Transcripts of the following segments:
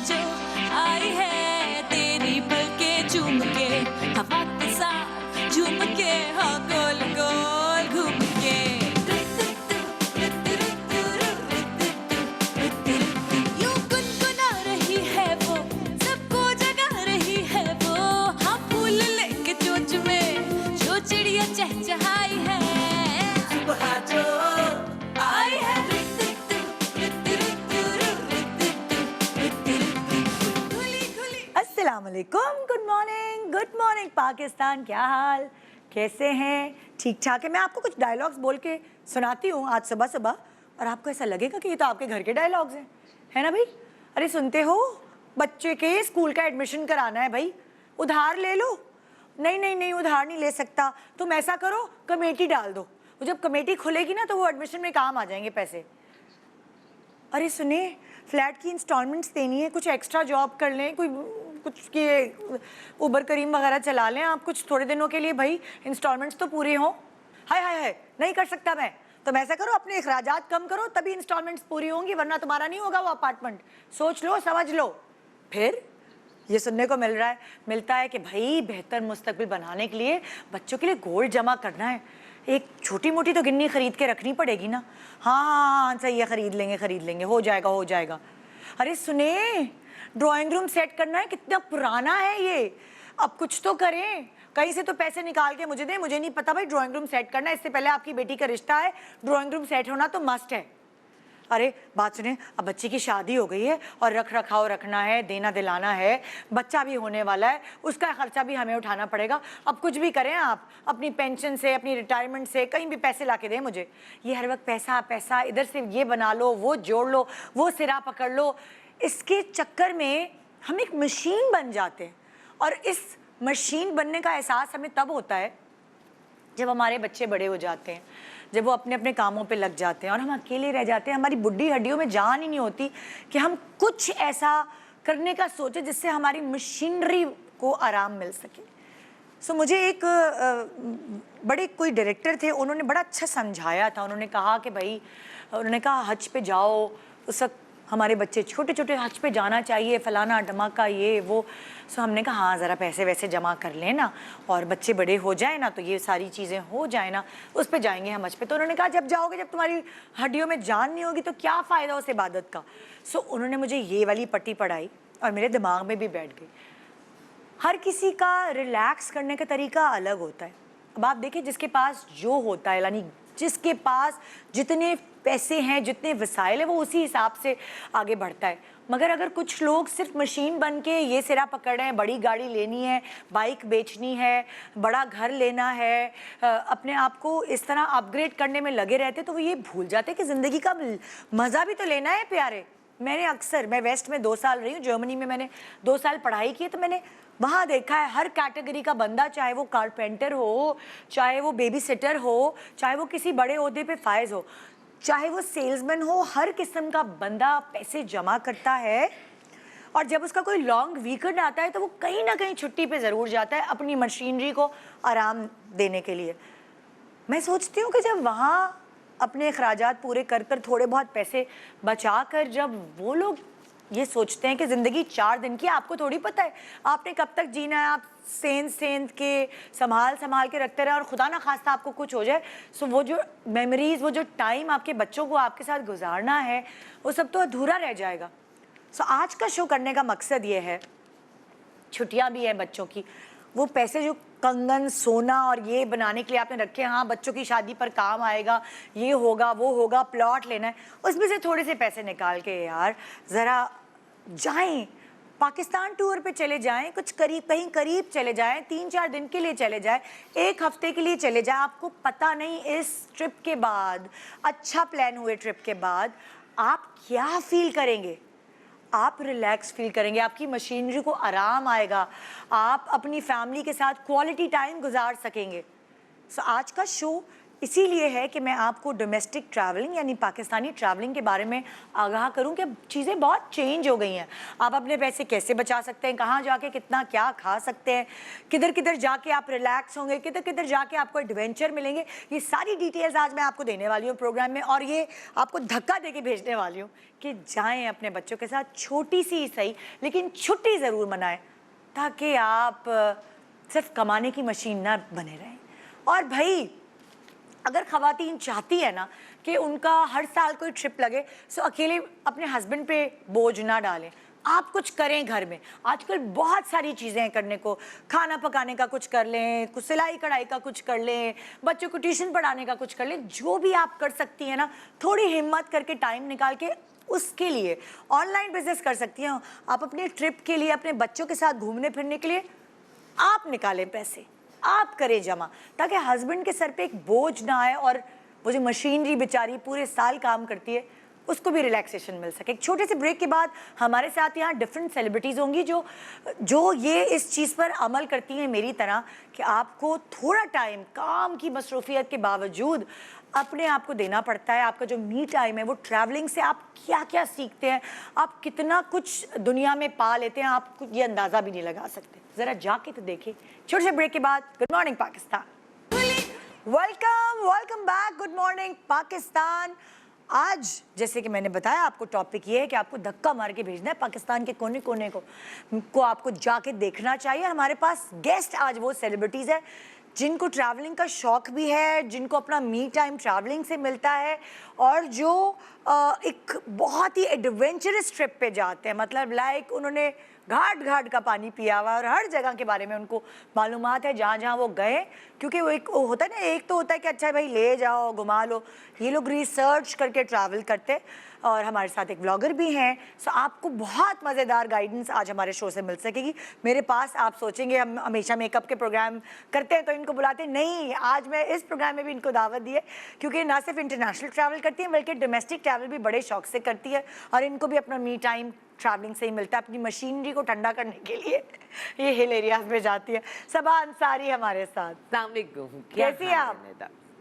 जो आई है तेरी पलकें चूम के हवा के साथ झूम के हाँ गोल गोल घूम के यूं गुनगुना रही है वो सबको जगा रही है वो हाँ फूल लेके चोंच में जो चिड़िया चहचहाई है सुबह जो आई है अस्सलाम वालेकुम, गुड मॉर्निंग पाकिस्तान। क्या हाल, कैसे हैं? ठीक ठाक है। मैं आपको कुछ डायलॉग्स बोल के सुनाती हूँ आज सुबह सुबह, और आपको ऐसा लगेगा कि ये तो आपके घर के डायलॉग्स हैं, है ना भाई? अरे सुनते हो, बच्चे के स्कूल का एडमिशन कराना है भाई, उधार ले लो। नहीं नहीं नहीं, उधार नहीं ले सकता। तुम ऐसा करो, कमेटी डाल दो, वो जब कमेटी खुलेगी ना तो वो एडमिशन में काम आ जाएंगे पैसे। अरे सुने, फ्लैट की इंस्टॉलमेंट्स देनी है, कुछ एक्स्ट्रा जॉब कर लें, कोई कुछ के उबर करीम वगैरह चला लें आप कुछ थोड़े दिनों के लिए भाई, इंस्टॉलमेंट्स तो पूरी हों। हाय हाय हाय, नहीं कर सकता मैं। तुम ऐसा करो, अपने अखराजात कम करो, तभी इंस्टॉलमेंट्स पूरी होंगी, वरना तुम्हारा नहीं होगा वो अपार्टमेंट। सोच लो, समझ लो। फिर ये सुनने को मिलता है कि भाई बेहतर मुस्तकबिल बनाने के लिए बच्चों के लिए गोल्ड जमा करना है, एक छोटी मोटी तो गिन्नी खरीद के रखनी पड़ेगी ना। हाँ सही है, खरीद लेंगे, हो जाएगा। अरे सुने, ड्राइंग रूम सेट करना है, कितना पुराना है ये, अब कुछ तो करें, कहीं से तो पैसे निकाल के मुझे दें। मुझे नहीं पता भाई ड्राइंग रूम सेट करना है, इससे पहले आपकी बेटी का रिश्ता है, ड्राइंग रूम सेट होना तो मस्ट है। अरे बात सुने, अब बच्चे की शादी हो गई है और रख रखाव रखना है, देना दिलाना है, बच्चा भी होने वाला है, उसका खर्चा भी हमें उठाना पड़ेगा। अब कुछ भी करें आप, अपनी पेंशन से, अपनी रिटायरमेंट से कहीं भी पैसे ला के दें मुझे। ये हर वक्त पैसा, इधर से ये बना लो, वो जोड़ लो, वो सिरा पकड़ लो, इसके चक्कर में हम एक मशीन बन जाते हैं। और इस मशीन बनने का एहसास हमें तब होता है जब हमारे बच्चे बड़े हो जाते हैं, जब वो अपने अपने कामों पे लग जाते हैं और हम अकेले रह जाते हैं। हमारी बुढ़ी हड्डियों में जान ही नहीं होती कि हम कुछ ऐसा करने का सोचें जिससे हमारी मशीनरी को आराम मिल सके। सो मुझे एक बड़े कोई डायरेक्टर थे, उन्होंने बड़ा अच्छा समझाया था। उन्होंने कहा कि भाई, उन्होंने कहा हज पे जाओ, उस वक्त हमारे बच्चे छोटे छोटे हज पे जाना चाहिए, फलाना धमाका ये वो। सो हमने कहा हाँ ज़रा पैसे वैसे जमा कर लें ना, और बच्चे बड़े हो जाए ना तो ये सारी चीज़ें हो जाए ना, उस पे जाएंगे हम हज पे। तो उन्होंने कहा जब जाओगे, जब तुम्हारी हड्डियों में जान नहीं होगी तो क्या फ़ायदा उस इबादत का। सो उन्होंने मुझे ये वाली पट्टी पढ़ाई और मेरे दिमाग में भी बैठ गई। हर किसी का रिलैक्स करने का तरीका अलग होता है। अब आप देखिए, जिसके पास जो होता है, यानी जिसके पास जितने पैसे हैं, जितने वसाइल है, वो उसी हिसाब से आगे बढ़ता है। मगर अगर कुछ लोग सिर्फ मशीन बन के ये सिरा पकड़ रहे हैं, बड़ी गाड़ी लेनी है, बाइक बेचनी है, बड़ा घर लेना है, अपने आप को इस तरह अपग्रेड करने में लगे रहते, तो वो ये भूल जाते कि ज़िंदगी का मज़ा भी तो लेना है प्यारे। मैं वेस्ट में 2 साल रही हूँ, जर्मनी में मैंने 2 साल पढ़ाई की है, तो मैंने वहाँ देखा है हर कैटेगरी का बंदा, चाहे वो कारपेंटर हो, चाहे वो बेबी सिटर हो, चाहे वो किसी बड़े ओहदे पे फायज हो, चाहे वो सेल्समैन हो, हर किस्म का बंदा पैसे जमा करता है। और जब उसका कोई लॉन्ग वीकेंड आता है तो वो कहीं ना कहीं छुट्टी पे ज़रूर जाता है अपनी मशीनरी को आराम देने के लिए। मैं सोचती हूँ कि जब वहाँ अपने अखराजात पूरे कर कर थोड़े बहुत पैसे बचा कर जब वो लोग ये सोचते हैं कि ज़िंदगी 4 दिन की, आपको थोड़ी पता है आपने कब तक जीना है, आप सेंध के संभाल के रखते रहे और खुदा ना खास्ता आपको कुछ हो जाए। सो वो जो मेमोरीज़, वो जो टाइम आपके बच्चों को आपके साथ गुजारना है, वो सब तो अधूरा रह जाएगा। सो आज का शो करने का मकसद ये है, छुट्टियाँ भी हैं बच्चों की, वो पैसे जो कंगन सोना और ये बनाने के लिए आपने रखे, हाँ बच्चों की शादी पर काम आएगा, ये होगा वो होगा, प्लॉट लेना है, उसमें से थोड़े से पैसे निकाल के यार ज़रा जाएं, पाकिस्तान टूर पे चले जाएं, कुछ कहीं करीब चले जाएं, 3-4 दिन के लिए चले जाएं, 1 हफ्ते के लिए चले जाएं। आपको पता नहीं इस ट्रिप के बाद, अच्छा प्लान हुए ट्रिप के बाद आप क्या फील करेंगे। आप रिलैक्स फील करेंगे, आपकी मशीनरी को आराम आएगा, आप अपनी फैमिली के साथ क्वालिटी टाइम गुजार सकेंगे। सो आज का शो اسی لیے ہے کہ میں آپ کو ڈومیسٹک ٹریولنگ یعنی پاکستانی ٹریولنگ کے بارے میں آگاہ کروں کہ چیزیں بہت چینج ہو گئی ہیں. آپ اپنے پیسے کیسے بچا سکتے ہیں, کہاں جا کے کتنا کیا کھا سکتے ہیں, کدھر کدھر جا کے آپ ریلیکس ہوں گے, کدھر کدھر جا کے آپ کو ایڈونچر ملیں گے, یہ ساری ڈیٹیلز آج میں آپ کو دینے والی ہوں پروگرام میں. اور یہ آپ کو دھکا دے کے بھیجنے والی ہوں کہ جائیں اپنے بچوں کے ساتھ, چھوٹی سی صحیح لیکن چھٹی ضرور منائیں تاکہ آپ صرف کمانے کی مشین نہ بنے رہیں. اور بھائی اگر خواتین چاہتی ہے نا کہ ان کا ہر سال کوئی ٹرپ لگے, سو اکیلے اپنے ہسبینڈ پہ بوجھ نہ ڈالیں, آپ کچھ کریں گھر میں. آج کل بہت ساری چیزیں ہیں کرنے کو, کھانا پکانے کا کچھ کر لیں, کچھ سلائی کڑھائی کا کچھ کر لیں, بچوں کو ٹیوشن پڑھانے کا کچھ کر لیں, جو بھی آپ کر سکتی ہیں نا تھوڑی ہمت کر کے ٹائم نکال کے اس کے لیے آن لائن بزنس کر سکتی ہیں آپ. اپنے ٹرپ کے لیے, اپنے بچوں کے ساتھ گھومنے پھرنے کے لیے آپ نکالیں پیسے, آپ کریں جمع, تاکہ ہسبینڈ کے سر پہ ایک بوجھ نہ آئے اور وہ جو مشینری بیچاری پورے سال کام کرتی ہے اس کو بھی ریلیکسیشن مل سکے. ایک چھوٹے سے بریک کے بعد ہمارے ساتھ یہاں ڈفرینٹ سیلیبریٹیز ہوں گی جو یہ اس چیز پر عمل کرتی ہیں میری طرح کہ آپ کو تھوڑا ٹائم کام کی مصروفیت کے باوجود اپنے آپ کو دینا پڑتا ہے. آپ کا جو می ٹائم ہے وہ ٹریولنگ سے آپ کیا کیا سیکھتے ہیں, آپ کتنا کچھ دنیا میں پا لیتے ہیں, آپ یہ اندازہ بھی نہیں لگا سکتے. ذرا جا کے تو دیکھیں. چھوٹے سے بریک کے بعد good morning Pakistan. Welcome back. Good morning Pakistan. آج جیسے کہ میں نے بتایا آپ کو ٹاپک یہ ہے کہ آپ کو دھکا مار کے بھیجنا ہے پاکستان کے کونے کونے کو آپ کو جا کے دیکھنا چاہیے. ہمارے پاس گیسٹ آج وہ سیلیبریٹیز ہیں جن کو ٹریولنگ کا شوق بھی ہے, جن کو اپنا می ٹائم ٹریولنگ سے ملتا ہے, اور جو ایک بہت ہی ایڈونچرس ٹرپ پہ جاتے ہیں. مطلب لائک انہوں نے گھاٹ گھاٹ کا پانی پیا ہوا اور ہر جگہ کے بارے میں ان کو معلومات ہے جہاں جہاں وہ گئے. کیونکہ وہ ایک ہوتا ہے نا, ایک تو ہوتا ہے کہ اچھا بھائی لے جاؤ گھما لو, یہ لوگ ریسرچ کر کے ٹریول کرتے. اور ہمارے ساتھ ایک بلاگر بھی ہیں, سو آپ کو بہت مزیدار گائیڈنس آج ہمارے شو سے مل سکے گی. میرے پاس آپ سوچیں گے ہم ہمیشہ میک اپ کے پروگرام کرتے ہیں تو ان کو بلاتے ہیں, نہیں, آج میں اس پروگرام میں بھی ان کو دعوت دی ہے کیونکہ نہ صرف انٹرنیشنل ٹریول کرتی ہیں بلکہ ڈومیسٹک ٹریول بھی بڑے شوق سے کرتی ہے, اور ان کو بھی اپنا می ٹائم ٹریولنگ سے ہی ملتا ہے. اپنی مشینری کو ٹھنڈا کرنے کے لیے یہ ہل ایریاز میں جاتی ہے. صبا انصاری ہمارے ساتھ. السلام علیکم. کیسی ہیں آپ؟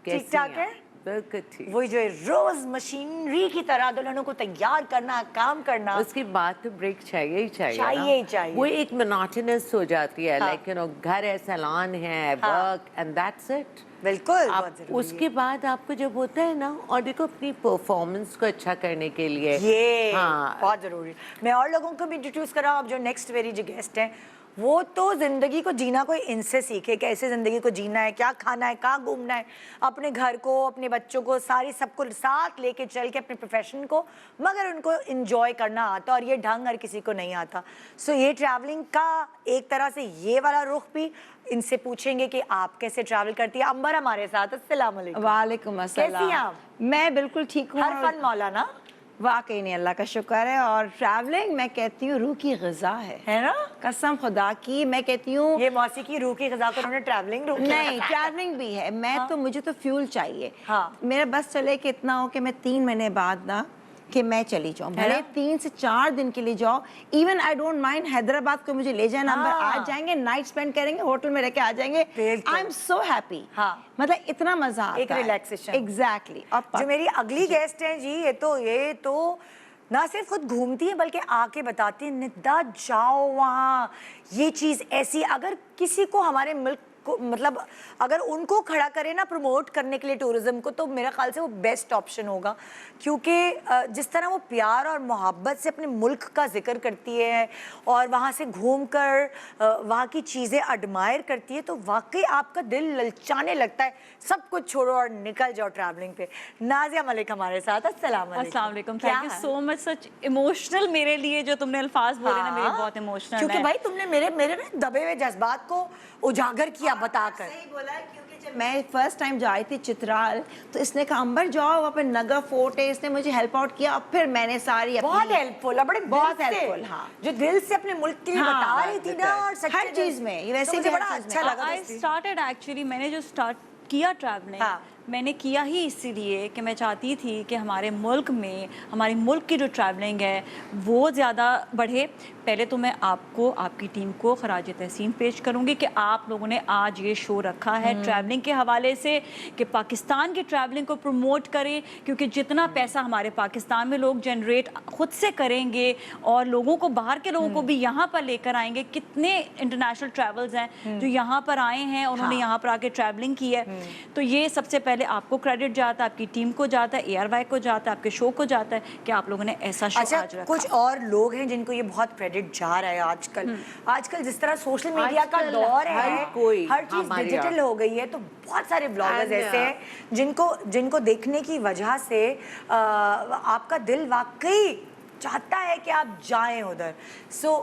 ٹھیک ٹھاک ہے؟ بالکل ٹھیک. وہی جو روز مشینری کی طرح دلہنوں کو تیار کرنا, کام کرنا, اس کے بعد تو بریک چاہیے ہی چاہیے. وہ ایک مناٹنس ہو جاتی ہے, لائک یو نو گھر ہے, سالان ہے, ورک, اینڈ دیٹس اٹ. بالکل. اس کے بعد آپ کو جب ہوتا ہے نا, اور دیکھو اپنی پرفارمنس کو اچھا کرنے کے لیے یہ بہت ضروری ہے. میں اور لوگوں کو بھی انٹروڈیوس کر رہا ہوں. اب جو نیکسٹ میری جو گیسٹ ہیں وہ تو زندگی کو جینا کوئی ان سے سیکھے, کیسے زندگی کو جینا ہے, کیا کھانا ہے, کہاں گھومنا ہے, اپنے گھر کو, اپنے بچوں کو, ساری سب کو ساتھ لے کے چل کے اپنے پروفیشن کو, مگر ان کو انجوائے کرنا آتا, اور یہ ڈھنگ ہر کسی کو نہیں آتا. سو یہ ٹریولنگ کا ایک طرح سے یہ والا رخ بھی ان سے پوچھیں گے کہ آپ کیسے ٹریول کرتی ہے. امبر ہمارے ساتھ. السلام علیکم. وعلیکم السلام. کیسی ہیں آپ؟ میں بالکل ٹھیک ہوں. ہر فن مولانا. واقعی نہیں, اللہ کا شکر ہے. اور ٹریولنگ میں کہتی ہوں روح کی غذا ہے نا, قسم خدا کی. میں کہتی ہوں یہ موسیقی روح کی غذا کو انہوں نے ٹریولنگ روح نہیں, ٹریولنگ بھی ہے. میں تو مجھے تو فیول چاہیے. میرا بس چلے کہ اتنا ہو کہ میں 3 مہینے بعد نا کہ میں چلی جاؤں, بھلے 3 سے 4 دن کے لیے جاؤ. Even I don't mind Hyderabad کو مجھے لے جانا, آ جائیں گے, نائٹ اسپینڈ کریں گے, ہوٹل میں رہ کے آ جائیں گے. I am so happy. مطلب اتنا مزہ آتا ہے, ایک ریلیکسیشن. ایگزیکٹلی. جو میری اگلی گیسٹ ہیں جی, یہ تو نہ صرف خود گھومتی ہیں بلکہ آ کے بتاتی ہیں ندا جاؤ وہاں, یہ چیز ایسی. اگر کسی کو ہمارے ملک کو مطلب اگر ان کو کھڑا کرے نا پروموٹ کرنے کے لیے ٹورزم کو, تو میرا خیال سے وہ بیسٹ آپشن ہوگا. کیونکہ جس طرح وہ پیار اور محبت سے اپنے ملک کا ذکر کرتی ہے اور وہاں سے گھوم کر وہاں کی چیزیں ایڈمائر کرتی ہے, تو واقعی آپ کا دل للچانے لگتا ہے. سب کچھ چھوڑو اور نکل جاؤ ٹریولنگ پہ. نازیہ ملک ہمارے ساتھ. السلام علیکم. السلام علیکم. Thank you so much. Such emotional میرے لیے جو تم نے الفاظ بولے نا, میرے بہت ایموشنل ہے. کیونکہ بھائی تم نے میرے دبے ہوئے جذبات کو اجاگر کیا بتا کر. صحیح بولا. کیونکہ جب میں فرسٹ ٹائم جائی تھی چترال, تو اس نے کہا امبر جاؤ وہاں پہ نگر فورٹ ہے, اس نے مجھے ہیلپ آؤٹ کیا. اب پھر میں نے ساری بہت ہیلپ فل, بڑے بہت ہیلپ فل. ہاں, جو دل سے اپنے ملک کے لیے بتا رہی تھی نا, اور ہر چیز میں ویسے بڑا اچھا لگا. I started actually, میں نے جو اسٹارٹ کیا ٹریولنگ, میں نے کیا ہی اسی لیے کہ میں چاہتی تھی کہ ہمارے ملک میں ہماری ملک کی جو ٹریولنگ ہے وہ زیادہ بڑھے. پہلے تو میں آپ کو, آپ کی ٹیم کو خراج تحسین پیش کروں گی کہ آپ لوگوں نے آج یہ شو رکھا ہے ٹریولنگ کے حوالے سے کہ پاکستان کی ٹریولنگ کو پروموٹ کریں, کیونکہ جتنا پیسہ ہمارے پاکستان میں لوگ جنریٹ خود سے کریں گے اور لوگوں کو, باہر کے لوگوں کو بھی یہاں پر لے کر آئیں گے. کتنے انٹرنیشنل ٹریولز ہیں جو یہاں پر آئے ہیں, انہوں نے یہاں پر آ کے ٹریولنگ کی ہے. تو یہ سب سے پہلے آپ کو کریڈٹ جاتا ہے, آپ کی ٹیم کو جاتا ہے, ARY کو جاتا ہے, آپ کے شو کو جاتا ہے کہ آپ لوگوں نے ایسا شو آج رکھا. کچھ اور لوگ ہیں جن کو یہ بہت کریڈٹ جا رہا ہے آج کل جس طرح سوشل میڈیا کا دور ہے, ہر چیز ڈیجیٹل ہو گئی ہے, تو بہت سارے بلاگرز ایسے ہیں جن کو دیکھنے کی وجہ سے آپ کا دل واقعی چاہتا ہے کہ آپ جائیں ادھر. سو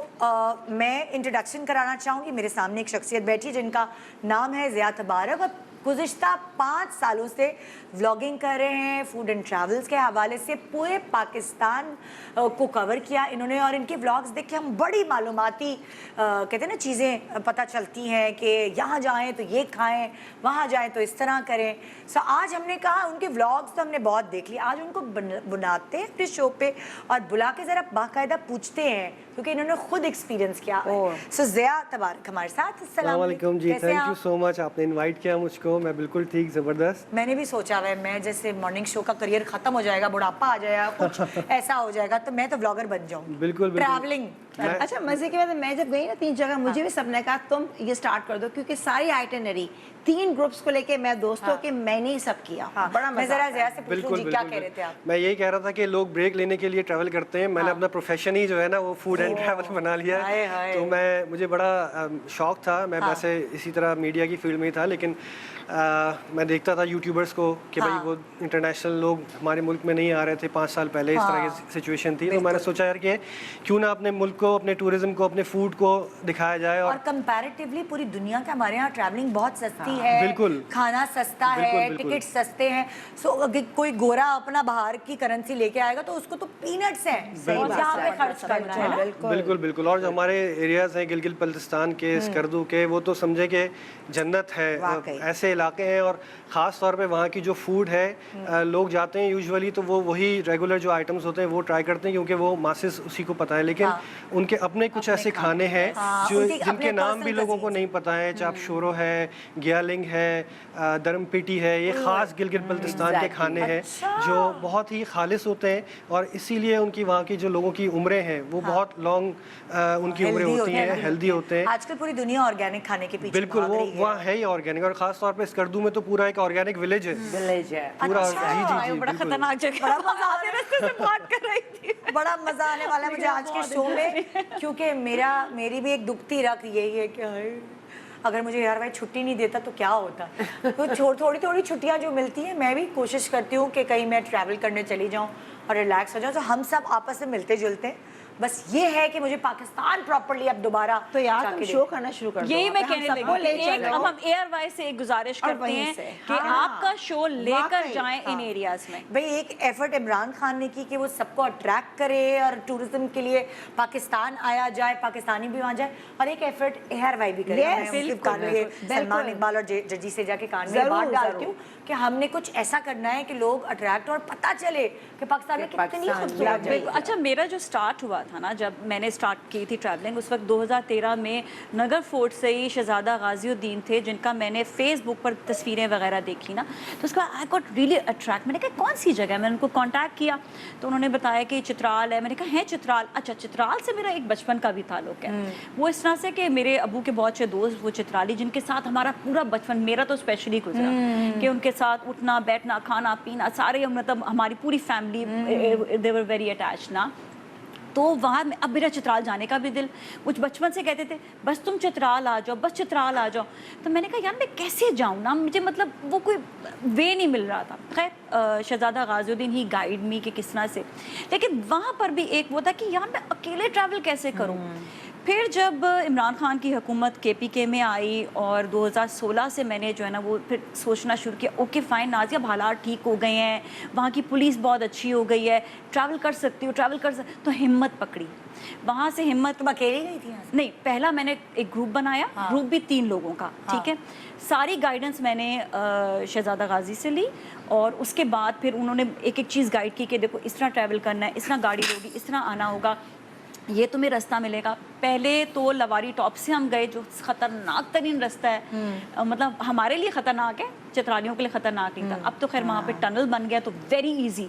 میں انٹروڈکشن کرانا چاہوں گی. میرے سامنے ایک شخصیت بیٹھی جن کا نام ہے ضیاء تبارک, اور گزشتہ 5 سالوں سے ولاگنگ کر رہے ہیں فوڈ اینڈ ٹریولز کے حوالے سے. پورے پاکستان کو کور کیا انہوں نے, اور ان کے ولاگز دیکھ کے ہم بڑی معلوماتی کہتے ہیں نا چیزیں پتہ چلتی ہیں کہ یہاں جائیں تو یہ کھائیں, وہاں جائیں تو اس طرح کریں. سو آج ہم نے کہا ان کے ولاگز تو ہم نے بہت دیکھ لیے, آج ان کو بناتے ہیں اپنے شو پہ اور بلا کے ذرا باقاعدہ پوچھتے ہیں کیونکہ انہوں نے خود ایکسپیرینس کیا. سو ضیاء تبارک ہمارے ساتھ. السلام علیکم جی, تھینک یو سو مچ, آپ نے انوائٹ کیا مجھ کو. میں بالکل ٹھیک, زبردست. میں نے بھی سوچا ہے میں جیسے مارننگ شو کا کریئر ختم ہو جائے گا, بڑھاپا آ جائے گا, کچھ ایسا ہو جائے گا, تو میں تو بلاگر بن جاؤں. بالکل ٹریولنگ. اچھا مزے کی بات ہے, میں جب گئی نا 3 جگہ, مجھے بھی سب نے کہا تم یہ سٹارٹ کر دو, کیونکہ ساری آئٹنری 3 گروپس کو لے کے میں دوستوں کے میں نے ہی سب کیا. بڑا میں ذرا ضیاء سے پوچھوں جی کیا کہہ رہے تھے آپ؟ میں یہی کہہ رہا تھا کہ لوگ بریک لینے کے لیے ٹریول کرتے ہیں. میں نے اپنا پروفیشن ہی جو ہے نا وہ فوڈ اینڈ ٹریول بنا لیا ہے. تو مجھے بڑا شوق تھا, میں ویسے اسی طرح میڈیا کی فیلڈ میں ہی تھا, لیکن میں دیکھتا تھا یوٹیوبرس کو کہ بھائی وہ انٹرنیشنل لوگ ہمارے ملک میں نہیں آ رہے تھے 5 سال پہلے, اس طرح کی سچویشن تھی. تو میں نے سوچا یار کہ کیوں نہ اپنے ملک کو, اپنے ٹورزم کو, اپنے فوڈ کو دکھایا جائے. اور کمپیریٹیولی پوری دنیا کے ہمارے یہاں ٹریولنگ بہت سستی ہے, بالکل کھانا سستا ہے, ٹکٹ سستے ہیں. سو کوئی گورا اپنا باہر کی کرنسی لے کے آئے گا تو اس کو تو پینٹس ہیں جہاں پہ خرچ کرنا ہے. بالکل بالکل. اور جو ہمارے ایریاز ہیں گلگت بلتستان کے, اسکردو کے, وہ تو سمجھے کہ جنت ہے. ایسے علاقے ہیں, اور خاص طور پہ وہاں کی جو فوڈ ہے, لوگ جاتے ہیں یوزولی تو وہ وہی ریگولر جو آئٹمس ہوتے ہیں وہ ٹرائی کرتے ہیں کیونکہ وہ ماسز اسی کو پتہ ہے. لیکن ان کے اپنے کچھ ایسے کھانے ہیں جو جن کے نام بھی لوگوں کو نہیں پتہ ہے. چاپ شورو ہے, گیالنگ ہے, درم پیٹی ہے, یہ خاص گلگت بلتستان کے کھانے ہیں جو بہت ہی خالص ہوتے ہیں, اور اسی لیے ان کی وہاں کی جو لوگوں کی عمریں ہیں وہ بہت لانگ ان کی عمریں ہوتی ہیں, ہیلدی ہوتے ہیں. آج کل پوری دنیا آرگینک کھانے کے پیچھے بالکل, وہ وہاں ہے ہی آرگینک, اور خاص طور پہ اسکردو میں تو پورا ایک آرگینک ولیج ہے. پورا جی بڑا خطرناک جگہ, بڑا مزہ آنے راستے سے بات کر رہی تھی. بڑا مزہ آنے والا ہے مجھے آج کے شو میں, کیونکہ میری بھی ایک دکھتی رکھ یہی ہے کہ اگر مجھے یار بھائی چھٹی نہیں دیتا تو کیا ہوتا. تو تھوڑی چھٹیاں جو ملتی ہیں میں بھی کوشش کرتی ہوں کہ کہیں میں ٹریول کرنے چلی جاؤں اور ریلیکس ہو جاؤں. تو ہم سب آپس میں ملتے جلتے ہیں, بس یہ ہے کہ مجھے پاکستان پراپرلی اب دوبارہ تو یار تم شو کرنا شروع کر دو. یہی میں کہنے لگی, ہم ARY سے ایک گزارش کرتے ہیں کہ آپ کا شو لے کر جائیں ان ایریاز میں. بھئی ایک ایفرٹ عمران خان نے کی کہ وہ سب کو اٹریکٹ کرے اور ٹورزم کے لیے پاکستان آیا جائے, پاکستانی بھی وہاں جائے, اور ایک ایفرٹ ARY بھی کرے. سلمان اقبال اور ججی سے جا کے کان میں بات ڈالتی ہوں کہ ہم نے کچھ ایسا کرنا ہے کہ لوگ اٹریکٹ اور پتہ چلے کہ پاکستان میں کتنی خوبصورت جگہ. اچھا میرا جو سٹارٹ ہوا تھا نا, جب میں نے سٹارٹ کی تھی ٹریولنگ, اس وقت 2013 میں نگر فورٹ سے ہی شہزادہ غازی الدین تھے جن کا میں نے فیس بک پر تصویریں وغیرہ دیکھی نا, تو اس کا آئی گاٹ ریئلی اٹریکٹ. میں نے کہا کون سی جگہ ہے, میں نے ان کو کانٹیکٹ کیا تو انہوں نے بتایا کہ چترال ہے. میں نے کہا ہے چترال, اچھا چترال سے میرا ایک بچپن کا بھی تعلق ہے. وہ اس طرح سے کہ میرے ابو کے بہت سے دوست وہ چترالی جن کے ساتھ ہمارا پورا بچپن, میرا تو اسپیشلی گزرا کہ ان کے ساتھ اٹھنا بیٹھنا کھانا پینا سارے, مطلب ہماری پوری family they were very attach نا. تو وہاں اب میرا چترال جانے کا بھی دل, کچھ بچپن سے کہتے تھے بس تم چترال آ جاؤ, بس چترال آ جاؤ. تو میں نے کہا یار میں کیسے جاؤں نا, مجھے مطلب وہ کوئی وے نہیں مل رہا تھا. خیر شہزادہ غازی الدین ہی گائیڈ می کہ کس طرح سے, لیکن وہاں پر بھی ایک وہ تھا کہ یار میں اکیلے ٹریول کیسے کروں. پھر جب عمران خان کی حکومت KPK میں آئی اور 2016 سے میں نے جو ہے نا وہ پھر سوچنا شروع کیا اوکے فائن نازیہ اب حالات ٹھیک ہو گئے ہیں, وہاں کی پولیس بہت اچھی ہو گئی ہے, ٹریول کر سکتی ہو, تو ہمت پکڑی. وہاں سے ہمت. تم اکیلی گئی تھی؟ نہیں, پہلا میں نے ایک گروپ بنایا, گروپ بھی 3 لوگوں کا, ٹھیک ہے. ساری گائیڈنس میں نے شہزادہ غازی سے لی اور اس کے بعد پھر انہوں نے ایک ایک چیز گائیڈ کی کہ دیکھو اس طرح ٹریول کرنا ہے, اس طرح گاڑی ہوگی, اس طرح آنا ہوگا, یہ تمہیں رستہ ملے گا. پہلے تو لواری ٹاپ سے ہم گئے جو خطرناک ترین رستہ ہے, مطلب ہمارے لیے خطرناک ہے, چترالیوں کے لیے خطرناک نہیں تھا. اب تو خیر وہاں پہ ٹنل بن گیا تو ویری ایزی,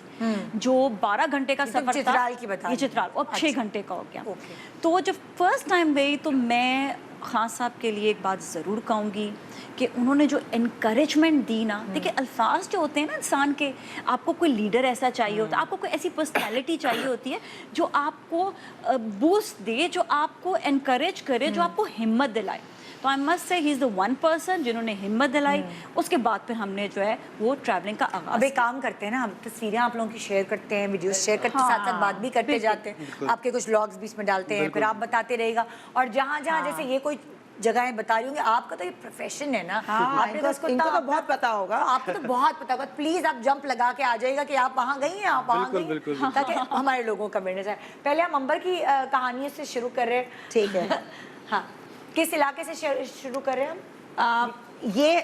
جو 12 گھنٹے کا سفر تھا یہ چترال اب 6 گھنٹے کا ہو گیا. تو جب فرسٹ ٹائم گئی تو میں خان صاحب کے لیے ایک بات ضرور کہوں گی کہ انہوں نے جو انکریجمنٹ دی نا, دیکھیں الفاظ جو ہوتے ہیں نا انسان کے, آپ کو کوئی لیڈر ایسا چاہیے ہوتا ہے, آپ کو کوئی ایسی پرسنالٹی چاہیے ہوتی ہے جو آپ کو بوسٹ دے, جو آپ کو انکریج کرے, جو آپ کو ہمت دلائے. تو آئی مسٹ سے ہی از دا ون پرسن جنہوں نے ہمت دلائی. اس کے بعد پھر ہم نے جو ہے وہ ٹریولنگ کا آغاز. اب ایک کام کرتے ہیں نا, ہم تصویریں آپ لوگوں کی شیئر کرتے ہیں, ویڈیوز شیئر کرتے ہیں, ساتھ ساتھ بات بھی کرتے جاتے ہیں, آپ کے کچھ ولاگز بیچ میں ڈالتے ہیں, پھر آپ بتاتے رہے گا. اور جہاں جہاں جیسے یہ کوئی جگہیں بتا رہی ہوں گی, آپ کا تو یہ پروفیشن ہے نا, آپ نے تو بہت پتا ہوگا, آپ کو تو بہت پتا ہوگا. پلیز آپ جمپ لگا کے آ جائے گا کہ آپ وہاں گئی ہیں, آپ وہاں گئی, تاکہ ہمارے لوگوں کا بیٹنس ہے. پہلے ہم امبر کی کہانی سے شروع کر رہے ہیں, ٹھیک ہے. ہاں, کس علاقے سے شروع کر رہے ہیں ہم؟ یہ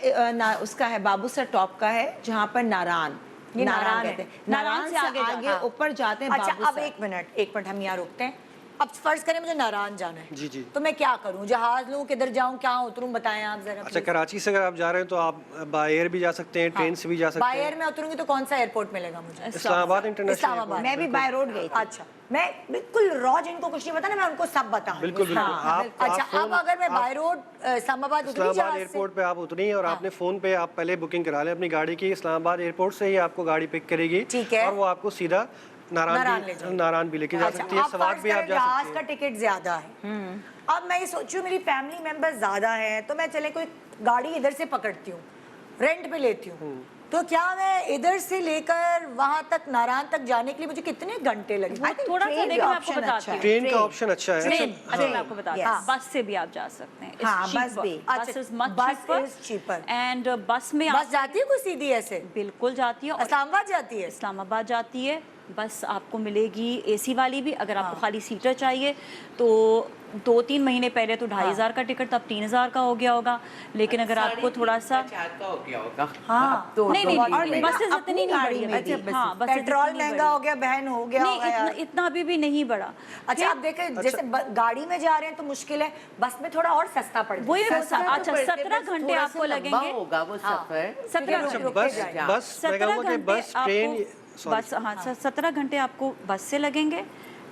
اس کا ہے بابو سر ٹاپ کا ہے, جہاں پر ناران کہتے ہیں. ناران سے آگے اوپر جاتے ہیں. اچھا اب ایک منٹ ہم یہاں روکتے ہیں. اب فرض کریں مجھے ناران جانا ہے, جی تو میں کیا کروں, جہاز لوں, کدھر جاؤں, کہاں اتروں, بتائیں آپ ذرا. اچھا, کراچی سے اگر آپ جا رہے ہیں تو آپ بائی ایئر بھی جا سکتے ہیں, ٹرین سے بھی جا سکتے ہیں. بائی ایئر میں اتروں گی تو کون سا ایئرپورٹ ملے گا مجھے؟ اسلام آباد انٹرنیشنل ایئرپورٹ. میں بھی بائی روڈ گئی. اچھا, میں بالکل را جن کو کچھ نہیں پتا نا, میں ان کو سب بتا. بالکل. اچھا, اب اگر میں بائی روڈ اسلام آباد اتری, اسلام آباد ایئرپورٹ پہ آپ اتری اور آپ نے فون پہ آپ پہلے بکنگ کرا لیں اپنی گاڑی کی, اسلام آباد ایئرپورٹ سے ہی آپ کو گاڑی پک کرے گی, اور وہ آپ کو سیدھا ناران بھی لے کے جا سکتی ہے. سوات بھی آپ جا سکتے ہیں. کا ٹکٹ زیادہ ہے. اب میں یہ سوچوں میری فیملی ممبر زیادہ ہیں, تو میں چلے کوئی گاڑی ادھر سے پکڑتی ہوں, رینٹ پہ لیتی ہوں, تو کیا میں ادھر سے لے کر وہاں تک ناران تک جانے کے لیے مجھے کتنے گھنٹے لگے؟ تھوڑا سا دیکھیں میں آپ کو بتاتی ہوں. ٹرین کا آپشن اچھا ہے. میں آپ کو بتاتی ہوں, بس سے بھی آپ جا سکتے ہیں. بس بھی, بس چیپر. اینڈ بس میں بس جاتی ہے کوئی سیدھی ایسے؟ بالکل جاتی ہے. اسلام آباد جاتی ہے؟ اسلام آباد جاتی ہے. بس آپ کو ملے گی اے سی والی بھی, اگر آپ کو خالی سیٹر چاہیے تو 2-3 مہینے پہلے تو 2,500 کا ٹکٹ تھا, اب 3,000 کا ہو گیا ہوگا. لیکن اگر آپ کو تھوڑا سا نہیں بسز اتنی نہیں بڑی, ہاں پیٹرول مہنگا ہو گیا بہن, ہو گیا اتنا ابھی نہیں بڑا. اچھا آپ دیکھیں جیسے گاڑی میں جا رہے ہیں تو مشکل ہے, بس میں تھوڑا اور سستا پڑ جائے. وہی اچھا 17 گھنٹے آپ کو لگیں گے ہوگا وہ سفر. 17 گھنٹے آپ کو بس سے لگیں گے,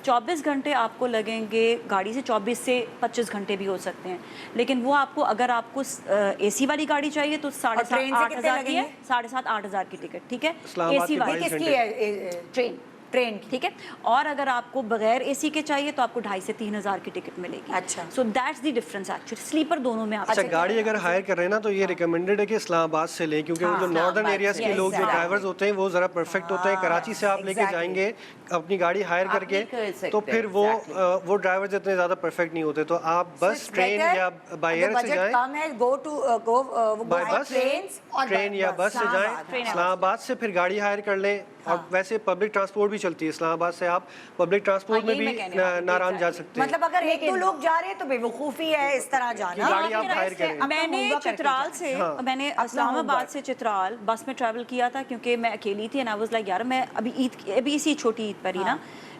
24 گھنٹے آپ کو لگیں گے گاڑی سے, 24 سے 25 گھنٹے بھی ہو سکتے ہیں. لیکن وہ آپ کو اگر آپ کو اے سی والی گاڑی چاہیے تو 7,500 کی ہے, 7,500-8,000 کی ٹکٹ, ٹھیک ہے, اے سی والی. کس کی ہے؟ ٹرین کی, ٹھیک ہے. اور اگر آپ کو بغیر اے سی کے چاہیے تو آپ کو 2,500 سے 3,000 کی ٹکٹ ملے گی. اچھا, so that's the difference actually. Sleeper دونوں میں آپ. اچھا, گاڑی اگر ہائر کر رہے ہیں نا تو یہ ریکمینڈڈ ہے کہ اسلام آباد سے لیں, کیونکہ وہ جو ناردرن ایریاز کے لوگ جو ڈرائیورز ہوتے ہیں وہ ذرا پرفیکٹ ہوتے ہیں. کراچی سے آپ لے کے جائیں گے اپنی گاڑی ہائر کر کے تو پھر وہ ڈرائیورز اتنے زیادہ پرفیکٹ نہیں ہوتے. تو آپ بس, ٹرین یا بائی ایئر سے جائیں, بائی بس, ٹرین یا بس سے جائیں اسلام آباد سے, پھر گاڑی ہائر کر لیں. اور ویسے پبلک ٹرانسپورٹ بھی چلتی ہے اسلام آباد سے, آپ پبلک ٹرانسپورٹ میں بھی ناران جا سکتے ہیں. مطلب اگر 1-2 لوگ جا رہے ہیں تو بے وقوفی ہے اس طرح جانا. گاڑی آپ ہائر کریں. میں نے چترال سے, میں نے اسلام آباد سے چترال بس میں ٹریول کیا تھا کیونکہ میں اکیلی تھی, اینڈ آئی واز لائک یار میں ابھی اسی چھوٹی عید پر ہی نا,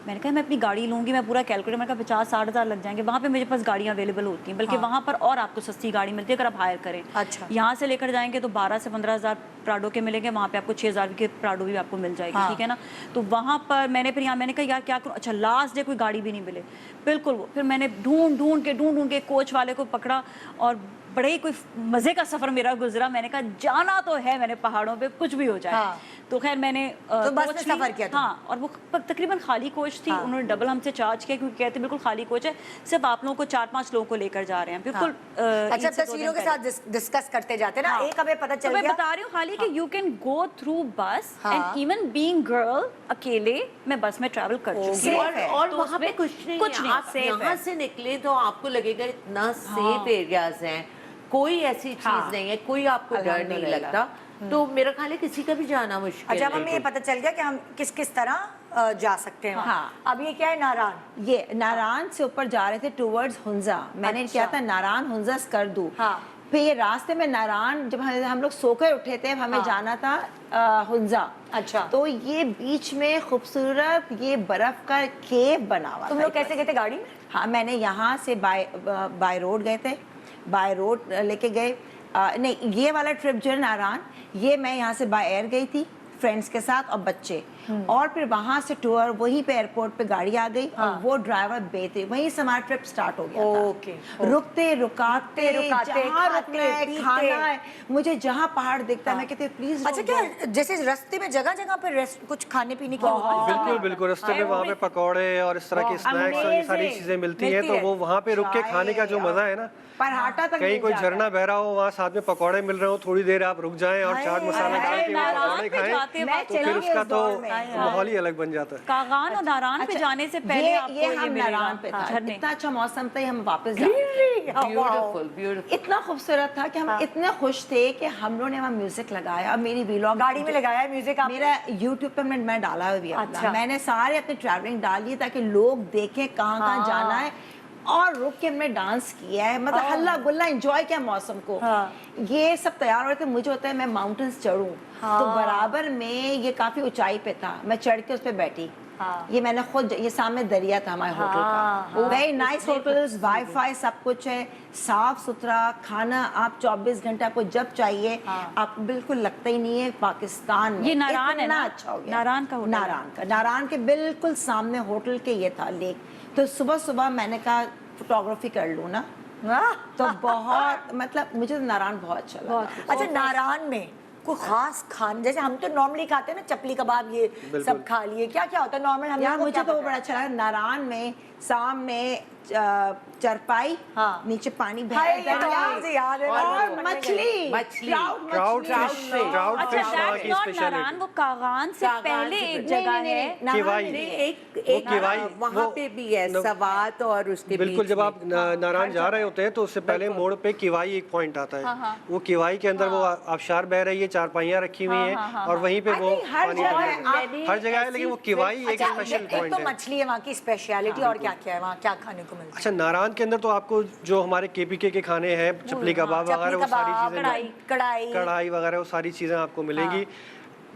میں نے کہا میں اپنی گاڑی لوں گی, میں پورا کیلکولیٹ, میں نے کہا 50-60 ہزار لگ جائیں گے. وہاں پہ میرے پاس گاڑیاں اویلیبل ہوتی ہیں, بلکہ وہاں پر اور آپ کو سستی گاڑی ملتی ہے اگر آپ ہائر کریں. اچھا, یہاں سے لے کر جائیں گے تو 12 سے 15 ہزار پراڈو کے ملیں گے, وہاں پہ آپ کو 6,000 کے پراڈو بھی آپ کو مل جائے گی, ٹھیک ہے نا. تو وہاں پر میں نے پھر یہاں میں نے کہا یار کیا کروں, اچھا لاسٹ ڈے کوئی گاڑی بھی نہیں ملے, بالکل وہ پھر میں نے ڈھونڈ کے کوچ والے کو پکڑا, اور بڑے ہی کوئی مزے کا سفر میرا گزرا. میں نے کہا جانا تو ہے میں نے پہاڑوں پہ, کچھ بھی ہو جائے. تو خیر میں نے بس میں سفر کیا, ہاں, اور وہ تقریباً خالی کوچ تھی. انہوں نے ڈبل ہم سے چارج کیا کیونکہ کہتے بالکل خالی کوچ ہے, صرف آپ لوگوں کو 4-5 لوگوں کو لے کر جا رہے ہیں. بالکل اچھا تصویروں کے ساتھ ڈسکس کرتے جاتے ہیں نا, ایک ہمیں پتہ چل گیا, میں بتا رہی ہوں خالی है कि you can go through bus and even being girl अकेले मैं बस में travel कर चुकी हूँ और तो वहाँ पे उसमें कुछ नहीं कुछ है, नहीं, आप safe यहाँ है। से निकले तो आपको लगेगा इतना सेफ एरियाज हैं, कोई ऐसी चीज नहीं है, कोई आपको डर नहीं लगता, तो मेरा ख्याल है किसी का भी जाना मुश्किल अच्छा, अब नहीं। हमें ये पता चल गया कि हम किस किस तरह जा सकते हैं वहाँ। हाँ। अब ये क्या है, नारान? ये नारान से ऊपर जा रहे थे टूवर्ड्स हुंजा, मैंने अच्छा। किया था नारान हुंजा स्कर्दू। हाँ। फिर ये रास्ते में नारान, जब हम लोग सोकर उठे थे, हमें जाना था हुंजा। अच्छा। तो ये बीच में खूबसूरत ये बर्फ का केव बना हुआ तुम था। लोग कैसे गए थे, गाड़ी में? हाँ, मैंने यहाँ से बाय रोड गए थे, बाय रोड लेके गए। नहीं, ये वाला ट्रिप जो है नारान, ये मैं यहाँ से बाय एयर गई थी फ्रेंड्स के साथ और बच्चे, और फिर वहाँ से टूर वहीं पे एयरपोर्ट पे गाड़ी आ गई और वो ड्राइवर बेहतरीन, वहीं से हमारा ट्रिप स्टार्ट हो गया था। ओके। रुकते रुकाते जहाँ रुकना है, पीते। खाना है, मुझे जहाँ पहाड़ दिखता है मैं कहती हूँ प्लीज। अच्छा, क्या जैसे रास्ते में जगह जगह पे रेस्ट कुछ खाने पीने की बिल्कुल बिल्कुल, रास्ते में वहाँ पे पकौड़े और इस तरह के स्नैक्स और ये सारी चीजें मिलती हैं, तो वो वहाँ पे रुक के खाने का जो मजा है ना, पहाटा तक कहीं कोई झरना बह रहा हो, वहाँ साथ में पकौड़े मिल रहे हो, थोड़ी देर आप रुक जाएं और चाट मसाला डाल के वो पकौड़े खाएं, तो फिर उसका तो माहौल ही अलग बन जाता है। कागान और नारान पे जाने से पहले आपको ये हम मिलेगा नारान पे था, झरने। इतना अच्छा मौसम था, हम वापस जा रहे थे। Beautiful beautiful. इतना खूबसूरत था कि हम इतने खुश थे कि हम लोगों ने वहाँ म्यूजिक लगाया। मेरी वीलॉग गाड़ी में लगाया है म्यूजिक आपने? मेरा यूट्यूब पे मैं डाला हुआ भी अपना। अच्छा। मैंने सारे अपनी ट्रैवलिंग डाली ताकि लोग देखें कहाँ कहाँ जाना है, और रुक के हमने डांस किया है, मतलब हल्ला गुल्ला एंजॉय किया मौसम को। ये सब तैयार हो रहे थे, मुझे होता है मैं माउंटेन्स चढ़ूं, तो बराबर में ये काफी ऊंचाई पे था, मैं चढ़ के उस पे बैठी। ये मैंने खुद, ये सामने दरिया था हमारे होटल का, वेरी नाइस होटल्स, वाईफाई सब कुछ है, साफ सुथरा खाना, आप 24 घंटे आपको जब चाहिए, आपको बिल्कुल लगता ही नहीं है पाकिस्तान में। ये नारान है इतना ना? अच्छा हो गया। नारान का होटल है। नारान के बिल्कुल सामने होटल के ये था लेक। तो सुबह सुबह मैंने कहा फोटोग्राफी कर लूँ ना, तो बहुत मतलब मुझे तो नारायण बहुत अच्छा लगा। अच्छा, नारायण में कोई खास खान, जैसे हम तो नॉर्मली खाते हैं ना चपली कबाब, ये सब खा लिए, क्या क्या होता है नॉर्मल? हम यार मुझे तो वो बड़ा अच्छा लगा। नारायण में सामने चरपाई, नीचे पानी बह रहा है और मछली, ट्राउट फिश वहाँ की स्पेशलिटी। वो कागान से पहले एक जगह है किवाई, वहाँ पे भी है सवात, और उसके बिल्कुल जब आप नारायण जा रहे होते हैं तो उससे पहले मोड़ पे किवाई एक पॉइंट आता है, वो किवाई के अंदर वो आबशार बह रही है, चारपाइयाँ रखी हुई हैं और वहीं पे वो पानी हर जगह है, लेकिन वो किवाई एक स्पेशल पॉइंट है। मछली है वहाँ की स्पेशलिटी, और क्या क्या है वहाँ, क्या खाने को मिलता है? अच्छा, नारायण के अंदर तो आपको जो हमारे केपीके के खाने हैं, चपली कबाब वगैरह, वो सारी चीजें, कढ़ाई वगैरह, वो सारी चीजें आपको मिलेगी।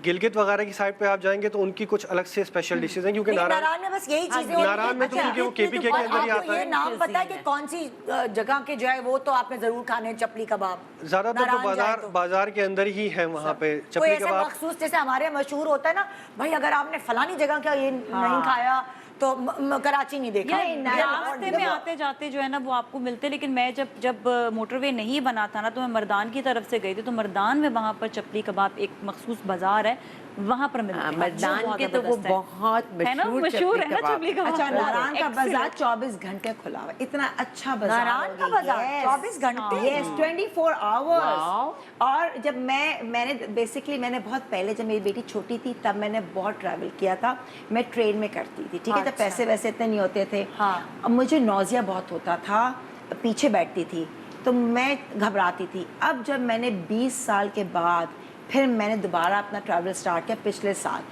गिलगित वगैरह की साइड पे आप जाएंगे तो उनकी कुछ अलग से स्पेशल डिशेज हैं, क्योंकि नारायण में बस यही चीजें नारायण में तो क्योंकि वो केपीके के अंदर ही आता है। ये नाम पता है कि कौन सी जगह के जो है वो तो आपने जरूर खाने, चपली कबाब ज्यादातर तो बाजार के अंदर ही है वहाँ पे चपली कबाब। मखसूस जैसे हमारे मशहूर होता है ना भाई, अगर आपने फलानी जगह का ये नहीं खाया तो कराची नहीं देखा। रास्ते में आते जाते जो है ना वो आपको मिलते, लेकिन मैं जब मोटरवे नहीं बना था ना तो मैं मर्दान की तरफ से गई थी, तो मर्दान में वहाँ पर चपली कबाब एक मखसूस बाजार है, वहाँ पर मिलते हैं। मर्दान के तो वो बहुत मशहूर है ना चपली कबाब। अच्छा, नारायण का बाजार 24 घंटे खुला हुआ, इतना अच्छा बाजार। नारायण का बाजार 24 घंटे? Yes, 24 hours. और जब मैंने बेसिकली मैंने बहुत पहले, जब मेरी बेटी छोटी थी तब मैंने बहुत ट्रैवल किया था, मैं ट्रेन में करती थी, ठीक है, जब पैसे वैसे इतने नहीं होते थे। अब मुझे नौजिया बहुत होता था, पीछे बैठती थी तो मैं घबराती थी। अब जब मैंने 20 साल के बाद फिर मैंने दोबारा अपना ट्रैवल स्टार्ट किया पिछले साल,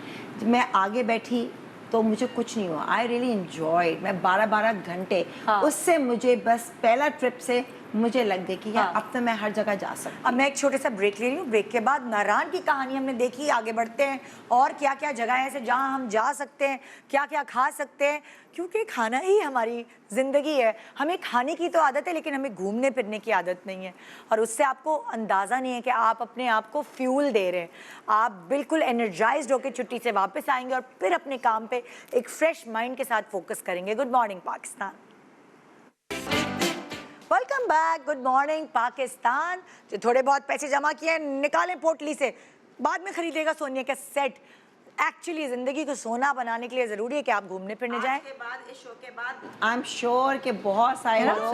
मैं आगे बैठी तो मुझे कुछ नहीं हुआ। I really enjoyed. मैं 12-12 घंटे उससे मुझे बस पहला ट्रिप से मुझे लग गई कि यार अब तो मैं हर जगह जा सकती हूँ। अब मैं एक छोटे सा ब्रेक ले रही हूँ, ब्रेक के बाद नारायण की कहानी हमने देखी, आगे बढ़ते हैं और क्या क्या जगह है जहाँ हम जा सकते हैं, क्या क्या खा सकते हैं, क्योंकि खाना ही हमारी ज़िंदगी है। हमें खाने की तो आदत है लेकिन हमें घूमने फिरने की आदत नहीं है, और उससे आपको अंदाज़ा नहीं है कि आप अपने आप को फ्यूल दे रहे हैं। आप बिल्कुल एनर्जाइज्ड होकर छुट्टी से वापस आएंगे और फिर अपने काम पे एक फ्रेश माइंड के साथ फोकस करेंगे। Good morning Pakistan, welcome back. Good morning Pakistan. जो थोड़े बहुत पैसे जमा किए हैं निकालें पोटली से, बाद में खरीदेगा सोनिया का सेट। एक्चुअली जिंदगी को सोना बनाने के लिए जरूरी है कि आप घूमने फिरने जाएं। के बाद इस शो के बाद आई एम श्योर कि बहुत सारे लोग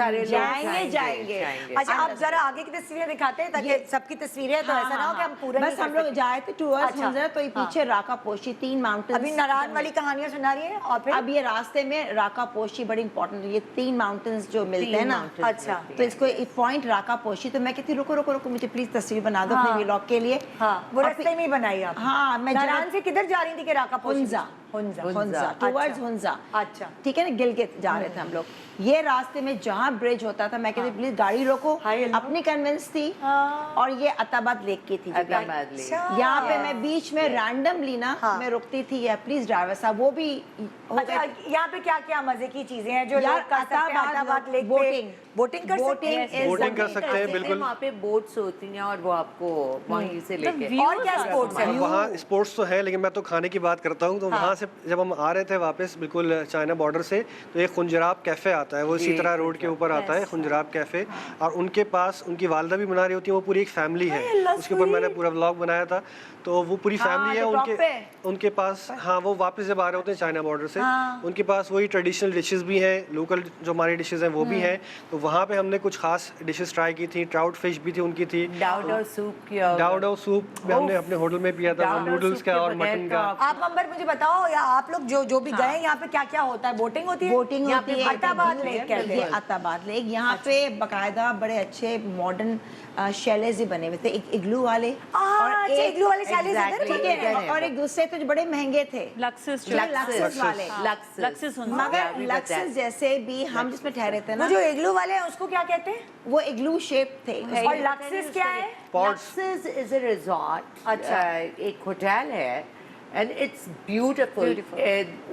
जाएंगे। अच्छा आप जरा आगे की तस्वीरें दिखाते हैं ताकि सबकी तस्वीरें हैं, तो ऐसा ना हो कि हम पूरा बस हम लोग जाए थे टूअर्स मंजर, तो ये पीछे राका पोशी 3 माउंटेन। अभी नारायण वाली कहानियां सुना रही है और फिर अब ये रास्ते में राका पोशी बड़ी इंपॉर्टेंट, ये 3 माउंटेन्स जो मिलते हैं ना, अच्छा तो इसको एक पॉइंट राका पोशी। तो मैं कहती रुको रुको रुको, मुझे प्लीज तस्वीर बना दो अपने व्लॉग के लिए। हाँ वो रास्ते में ही बनाई आप। हाँ मैं नारायण से किधर जा रही थी कि राका हुंजा टुवर्ड्स हुंजा। अच्छा ठीक है ना, गिलगित जा रहे थे हम लोग। ये रास्ते में जहाँ ब्रिज होता था मैं कहती प्लीज गाड़ी रोको, अपनी कन्विंस थी। और ये अताबाद लेक की थी, यहाँ पे मैं बीच में रैंडमली ना मैं रुकती थी, या प्लीज ड्राइवर साहब वो भी। अच्छा यहाँ पे क्या क्या मजे की चीजें हैं जो यार, लोग कर सकते हैं? अताबाद लेक पे बोटिंग कर सकते हैं। बोटिंग कर सकते हैं बिल्कुल। वहाँ पे बोट्स होती हैं और वो आपको वहीं से लेके। और क्या स्पोर्ट्स है? वहाँ स्पोर्ट्स तो है, लेकिन मैं तो खाने की बात करता हूँ। तो वहाँ से जब हम आ रहे थे वापस बिल्कुल चाइना बॉर्डर से, तो एक खुंजराब कैफे आता है, वो इसी तरह रोड के ऊपर आता है खुंजराब कैफे। और उनके पास उनकी वालदा भी बना रही होती है, वो पूरी एक फैमिली है। उसके ऊपर मैंने पूरा व्लॉग बनाया था। तो वो पूरी फैमिली है उनके पास। हाँ वो वापस जब आ रहे होते हैं चाइना बॉर्डर से, उनके पास वही ट्रेडिशनल डिशेस भी हैं, लोकल जो हमारी डिशेस हैं वो भी हैं। तो वहाँ पे हमने कुछ खास डिशेस ट्राई की थी। ट्राउट फिश भी थी उनकी थी, डाउडो सूप भी हमने अपने होटल में पिया था, नूडल्स का और मटन का। आप अंबर मुझे बताओ, या आप लोग जो भी गए यहाँ पे क्या क्या होता है? बोटिंग होती है? बोटिंग होती है। अताबाद लेक कहते हैं। अताबाद लेक, यहाँ पे बकायदा बड़े अच्छे मॉडर्न शैलेज ही बने हुए थे, एक इग्लू वाले और इग्लू वाले शैलेज इधर ठीक है, और एक दूसरे तो बड़े महंगे थे, लक्सिस वाले। लक्सिस मगर लक्सिस जैसे भी हम जिसमें ठहरे थे ना, वो जो इग्लू वाले हैं उसको क्या कहते हैं? वो इग्लू शेप थे। और लक्सिस क्या है? लक्सिस इज अ रिजॉर्ट। अच्छा एक होटल है एंड इट्स ब्यूटीफुल।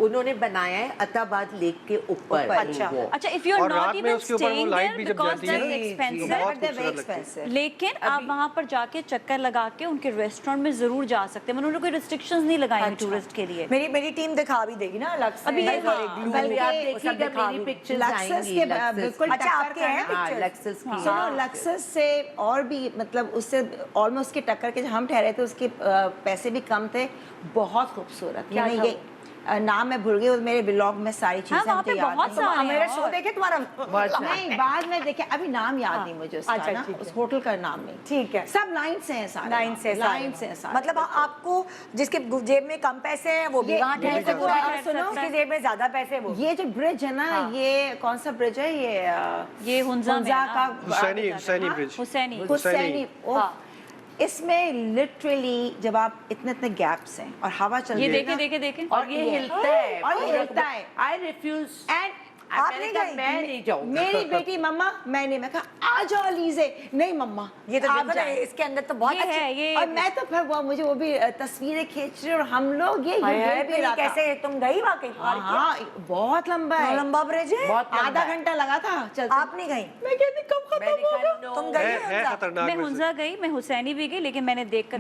उन्होंने बनाया है अताबाद लेक के ऊपर। अच्छा if you are not even staying there because that's expensive, लेकिन आप वहां पर जाके चक्कर लगा के उनके रेस्टोरेंट में जरूर जा सकते हैं। उन्होंने कोई रिस्ट्रिक्शंस नहीं लगाई हैं टूरिस्ट के लिए। मेरी टीम दिखा भी देगी ना लक्स। अभी ये बल्कि आप देखिएगा मेरी पिक्चर्स आएंगी बिल्कुल अच्छा आपके हैं पिक्चर्स? लक्सिस की। सुनो लक्सिस से और भी मतलब उससे ऑलमोस्ट के टक्कर के जो हम ठहरे थे उसके पैसे भी कम थे, बहुत खूबसूरत। ये नाम मैं भूल गई, मेरे ब्लॉग में सारी चीजें वहाँ पे बहुत सारे मेरा शो देखे तुम्हारा? नहीं बाद में देखे, अभी नाम याद नहीं मुझे उसका ना, उस होटल का नाम नहीं। ठीक है, सब लाइन से हैं सारे, लाइन से सारे। मतलब आपको जिसके जेब में कम पैसे हैं वो भी वहाँ ठहर सकता है, सुनो उसकी जेब में ज्यादा पैसे वो। ये जो ब्रिज है ना, ये कौन सा ब्रिज है? ये हुंजा का हुसैनी ब्रिज। हुसैनी। इसमें लिटरली जब आप इतने इतने गैप्स हैं और हवा चल रही है, ये देखे और ये हिलता है। आई रिफ्यूज एंड आप नहीं गई? मैं नहीं जाऊंगी। मेरी बेटी मम्मा मैं कहा आ जाओ लीजे, नहीं मम्मा ये तो आप देखो ना, जाएं। इसके अंदर तो बहुत अच्छे है ये। और मैं तो फिर मुझे वो भी तस्वीरें खींच रही और हम लोग ये भी रहा था। कैसे तुम गई वाकई? हाँ बहुत लंबा है, लंबा ब्रिज है, आधा घंटा लगा था चलते। आप नहीं गई? मैं कहती कब खत्म होगा? तुम गई है खतरनाक। मैं हुंजा गई, मैं हुसैनी भी गई, लेकिन मैंने देखकर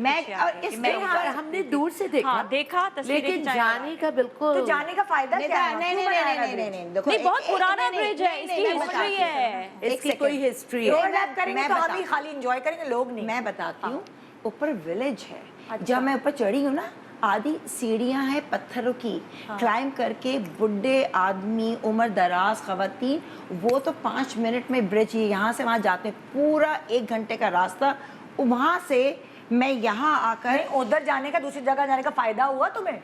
हमने दूर से देखा तस्वीरें, लेकिन जाने का बिल्कुल तो जाने का फायदा क्या है? नहीं देखो नहीं बहुत पुराना ब्रिज है, इसकी हिस्ट्री है, इसकी कोई हिस्ट्री है। रोड रैप करेंगे तो हम ही खाली एंजॉय करेंगे, लोग नहीं। मैं बताती हूँ, ऊपर विलेज है। जब मैं ऊपर चढ़ी हूँ ना, आधी सीढ़ियां हैं पत्थरों की, क्लाइंब करके बुढ़े आदमी, उम्र दराज खवातीन, वो तो 5 मिनट में ब्रिज यहाँ से वहाँ जाते हैं, पूरा 1 घंटे का रास्ता। वहाँ से मैं यहाँ आकर उधर जाने का, दूसरी जगह जाने का फायदा हुआ तुम्हें?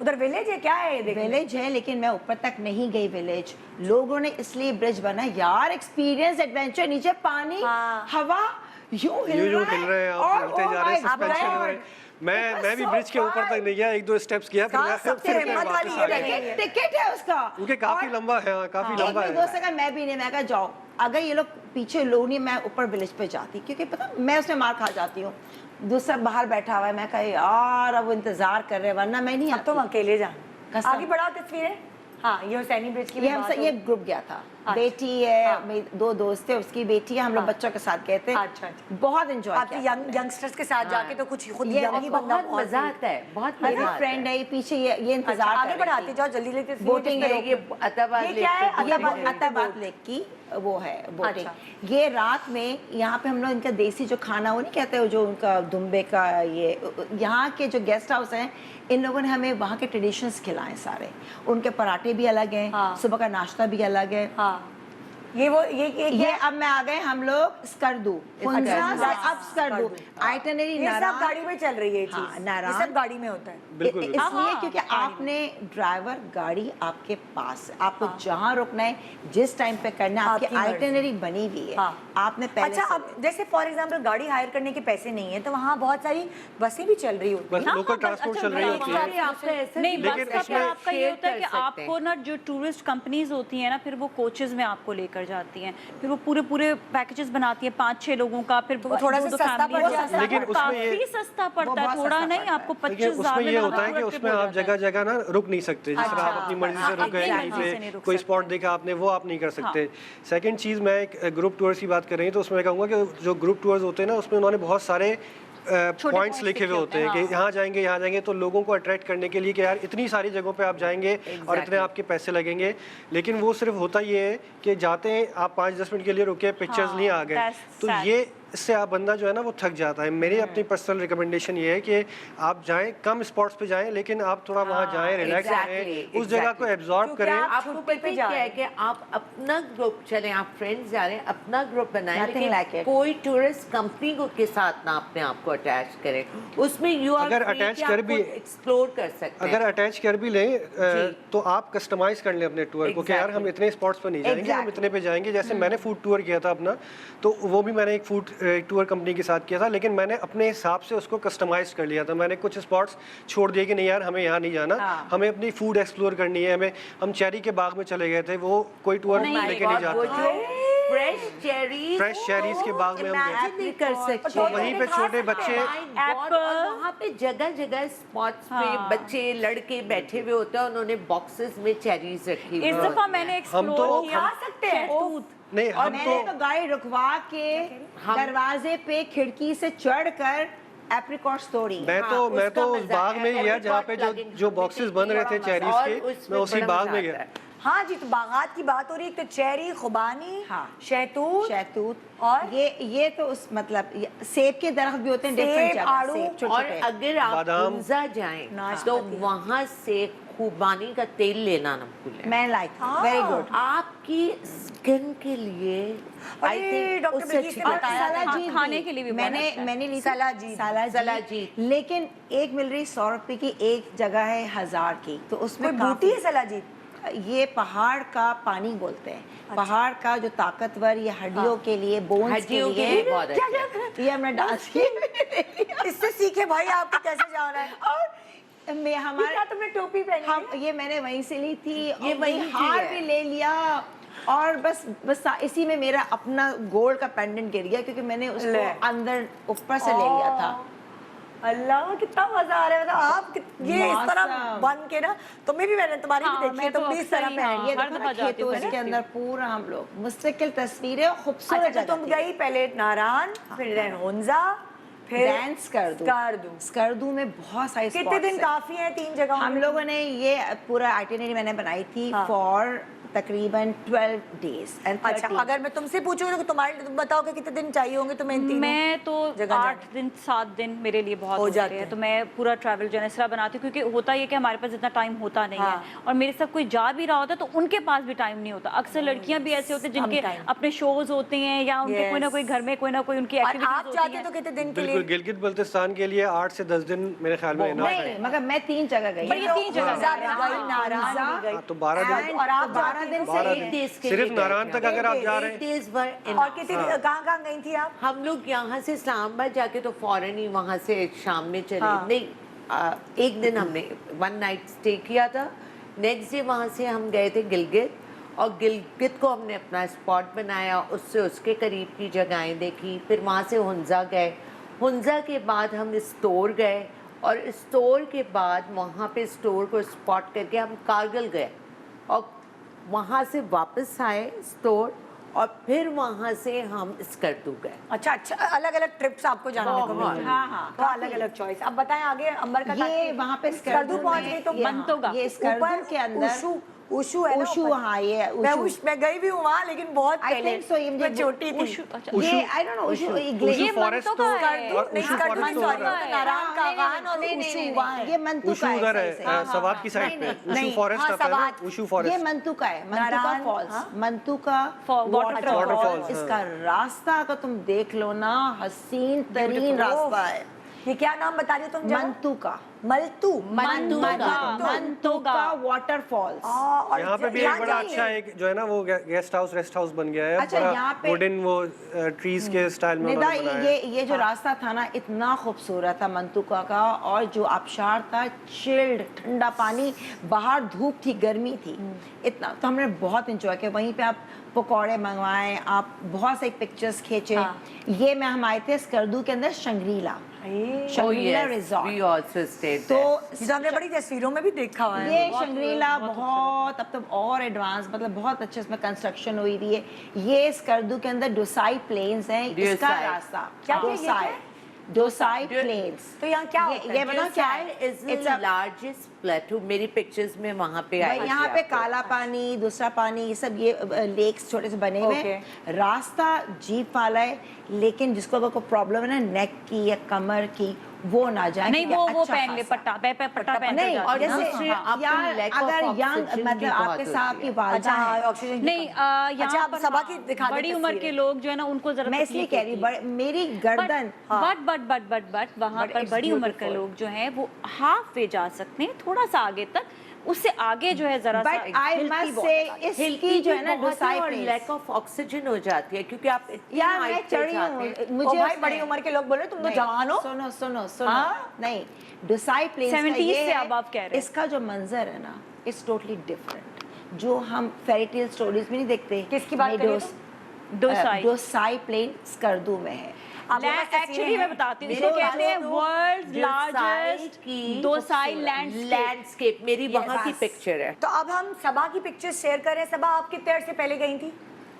उधर विलेज है, क्या है? विलेज है, लेकिन मैं ऊपर तक नहीं गई विलेज। लोगों ने इसलिए ब्रिज बनाया यार, एक्सपीरियंस, एडवेंचर, नीचे पानी, हवा यूं हिल रहे हैं, आप हिलते जा रहे हैं, सस्पेंशन हो रहे हैं। मैं भी ब्रिज के ऊपर तक नहीं गया, 1-2 स्टेप्स किया, टिकट है उसका, क्योंकि काफी लंबा है, काफी लंबा है। दोस्त का मैं भी नहीं, मैं कहा जाओ, अगर ये लोग पीछे लोग नहीं, मैं ऊपर विलेज पे जाती, क्योंकि पता मैं उसमें मार खा जाती हूँ। दूसरा बाहर बैठा हुआ है, मैं कहा यार अब इंतजार कर रहे हैं, वरना मैं नहीं। अब तुम अकेले जाना। आगे बढ़ाओ तस्वीरें। हाँ ये हुसैनी ब्रिज की ये ग्रुप गया था। बेटी है, मेरी 2 दोस्त थे, उसकी बेटी है, हम लोग बच्चों के साथ गए थे। अच्छा बहुत एंजॉय किया। यंगस्टर्स के साथ जाके तो कुछ खुद यंग ही बनना बहुत मजा आता है, बहुत मेरी मजा। फ्रेंड है पीछे, ये इंतजार आगे बढ़ाती जाओ, जल्दी लेते। बोटिंग है, ये अताबाद क्या है? अताबाद लेक की वो है बोटिंग। ये रात में यहाँ पे हम लोग इनका देसी जो खाना वो नहीं कहते हो, जो उनका दुम्बे का, ये यहाँ के जो गेस्ट हाउस हैं इन लोगों ने हमें वहाँ के ट्रेडिशंस खिलाए सारे। उनके पराठे भी अलग हैं, सुबह का नाश्ता भी अलग है। ये अब मैं आ गए हम लोग स्कर्दू, हुंजा से अब स्कर्दू, आइटनरी ये सब गाड़ी में चल रही है ये हाँ, चीज, नारायण। ये सब गाड़ी में होता है। बिल्कुल इसलिए क्योंकि आपने ड्राइवर गाड़ी आपके पास है, आपको जहाँ रुकना है जिस टाइम पे करना है, आपकी आइटनरी बनी हुई है। आपने पहले अच्छा, अब जैसे फॉर एग्जांपल गाड़ी हायर करने के पैसे नहीं है तो वहाँ बहुत सारी बसें भी चल रही होती बस लोकल ट्रांसपोर्ट चल रही होती है। नहीं, बस का क्या आपका ये होता है कि आपको ना जो टूरिस्ट कंपनीज होती हैं ना, फिर वो कोचेस में आपको लेकर जाती हैं, फिर वो पूरे पैकेजेस बनाती हैं 5-6 लोगों का, फिर थोड़ा सा सस्ता पड़ जाता है। लेकिन उसमें ये काफी सस्ता पड़ता है, थोड़ा नहीं, आपको देखिए 25,000 उसमें ये में होता है कि उसमें आप जगह जगह ना रुक नहीं सकते, जिस तरह आप अपनी मर्जी से रुक गए कहीं पे, कोई स्पॉट देखा आपने वो आप नहीं कर सकते। सेकंड चीज़, मैं एक ग्रुप टूर्स की बात कर रही हूँ तो उसमें मैं कहूँगा कि जो ग्रुप टूर्स होते हैं ना उसमें उन्होंने बहुत सारे पॉइंट्स लिखे हुए होते हैं कि यहाँ जाएंगे तो लोगों को अट्रैक्ट करने के लिए कि यार इतनी सारी जगहों पे आप जाएंगे और इतने आपके पैसे लगेंगे। लेकिन वो सिर्फ होता ये है कि जाते हैं आप 5-10 मिनट के लिए रुके, पिक्चर्स नहीं आ गए, तो ये इससे आप बंदा जो है ना वो थक जाता है। मेरी अपनी पर्सनल रिकमेंडेशन ये है कि आप जाएं, कम स्पॉट्स पे जाएं, लेकिन आप थोड़ा वहाँ जाएं, रिलैक्स करें, उस जगह को एब्जॉर्ब करें। आपको पता क्या है कि आप अपना ग्रुप चलें, आप फ्रेंड्स जा रहे हैं, अपना ग्रुप बनाएं, लेकिन कोई टूरिस्ट कंपनी को के साथ ना अपने आप को अटैच करें। उसमें यू अगर अटैच कर भी एक्सप्लोर कर सकते हैं। अगर अटैच कर भी लें तो आप कस्टमाइज कर लें अपने टूर को कि यार हम इतने स्पॉट्स पे नहीं जाएंगे, हम इतने पे जाएंगे। जैसे मैंने फूड टूर किया था अपना, तो वो भी मैंने एक टूर कंपनी के साथ किया था, लेकिन मैंने अपने हिसाब से उसको कस्टमाइज कर लिया था। मैंने कुछ स्पॉट्स छोड़ दिए कि नहीं यार हमें यहाँ नहीं जाना, हमें अपनी फूड एक्सप्लोर करनी है। हम चेरी के बाग में चले गए थे, वो कोई टूर लेके नहीं जाता। फ्रेश चेरीज के बाग में हम गए, नहीं कर सकते, तो वहीं पे छोटे बच्चे एप्पल, वहाँ पे जगह जगह स्पॉट्स पे बच्चे लड़के बैठे हुए होते हैं, उन्होंने बॉक्सेस में चेरीज रखी हुई। इस दफा मैंने एक्सप्लोर किया सकते हैं नहीं, और मैंने तो गाड़ी रुकवा के दरवाजे पे खिड़की से चढ़कर एप्रिकॉट्स तोड़ी। मैं तो उस बाग में गया जहाँ पे जो बॉक्सेस बन रहे थे चेरीज के, मैं उसी बाग में गया। हाँ जी, तो बागात की बात हो रही है, तो चेरी, खुबानी, शहतूत और ये तो उस मतलब सेब के दरख्त भी होते हैं, डिफरेंट आड़ू। और अगर आप हुंजा जाएं तो वहाँ से खुबानी का तेल लेना ना भूलें। मैं लाइक वेरी गुड, आपकी स्किन के लिए आई थिंक डॉक्टर बिल्किस ने बताया खाने के लिए भी मैंने ली सलाजीत, लेकिन एक मिल रही 100 रुपए की, एक जगह है 1000 की, तो उसमें बूटी है सलाजीत। ये पहाड़ का पानी बोलते हैं। पहाड़ का जो ताकतवर, ये हड्डियों के लिए, बोन्स के लिए बहुत अच्छा। ये हमने डांस किया। इससे सीखे भाई आपको कैसे जाना है। और हमारे तुमने टोपी पहनी, ये मैंने वहीं से ली थी, ये वहीं हार भी ले लिया, और बस इसी में मेरा अपना गोल्ड का पेंडेंट गिर गया क्योंकि मैंने उसको अंदर ऊपर से ले लिया था। अल्लाह कितना मजा आ रहा है। मतलब आप ये इस तरह बन के ना, तुम्हें भी मैंने तुम्हारी भी देखी है, तुम भी इस तरह पहन, ये देखो ना खेतों के अंदर पूरा हम लोग मुस्तकिल तस्वीरें खूबसूरत। अच्छा, तो तुम गई पहले नारायण, फिर हुंजा, फिर डांस स्कर्दू में बहुत सारी कितने दिन काफी है 3 जगह? हम लोगों ने ये पूरा आइटिनरी मैंने बनाई थी फॉर तकरीबन 12 डेज। अच्छा, अगर मैं तुमसे पूछूं तो तुम बताओ कि कितने दिन चाहिए होंगे तुम्हें इन तीनों? मैं तो 8-7 दिन मेरे लिए बहुत हो जाते हैं, तो मैं पूरा ट्रैवल जो है इस तरह बनाती हूँ, क्योंकि होता ये कि हमारे पास इतना टाइम होता नहीं है, और मेरे साथ कोई जा भी रहा होता है तो उनके पास भी टाइम नहीं होता। अक्सर लड़कियां भी ऐसे होते हैं जिनके अपने शोज होते हैं, या उनके कोई ना कोई घर में कोई ना कोई उनकी एक्टिविटीज होती है। आप जाते तो कितने दिन के लिए? गिलगित बल्तिस्तान के लिए 8 से 10 दिन मेरे ख्याल में नहीं, मगर मैं 3 जगह गई। पर ये 3 जगह तो 12 दिन, और आप 12 दिन से सिर्फ नारायण तक अगर आप जा रहे हैं। और कितने कहाँ गई थी आप? हम लोग यहाँ से इस्लामाबाद जाके तो फौरन ही वहाँ से शाम में चले। नहीं, एक दिन हमने 1 नाइट स्टे किया था। नेक्स्ट डे वहाँ से हम गए थे गिलगित, और गिलगित को हमने अपना स्पॉट बनाया, उससे उसके करीब की जगहें देखी। फिर वहाँ से हुंजा गए, हुंजा के बाद हम स्टोर गए, और स्टोर के बाद वहाँ पे स्टोर को स्पॉट करके हम कारगिल गए, और वहाँ से वापस आए स्टोर, और फिर वहाँ से हम स्कर्दू गए। अच्छा, अलग अलग ट्रिप्स आपको जानने को मिली। तो अलग अलग चॉइस। अब बताएं आगे अंबर का। ये वहाँ पे स्कर्दू पहुँच गई तो ये स्कर्दू के अंदर उशु है ना उशु, ऊपर? हाँ, ये मैं गई भी हूँ वहाँ, लेकिन बहुत आई पहले थिंक सो, ये मैं छोटी थी। ये आई डोंट नो उशु ये फॉरेस्ट मंतो तो का है। नहीं, उशु स्कर्दू फॉरेस्ट नहीं, तो सॉरी, उधर है। नारायण का गान और उशु वहाँ है। ये मंतू उशु का उधर सही से। है सवात की साइड पे, उशु नहीं, फॉरेस्ट हाँ, आता है ना, सवात। उशु ये फॉरेस्ट। मंतू का है, मंतू का नारायण, फॉल्स, हाँ? मंतू का waterfall, waterfalls, इसका रास्ता अगर तुम देख लो ना, हसीन तरीन रास्ता है। ये क्या नाम बता रही हो तुम? मंतू का, मलतू मंतू का वाटरफॉल्स। और यहाँ पे भी एक बड़ा अच्छा एक जो है ना वो गेस्ट हाउस रेस्ट हाउस बन गया है, अच्छा, यहाँ पे वुडन वो ट्रीज के स्टाइल में निदा, उन्होंने बनाया है। ये जो रास्ता था ना, इतना खूबसूरत था मंतुका का, और जो आबशार था, चिल्ड ठंडा पानी, बाहर धूप थी, गर्मी थी, इतना तो हमने बहुत इंजॉय किया। वहीं पे आप पकौड़े मंगवाए, आप बहुत से पिक्चर्स खींचे। ये में हम आए थे स्कर्दू के अंदर Shangrila resort, we also stayed तो there. ये तो हमने बड़ी तस्वीरों में भी देखा हुआ है। ये शंग्रीला बहुत अब तो और एडवांस, मतलब बहुत अच्छे इसमें कंस्ट्रक्शन हुई हुई है। ये स्कर्दू के अंदर डोसाई प्लेन्स हैं, इसका डोसाई। रास्ता क्या ये डोसाई, क्या है? डोसाई प्लेन्स। तो यहाँ क्या होता है? ये बताओ क्या है? इज द लार्जेस्ट प्लेटू, मेरी पिक्चर्स में वहाँ पे आई भाई यहाँ पे काला पानी, दूसरा पानी, ये सब ये लेक्स छोटे से बने हुए हैं। रास्ता जीप वाला है, लेकिन जिसको अगर कोई प्रॉब्लम है ना नेक की या कमर की, वो ना जाए। नहीं, क्योंकि वो अच्छा पहन ले, खासा। पट्टा पहन नहीं, के और जाती है जैसे ना। आपको यार lack of अगर यंग oxygen मतलब भी आपके बहुत साथ होती की है। वालदा अच्छा, है। ऑक्सीजन की नहीं, कमी। अच्छा, यहाँ आप पर सबा हाँ, की दिखा दे बड़ी उम्र के तस्वीरें। लोग जो है ना, उनको जरा मैं इसलिए कह रही हूँ, मेरी गर्दन बट वहाँ पर बड़ी उम्र के लोग जो हैं वो हाफ वे जा सकते हैं, थोड़ा सा आगे तक, उससे आगे जो है जरा सा बट आई मस्ट से इसकी जो है ना डोसाई और प्लेस, लैक ऑफ ऑक्सीजन हो जाती है, क्योंकि आप इतनी यार मैं height पे चढ़ी जाते हूँ, हैं। ओ मुझे भाई, उसमें- बड़ी उम्र के लोग बोल रहे तुम तो नहीं, जवान हो। सुनो सुनो सुनो, हाँ? नहीं, डोसाई प्लेस का 70s ये से है, अब आप कह रहे हैं। इसका जो मंजर है ना, इट्स टोटली डिफरेंट, जो हम फेरी टेल स्टोरीज में नहीं देखते। किसकी बात नहीं, कर रही हो डोसाई। डोसाई प्लेन स्कर्दू में है। एक्चुअली मैं बताती हूँ, इसे मेरे कहते हैं दोस्तों, वर्ल्ड डोसाई लार्जेस्ट की डोसाई खूबसूरत लैंडस्केप। लैंडस्केप मेरी वहाँ की पिक्चर है। तो अब हम सबा की पिक्चर्स शेयर कर रहे हैं। सबा, आप कितने अर्से पहले गई थी?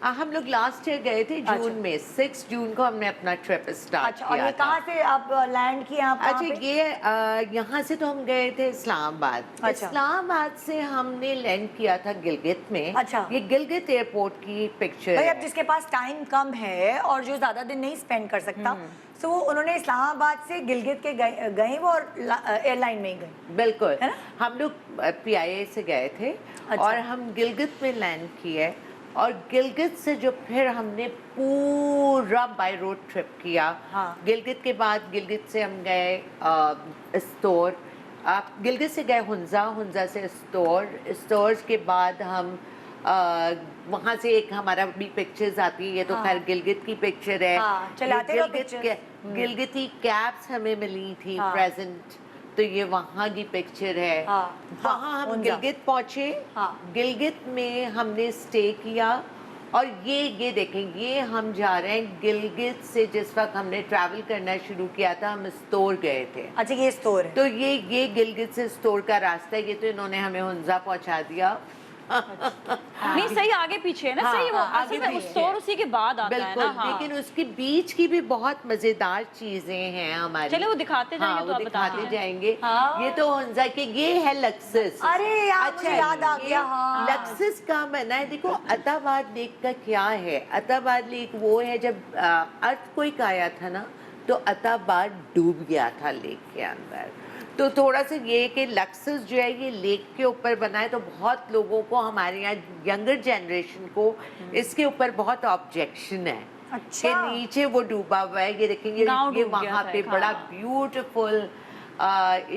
हम लोग लास्ट ईयर गए थे जून में, 6 जून को हमने अपना ट्रिप स्टार्ट अच्छा, और किया ये था। कहाँ से आप लैंड किए? आप कहाँ अच्छा, पे? ये यहाँ से तो हम गए थे इस्लामाबाद। अच्छा। इस्लामाबाद से हमने लैंड किया था गिलगित में। अच्छा। ये गिलगित एयरपोर्ट की पिक्चर भाई, है। अब जिसके पास टाइम कम है और जो ज्यादा दिन नहीं स्पेंड कर सकता, तो वो उन्होंने इस्लामाबाद से गिलगित के गए वो, और एयरलाइन में ही गए। बिल्कुल, है ना? हम लोग PIA से गए थे। अच्छा। और हम गिलगित में लैंड किए, और गिलगित से जो फिर हमने पूरा बाय रोड ट्रिप किया। हाँ। गिलगित के बाद गिलगित से हम गए स्टोर, आप गिलगित से गए हुंजा से स्टोर्स के बाद हम वहाँ से एक हमारा भी पिक्चर्स आती है, ये तो खैर गिलगित की पिक्चर है। हाँ, चलाते ये रहो गिलगित pictures। गिलगिती कैप्स हमें मिली थी हाँ। प्रेजेंट, तो ये वहाँ की पिक्चर है। हाँ, वहाँ हम हुंजा। गिलगित पहुँचे। हाँ। गिलगित में हमने स्टे किया, और ये देखें, ये हम जा रहे हैं गिलगित से। जिस वक्त हमने ट्रैवल करना शुरू किया था, हम स्टोर गए थे। अच्छा, ये स्टोर है। तो ये गिलगित से स्टोर का रास्ता है। ये तो इन्होंने हमें हुंजा पहुँचा दिया। नहीं, सही आगे पीछे है ना, हाँ, सही वो हाँ, असल आगे में पीछे स्टोर है। उसी के बाद आता है बिल्कुल, ना। हाँ। लेकिन उसके बीच की भी बहुत मजेदार चीजें हैं हमारी। चलिए वो दिखाते जाएंगे, हाँ, तो वो आप दिखाते बताइए। जाएंगे। हाँ। ये तो हुंजा के, ये है लक्सिस। अरे यार, मुझे याद आ गया। हाँ। लक्सिस का बना है। देखो, अताबाद लेक का क्या है, अताबाद लेक वो है जब अर्थक्वेक आया था ना, तो अताबाद डूब गया था लेक के अंदर। तो थोड़ा सा ये कि लक्सिस जो है ये लेक के ऊपर बना है, तो बहुत लोगों को, हमारे यहाँ यंगर जनरेशन को इसके ऊपर बहुत ऑब्जेक्शन है। अच्छा। कि नीचे वो डूबा हुआ है। ये देखेंगे, गाँव ये डूब गया वहाँ था पे एक, बड़ा हाँ। ब्यूटीफुल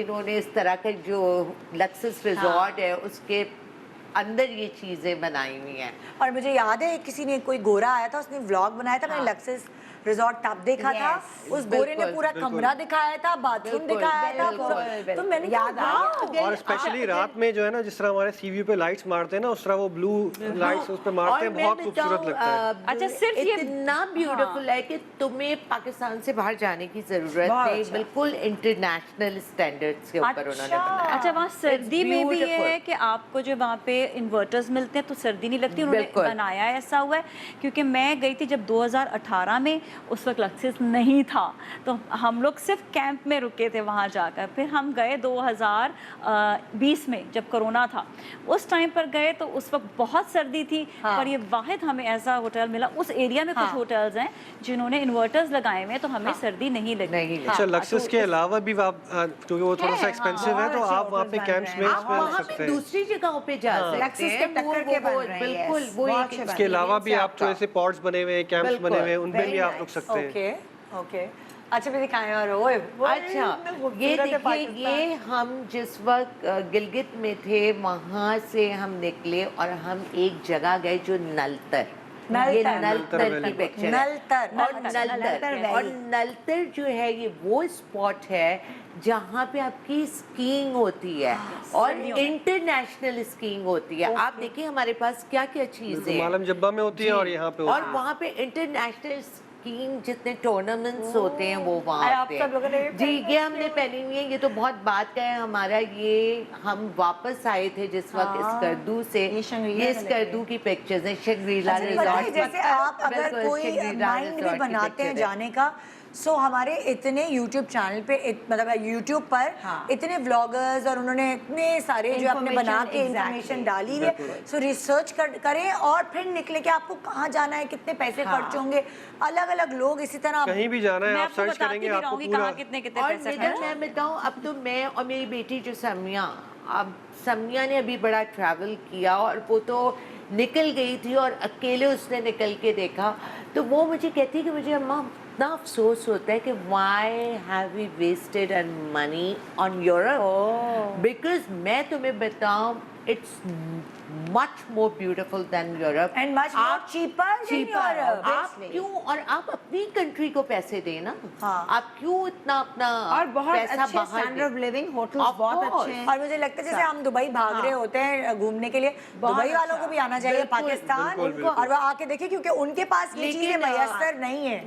इन्होंने इस तरह का जो लक्सिस रिजॉर्ट है उसके अंदर ये चीजें बनाई हुई हैं। और मुझे याद है, किसी ने, कोई गोरा आया था, उसने व्लॉग बनाया था, मैंने लक्सिस रिजॉर्ट तब देखा था। उस गोरे ने बिल्कुल, पूरा कमरा दिखाया था, बाथरूम बिल्कुल, दिखाया था बिल्कुल, पूरा। बिल्कुल। तो मैंने याद कहा, आ "वाह।" गया। और स्पेशली रात में जो है ना, जिस तरह हमारे सीवी पे लाइट्स मारते हैं ना, उस तरह वो ब्लू लाइट्स उस पे मारते हैं, और मैं बहुत खूबसूरत बताऊं, लगता है। अच्छा, सिर्फ ये- इतना ब्यूटीफुल है कि तुम्हें पाकिस्तान से बाहर जाने की जरूरत बहुत नहीं। अच्छा। बिल्कुल इंटरनेशनल स्टैंडर्ड्स के ऊपर उन्होंने बनाया। अच्छा, वहाँ सर्दी में भी ये beautiful. है कि आपको जो वहाँ पे इन्वर्टर्स मिलते हैं तो सर्दी नहीं लगती। उन्होंने बिल्कुल। बनाया है, ऐसा हुआ है। क्योंकि मैं गई थी जब 2018 में, उस वक्त लक्सिस नहीं था, तो हम लोग सिर्फ कैंप में रुके थे वहाँ जाकर। फिर हम गए 2020 में जब कोरोना था, उस टाइम पर गए तो उस वक्त बहुत सर्दी थी। पर ये वाहिद हमें ऐसा होटल मिला, उस एरिया में कुछ होटल्स हैं जिन्होंने इन्वर्टर्स लगाए हुए हैं, तो हमें सर्दी नहीं लगी। अच्छा, लक्सिस के अलावा भी आप, क्योंकि वो थोड़ा सा एक्सपेंसिव है, तो आप वहाँ पे कैंप्स में रह सकते हैं। दूसरी जगहों पे जा सकते हैं, बिल्कुल वो इसके अलावा भी आप जो ऐसे पॉड्स बने हुए हैं, कैंप्स बने हुए हैं, उनमें भी आप रुक सकते हैं। ओके, अच्छा भी दिखाएं। और ओए अच्छा, ये देखिए, ये हम जिस वक्त गिलगित में थे वहाँ से हम निकले और हम एक जगह गए जो नलतर, ये नलतर की पिक्चर है। नलतर और नलतर जो है ये वो स्पॉट है जहाँ पे आपकी स्कीइंग होती है और इंटरनेशनल स्कीइंग होती है। आप देखिए हमारे पास क्या क्या चीजें हैं, मालम जब्बा में होती है और यहाँ पे और वहाँ पे इंटरनेशनल स्कीइंग जितने टूर्नामेंट्स होते हैं वो वहाँ आते हैं। जी, ये हमने पहनी हुई है। ये तो बहुत बात का है हमारा, ये हम वापस आए थे जिस वक्त स्कर्दू से, ये स्कर्दू की पिक्चर्स हैं, शंग्रीला रिजॉर्ट। जैसे आप अगर कोई माइंड भी बनाते हैं जाने का, सो हमारे इतने YouTube चैनल पे मतलब YouTube पर इतने व्लॉगर्स और उन्होंने इतने सारे जो आपने बना के इंफॉर्मेशन डाली है, सो रिसर्च करें और फिर निकले कि आपको कहाँ जाना है, कितने पैसे खर्च होंगे। अलग अलग लोग इसी तरह कहीं भी जाना है आप सर्च करेंगे, आपको पूरा कितने पैसे खर्च। मैं बताऊँ, अब तो मैं और मेरी बेटी जो समिया, अब समिया ने अभी बड़ा ट्रैवल किया और वो तो निकल गई थी और अकेले उसने निकल के देखा, तो वो मुझे कहती है कि मुझे अम्मा इतना अफसोस होता है कि why have we wasted and money on Europe, because मैं तुम्हें बताऊं it's much more beautiful than Europe and much more cheaper than Europe. आप क्यों, और आप अपनी कंट्री को पैसे दें ना, आप क्यों इतना अपना और बहुत पैसा अच्छे बाहर स्टैंडर्ड ऑफ लिविंग होटल्स बहुत अच्छे हैं। और मुझे लगता है जैसे हम दुबई भाग रहे होते हैं घूमने के लिए, दुबई वालों को भी आना चाहिए पाकिस्तान, और वो आके देखिए क्योंकि उनके पास ये चीजें मैसर नहीं है।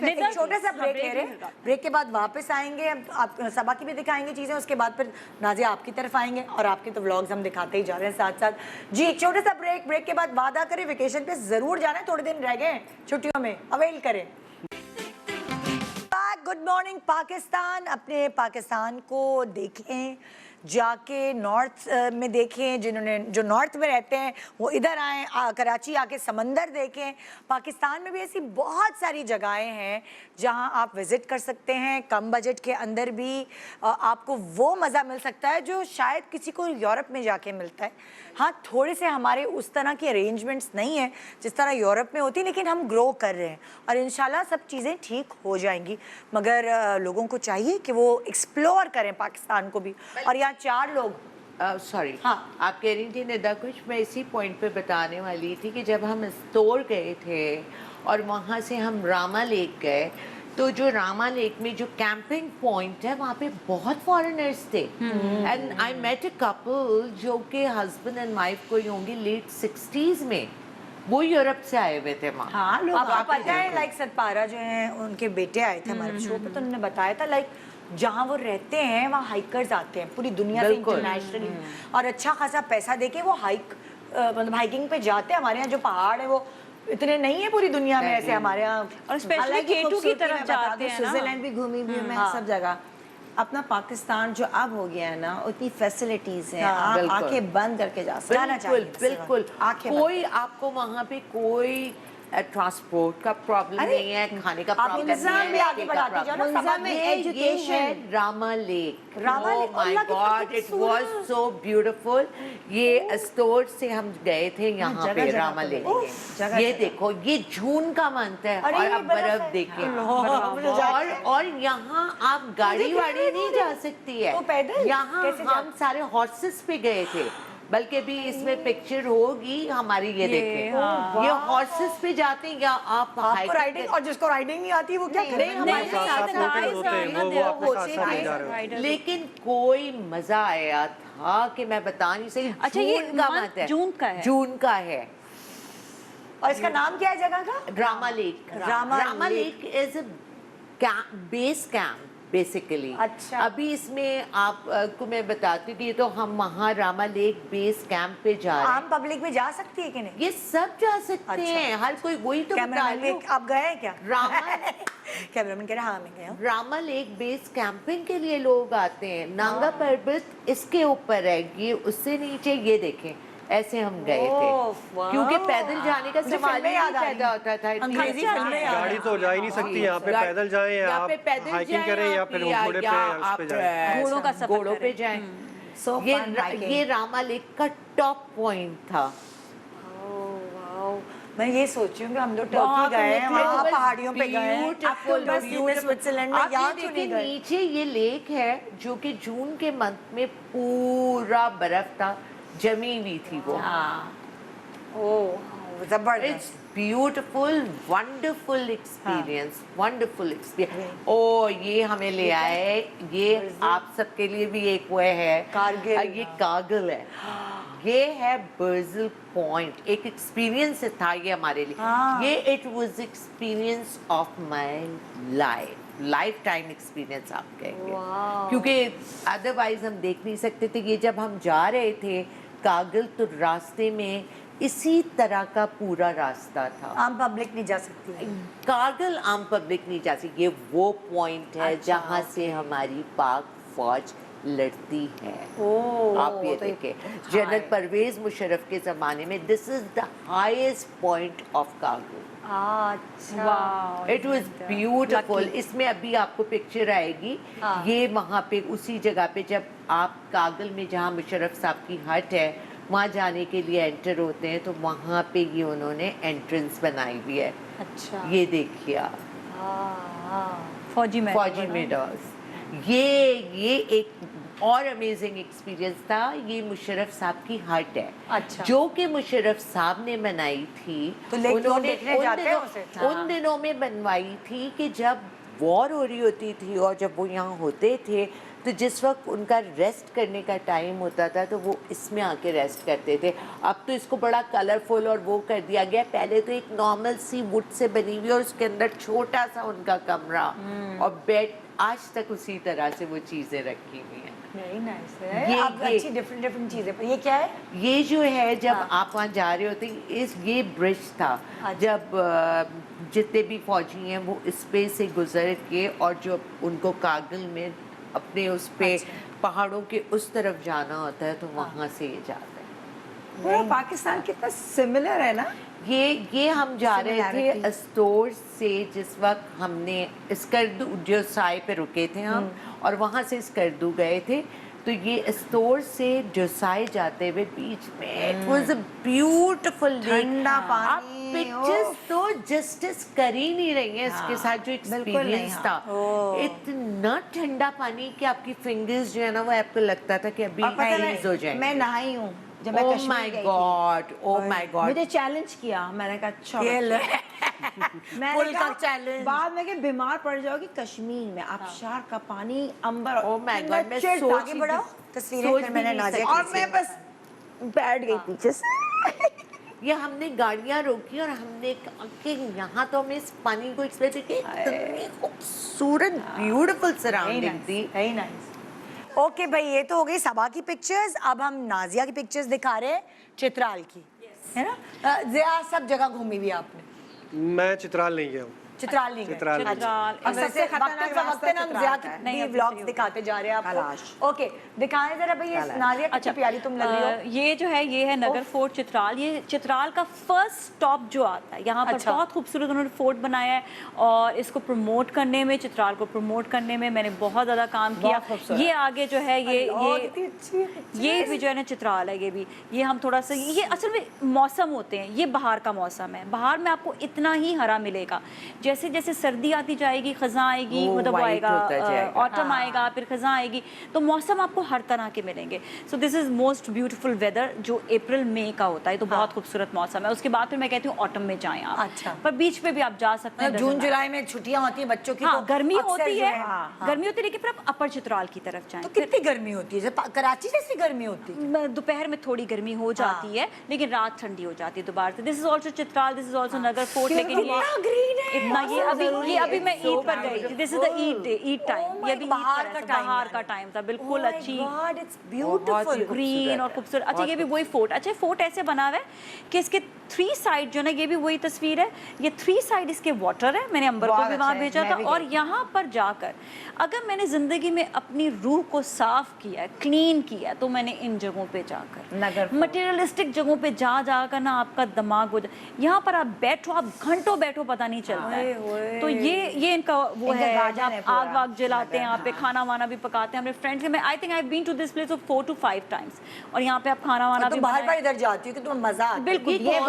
एक छोटा सा ब्रेक ले रहे हैं, ब्रेक के बाद वापस आएंगे, आप सबा की भी दिखाएंगे चीजें, उसके बाद फिर नाज़िया आपकी तरफ आएंगे और आपके तो व्लॉग्स हम दिखाते ही जा रहे हैं साथ साथ। जी, एक छोटा सा ब्रेक के बाद वादा करें वेकेशन पे जरूर जाना है, थोड़े दिन रह गए छुट्टियों में, अवेल करें। Good morning Pakistan. अपने पाकिस्तान को देखें, जाके नॉर्थ में देखें, जो नॉर्थ में रहते हैं वो इधर आएँ, कराची आके समंदर देखें। पाकिस्तान में भी ऐसी बहुत सारी जगहें हैं जहां आप विज़िट कर सकते हैं। कम बजट के अंदर भी आपको वो मज़ा मिल सकता है जो शायद किसी को यूरोप में जाके मिलता है। हाँ, थोड़े से हमारे उस तरह के अरेंजमेंट्स नहीं है जिस तरह यूरोप में होती, लेकिन हम ग्रो कर रहे हैं और इंशाल्लाह सब चीज़ें ठीक हो जाएंगी। मगर लोगों को चाहिए कि वो एक्सप्लोर करें पाकिस्तान को भी। और यहाँ 4 लोग सॉरी, आप कह रही थी निदा कुछ, मैं इसी पॉइंट पे बताने वाली थी कि जब हम स्टोर गए थे और वहाँ से हम रामा लेक गए, तो जो रामा लेक में जो कैंपिंग पॉइंट है वहाँ पे बहुत फॉरेनर्स थे। And I met a couple जो कि हस्बैंड एंड वाइफ को होंगे लेट 60s में, वो यूरोप से आए हुए थे वहाँ। हाँ, लोग आपको पता है लाइक सतपारा जो है उनके बेटे आए थे हमारे शो पे, तो उन्होंने बताया था लाइक जहाँ वो रहते हैं वहाँ हाइकर्स आते हैं पूरी दुनिया से इंटरनेशनली, और अच्छा खासा पैसा देके वो मतलब हाइकिंग पे जाते हैं। हमारे यहाँ जो पहाड़ है वो इतने नहीं है पूरी दुनिया में ऐसे हमारे यहाँ, और स्पेशली केटू की तरफ जाते हैं। स्विट्जरलैंड भी घूमी भी मैं सब जगह। अपना पाकिस्तान जो अब हो गया है ना, उतनी फैसिलिटीज हैं, आप आंखें बंद करके जा सकते हैं। बिल्कुल, कोई आपको वहाँ पे कोई ट्रांसपोर्ट का प्रॉब्लम नहीं है, खाने का प्रॉब्लम नहीं है। Education Rama lake, my God, it was so beautiful. ये स्टोर से हम गए थे यहाँ पे रामा लेक, ये देखो ये जून का मंथ है और अब बर्फ देखिए, और यहाँ आप गाड़ी वाड़ी नहीं जा सकती है, यहाँ हम सारे हॉर्सेस पे गए थे, बल्कि भी इसमें पिक्चर होगी हमारी, ये देखें ये हॉर्सेस पे जाते हैं या आप राइडिंग, और जिसको राइडिंग नहीं आती वो क्या करे, लेकिन कोई मजा आया था कि मैं बता नहीं सकती। अच्छा, ये जून का है, जून का है। और इसका नाम क्या है जगह का? Rama lake. Rama lake is a base camp basically. अच्छा। अभी इसमें आपको मैं बताती हूँ, ये तो हम वहाँ रामा लेक बेस कैंप पे जा रहे हैं। आम पब्लिक में जा सकती है कि नहीं? ये सब जा सकते अच्छा। हैं, हर कोई, वही तो बता कैमरामैन रही हूँ। आप गए हैं क्या? रामा कैमरामैन कह रहा हाँ मैं गया हूँ। रामा लेक बेस कैंपिंग के लिए लोग आते हैं। नांगा पर्वत इसके ऊपर है, ये उससे नीचे, ये देखें ऐसे हम गए थे, वाह। क्योंकि पैदल जाने का मुझे सवाल फिल्में ही याद नहीं आ रही पैदा होता था। अंग्रेजी फिल्में याद आ गाड़ी तो जा ही नहीं सकती यहाँ पे, पैदल जाएं या यहाँ आप पे पैदल हाइकिंग जाएं करें या आप, फिर या घोड़े पे या या उस आप पे जाएं। घोड़ों का सफर घोड़ों पे करें। जाएं। So ये fun hiking. ये रामा लेक का टॉप पॉइंट था। वाओ, मैं ये सोच रही हूँ कि हम लोग वहाँ टर्की पे गए हैं, निकले, वहाँ it was पहाड़ियों पे गए हैं, beautiful, बस beautiful. स्विट्जरलैंड में आप यहाँ ये क्यों देखिए, नहीं गए? नीचे ये लेक है जो कि जून के मंथ में पूरा बर्फ था, जमी हुई थी वो। ओह जबरदस्त। It's beautiful, wonderful experience, wonderful experience. ओ ये हमें ले आए, ये आप सबके लिए भी एक वो है, कारगिल। ये कारगिल है, ये है बर्जिल पॉइंट। एक एक्सपीरियंस था ये हमारे लिए। हाँ। ये it was experience of my life time experience आप कहेंगे, क्योंकि अदरवाइज हम देख नहीं सकते थे। ये जब हम जा रहे थे कारगिल, तो रास्ते में इसी तरह का पूरा रास्ता था। आम पब्लिक नहीं जा सकती। कारगिल आम पब्लिक नहीं जा सकती। ये वो पॉइंट है जहाँ से हमारी पाक फौज लड़ती है। आप ये तो ये देखें, जनरल परवेज मुशर्रफ के ज़माने में this is the highest point of Kargil. अच्छा, इट वॉज ब्यूटिफुल। इसमें अभी आपको पिक्चर आएगी, ये वहाँ पे उसी जगह पे जब आप कारगिल में जहाँ मुशर्रफ साहब की हट है, वहाँ जाने के लिए एंटर होते हैं, तो वहाँ पे ये उन्होंने एंट्रेंस बनाई हुई है। अच्छा। ये देखिए आप, फौजी में मेडोज। ये एक और अमेजिंग एक्सपीरियंस था। ये मुशर्रफ साहब की हट है, अच्छा। जो कि मुशर्रफ साहब ने बनाई थी। तो लोग उन्होंने देखने जाते हैं उसे? उन दिनों में बनवाई थी कि जब वॉर हो रही होती थी और जब वो यहाँ होते थे, तो जिस वक्त उनका रेस्ट करने का टाइम होता था, तो वो इसमें आके रेस्ट करते थे। अब तो इसको बड़ा कलरफुल और वो कर दिया गया। पहले तो एक नॉर्मल सी वुड से बनी हुई और उसके अंदर छोटा सा उनका कमरा और बेड, आज तक उसी तरह से वो चीज़ें रखी हुई हैं। वेरी नाइस है। आप अच्छी डिफरेंट चीजें। पर ये क्या है? ये जो है, जब आप वहाँ जा रहे होते, ये ब्रिज था। जब जितने भी फौजी हैं वो इस पे से गुजर के, और जो उनको कारगिल में अपने उस पे पहाड़ों के उस तरफ जाना होता है, तो वहाँ से ये जाते हैं। पूरा पाकिस्तान कितना सिमिलर है ना। ये हम जा रहे थे स्टोर से, जिस वक्त हमने स्कर्दू जो साय पे रुके थे हम, और वहाँ से स्कर्दू गए थे। तो ये स्टोर से जोसाई जाते हुए बीच में, इट वाज अ ब्यूटीफुल ठंडा पानी। आप पिक्चर्स तो जस्टिस कर ही नहीं रही हैं इसके साथ जो एक्सपीरियंस था। इतना ठंडा पानी कि आपकी फिंगर्स जो है ना, वो आपको लगता था कि अभी फ्रीज हो जाएंगे। मैं नहाई हूँ जब मैं कश्मीर माय गई थी। God, oh my God. मुझे चैलेंज किया, मैंने कहा अच्छा फुल का चैलेंज। बाद में कि बीमार पड़ जाओगी कश्मीर में, आबशार का पानी, अंबर। ओ माय गॉड, मैं Pictures सोच आगे ही बढ़ाओ, तस्वीरें फिर मैंने नाज़िया की और थी। मैं बस बैठ गई पीछे से। ये हमने गाड़ियां रोकी और हमने कहा कि यहाँ तो हमें इस पानी को एक्सप्लोर करके इतनी खूबसूरत ब्यूटीफुल सराउंडिंग थी। Very nice. ओके भाई, ये तो हो गई सबा की पिक्चर्स। अब हम नाजिया की पिक्चर्स दिखा रहे हैं, चित्राल की, है ना? ज़िया, सब जगह घूमी हुई आपने? मैं चित्राल नहीं गया हूँ। चित्राल नहीं गए? चित्राल नहीं। चित्राल अब सबसे खतरनाक वक्त है ना, हम ज़िया की नहीं, अब व्लॉग्स सही दिखाते जा रहे हैं कलाश। आपको। ओके, दिखाएं जरा भाई, ये नाजिया कितनी प्यारी तुम लग रही हो। ये जो है, ये है नगर फोर्ट चित्राल। ये चित्राल का फर्स्ट स्टॉप जो आता है यहाँ पर। अच्छा। बहुत खूबसूरत उन्होंने फोर्ट बनाया है, और इसको प्रमोट करने में, चित्राल को प्रमोट करने में मैंने बहुत ज़्यादा काम किया। ये आगे जो है, ये भी जो है ना चित्राल है। ये हम थोड़ा सा, ये असल में मौसम होते हैं, ये बाहर का मौसम है। बाहर में आपको इतना ही हरा मिलेगा। जैसे जैसे सर्दी आती जाएगी, खज़ां आएगी, मतलब वो आएगा, ऑटम आएगा, फिर खज़ां आएगी, तो मौसम आपको हर तरह के मिलेंगे। So this is most beautiful weather जो अप्रैल मई का होता है, तो बहुत खूबसूरत मौसम है। उसके बाद फिर मैं कहती हूँ ऑटम में जाएं आप। अच्छा। पर बीच पे भी आप जा सकते हैं। जून जुलाई में छुट्टियां होती हैं बच्चों की, हाँ, तो गर्मी अक्सर होती जो है, गर्मी होती है, लेकिन फिर आप अपर चित्राल की तरफ जाएं। तो कितनी गर्मी होती है? कराची जैसी गर्मी होती है? दोपहर में थोड़ी गर्मी हो जाती है, लेकिन रात ठंडी हो जाती है दोबारा से। This is also Chitral, this is also Nagar fort. लेकिन ये ग्रीन है, इतना हाँ, ये अभी मैं ईद पर गई थी. This is the Eid day, Eid time. ये अभी बाहर का टाइम था, बिल्कुल अच्छी इट्स ब्यूटीफुल ग्रीन और खूबसूरत. अच्छा ये भी वही फोर्ट. अच्छा फोर्ट ऐसे बना हुआ है कि इसके 3 साइड जो ना, ये भी वही तस्वीर है, ये 3 साइड इसके वाटर है. मैंने अंबर को भी वहाँ भेजा था. और यहाँ पर जाकर अगर मैंने जिंदगी में अपनी रूह को साफ किया, क्लीन किया, तो मैंने इन जगहों पे जाकर, मटेरियलिस्टिक जगहों पे जाकर ना आपका दिमाग हो जाए. यहाँ पर आप बैठो, आप घंटों बैठो, पता नहीं चलता है. तो ये इनका वो है, आग वाग जलाते हैं यहाँ पे, खाना वाना भी पकाते हैं. अपने फ्रेंड्स के, मैं I think I been to this place 4 to 5 times. और यहाँ पे आप खाना वाना भी बाहर इधर जाती हो कि तुम्हें मजा आता है. बिल्कुल. ये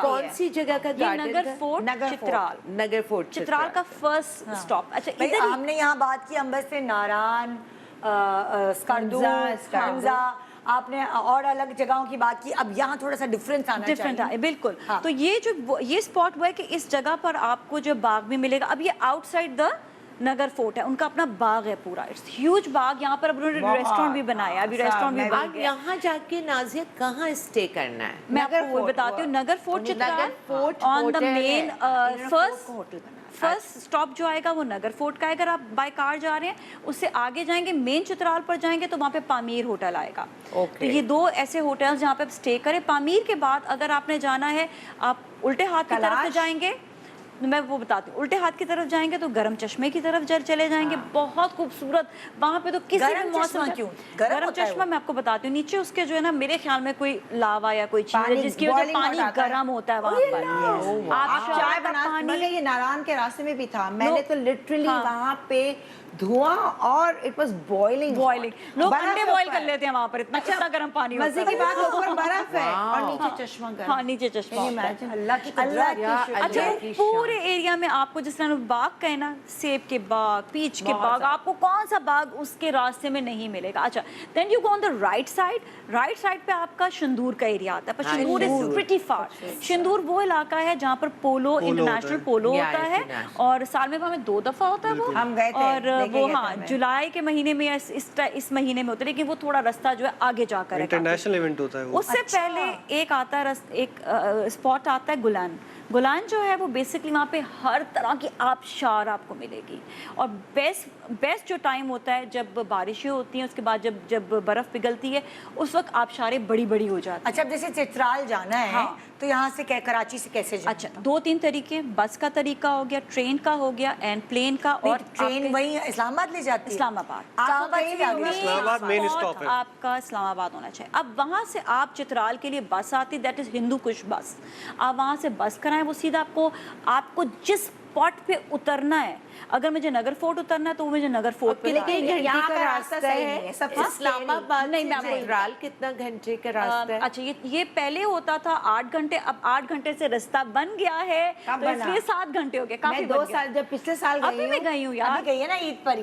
कौन सी जगह का गार्डन? नगर फोर्ट चित्राल. नगर फोर्ट चित्राल का फर्स्ट स्टॉप. अच्छा भाई, इधर हमने यहाँ बात की अंबर से नारायण, स्कर्दू, स्कंजा, आपने और अलग जगहों की बात की. अब यहाँ थोड़ा सा डिफरेंस आना डिफरेंट चाहिए. है बिल्कुल. हाँ. तो ये स्पॉट वो है कि इस जगह पर आपको जो बाग भी मिलेगा. अब ये आउटसाइड द नगर फोर्ट है, उनका अपना बाग है पूरा. इट्स ह्यूज बाग. यहाँ पर अब उन्होंने रेस्टोरेंट भी बनाया. अभी रेस्टोरेंट भी बन गया. यहाँ जाके नाज़िया कहाँ स्टे करना है? मैं आपको बताती हूँ. Nagar fort Chitral on the main first stop जो आएगा वो नगर फोर्ट का है. अगर आप बाय कार जा रहे हैं, उससे आगे जाएंगे, मेन चित्राल पर जाएंगे तो वहाँ पे पामीर होटल आएगा. तो ये 2 ऐसे होटल्स जहाँ पे आप स्टे करें. पामीर के बाद अगर आपने जाना है, आप उल्टे हाथ की तरफ से जाएंगे, मैं वो बताती हूँ. उल्टे हाथ की तरफ जाएंगे तो गरम चश्मे की तरफ चले जाएंगे. बहुत खूबसूरत वहाँ पे. तो किसी भी मौसम क्यों गरम चश्मा मैं आपको बताती हूँ. नीचे उसके जो है ना, मेरे ख्याल में कोई लावा या कोई चीज है जिसकी वजह से पानी गर्म होता है वहाँ पर. आप चाय बना, ये नारायण के रास्ते में भी था. मैंने तो लिटरली वहाँ पे धुआं और इट वाज बॉइलिंग. लोग अंडे बॉईल कर लेते हैं वहाँ पर. इतना गर्म पानी. मजे की बात, ऊपर बर्फ है और नीचे चश्मा गर्म. हाँ, नीचे चश्मा. अल्लाह की कुदरत. अच्छा पूरे एरिया में आपको जिस तरह बाग का है ना, सेब के बाग, पीच के बाग, आपको कौन सा बाग उसके रास्ते में नहीं मिलेगा. अच्छा then you go on the right side पे आपका शंदूर का एरिया आता है. पर Shandur is pretty far. Shandur वो इलाका है जहाँ पर पोलो इंटरनेशनल पोलो होता है. और साल में हमें 2 दफा होता है वो. हम गए थे. और वो हाँ जुलाई के महीने में या इस महीने में होता है. लेकिन वो थोड़ा रास्ता जो है आगे जाकर इंटरनेशनल इवेंट होता है वो. उससे पहले एक आता है एक स्पॉट आता है गुलान जो है वो बेसिकली वहाँ पे हर तरह की आबशार आपको मिलेगी. और बेस्ट जो टाइम होता है जब बारिशें होती हैं, उसके बाद जब बर्फ़ पिघलती है, उस वक्त आबशारें बड़ी हो जाती हैं. अच्छा, अब जैसे चित्राल जाना है तो यहाँ से कराची से कैसे जाना? अच्छा 2-3 तरीके. बस का तरीका हो गया, ट्रेन का हो गया, एंड प्लेन का. और ट्रेन वही इस्लामाबाद ले जाती है. इस्लामाबाद मेन स्टॉप है आपका. इस्लामाबाद होना चाहिए. अब वहाँ से आप चित्राल के लिए बस आती, दैट इज हिंदू कुश बस. आप वहाँ से बस कराएं, वो सीधा आपको जिस स्पॉट पे उतरना है. अगर मुझे नगर फोर्ट उतरना है तो मुझे नगर फोर्ट पे. लेकिन यहाँ का रास्ता सही है. इस्लामाबाद नहीं, मैं चित्राल कितना घंटे का रास्ता है? अच्छा ये पहले होता था 8 घंटे. अब 8 घंटे से रास्ता बन गया है, तो इसलिए 7 घंटे हो गए. काफी. मैं 2 साल जब पिछले साल अभी मैं गई हूँ यार. गई है ना ईद पर.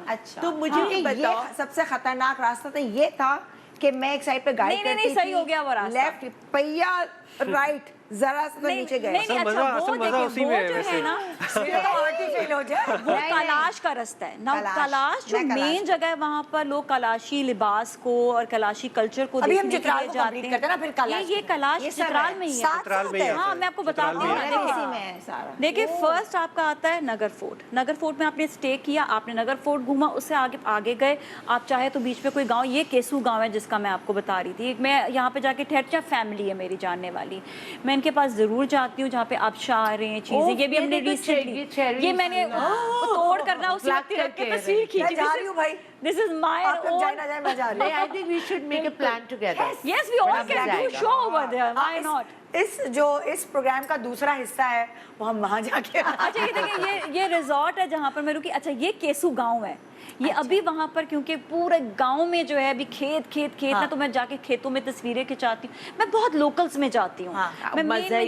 अच्छा तो मुझे बताओ, सबसे खतरनाक रास्ता तो ये था कि मैं एक साइड पे गाड़ी करती थी. नहीं सही हो गया वो रास्ता. लेफ्ट पहिया राइट, जरा सा तो नीचे गए. नहीं, अच्छा वो देखिए वो जो है ना वो कलाश का रास्ता है ना. कलाश जो मेन जगह है, वहाँ पर लोग कलाशी लिबास को और कलाशी कल्चर को देखने के लिए जाते हैं. ये कलाश चित्राल में ही है. हाँ मैं आपको बताती हूँ. देखिए फर्स्ट आपका आता है नगर फोर्ट में आपने स्टे किया, आपने नगर फोर्ट घूमा, उससे आगे गए. आप चाहे तो बीच में कोई गाँव, ये केसू गाँव है जिसका मैं आपको बता रही थी. मैं यहाँ पे जाके ठहर, फैमिली है मेरी जानने वाली, मैं इनके पास जरूर जाती हूँ जहाँ पे आबशारें चीजें. ये भी हमने रिसेंटली, ये मैंने तोड़ करना उस रख के तस्वीर खींची. जा रही हूँ भाई. This is my own. I think we should make a plan together. Yes, we all can do show over there. Why not? इस प्रोग्राम का दूसरा हिस्सा है वो हम वहाँ जाके. अच्छा ये देखिए, ये रिजॉर्ट है जहाँ पर मैं रुकी. अच्छा ये केसू गांव है. ये अभी वहाँ पर क्योंकि पूरे गांव में जो है अभी खेत ना, तो मैं जाके खेतों में तस्वीरें खिंचाती हूँ. मैं बहुत लोकल्स में जाती हूँ. मैं मजा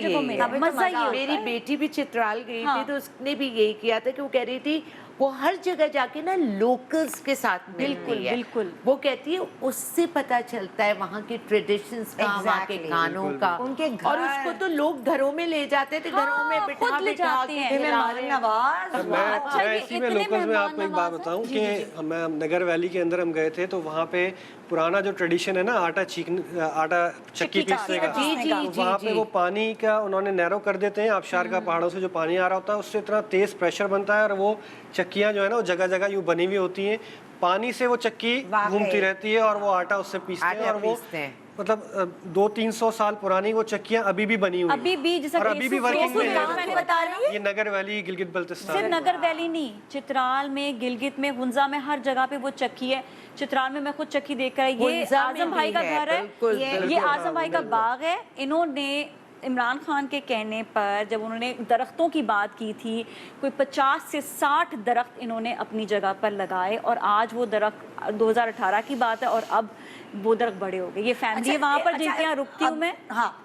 ही मेरी बेटी भी चित्राल गई थी तो उसने भी यही किया था कि वो कह रही थी وہ ہر جگہ جا کے نا لوکلز کے ساتھ ملتی ہے. بالکل. وہ کہتی ہے اس سے پتہ چلتا ہے وہاں کی ٹریڈیشنز کا, وہاں کے کھانوں کا, ان کے گھر, اور اس کو تو لوگ گھروں میں لے جاتے تھے, گھروں میں بٹھا بٹھا کے مہمان نواز. میں اسی میں لوکلز میں آپ کو ایک بات بتاؤں کہ ہمیں نگر ویلی کے اندر ہم گئے تھے تو وہاں پہ پرانا جو ٹریڈیشن ہے نا آٹا چکی پیسنے کا, وہاں پہ وہ پانی کا انہوں نے نیرو کر دیتے ہیں, آبشار کا پہاڑوں سے جو پانی آ رہا ہوتا ہے اس سے اتنا تیز پریشر بنتا ہے, اور وہ چکیاں جو ہے نا وہ جگہ جگہ یوں بنی ہوئی ہوتی ہیں, پانی سے وہ چکی گھومتی رہتی ہے اور وہ آٹا اس سے پیستے ہیں, اور وہ مطلب 200-300 سال پرانی وہ چکیاں ابھی بھی بنی ہوئی ابھی بھی, اور ابھی بھی ورکنگ میں ہیں. یہ نگر ویلی گلگت بلتستان, صرف نگر ویلی نہیں, چترال میں, گلگت میں, ہنزا میں, ہر جگہ پہ وہ چکی ہے. چترال میں خود چکی دیکھ کر, یہ اعظم بھائی کا گھر ہے, یہ اعظم بھائی کا باغ ہے. انہوں نے عمران خان کے کہنے پر جب انہوں نے درختوں کی بات کی تھی, کوئی 50 سے 60 درخت انہوں نے اپنی جگہ پر لگائے, اور آج وہ درخت 2018 کی بات ہے اور اب وہ درخت بڑے ہو گئے. یہ فیملی ہے وہاں پر جن کے یہاں رکتی ہوں میں,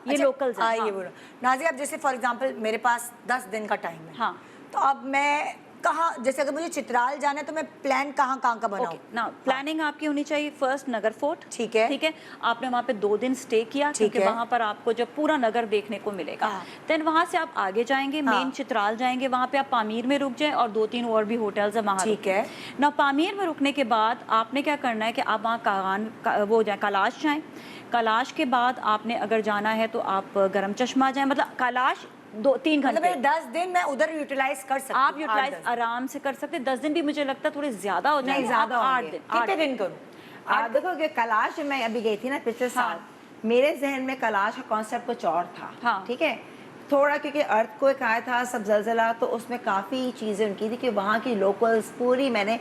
یہ لوکلز ہیں. یہ بولو نازیہ, اب جیسے فار ایگزامپل میرے پاس 10 دن کا ٹائم ہے, ہاں, تو اب میں کہاں, جیسے اگر مجھے چترال جانا ہے تو میں پلان کہاں کا بناؤں؟ نا پلاننگ آپ کی ہونی چاہیے فرسٹ نگر فورٹ. ٹھیک ہے, ٹھیک ہے, آپ نے وہاں پہ 2 دن سٹے کیا کیونکہ وہاں پر آپ کو جب پورا نگر دیکھنے کو ملے گا. دین وہاں سے آپ آگے جائیں گے, مین چترال جائیں گے, وہاں پہ آپ پامیر میں رک جائیں, اور 2-3 اور بھی ہوٹلز ہیں وہاں. ٹھیک ہے نا, پامیر میں رکنے کے بعد آپ نے کیا کرنا ہے کہ آپ وہاں وہ جائیں کیلاش جائیں. کیلاش کے بعد آپ نے اگر جانا ہے تو آپ گرم چشمہ جائیں, مطلب کیلاش 2-3 گھنٹے. مطلب 10 دن میں ادھر یوٹیلائز کر سکتی ہوں. آپ یوٹیلائز آرام سے کر سکتے. 10 دن بھی مجھے لگتا ہے تھوڑے زیادہ ہو جائیں. نہیں زیادہ ہوں 8 گے. دن. کتنے دن کروں؟ آپ دیکھو کہ کیلاش میں ابھی گئی تھی نا پچھلے سال, میرے ذہن میں کیلاش کا کانسیپٹ کچھ اور تھا. ٹھیک ہے, تھوڑا کیونکہ ارتھ کو ایک آیا تھا, سب زلزلہ, تو اس میں کافی چیزیں ان کی تھی کہ وہاں کی لوکلز پوری, میں نے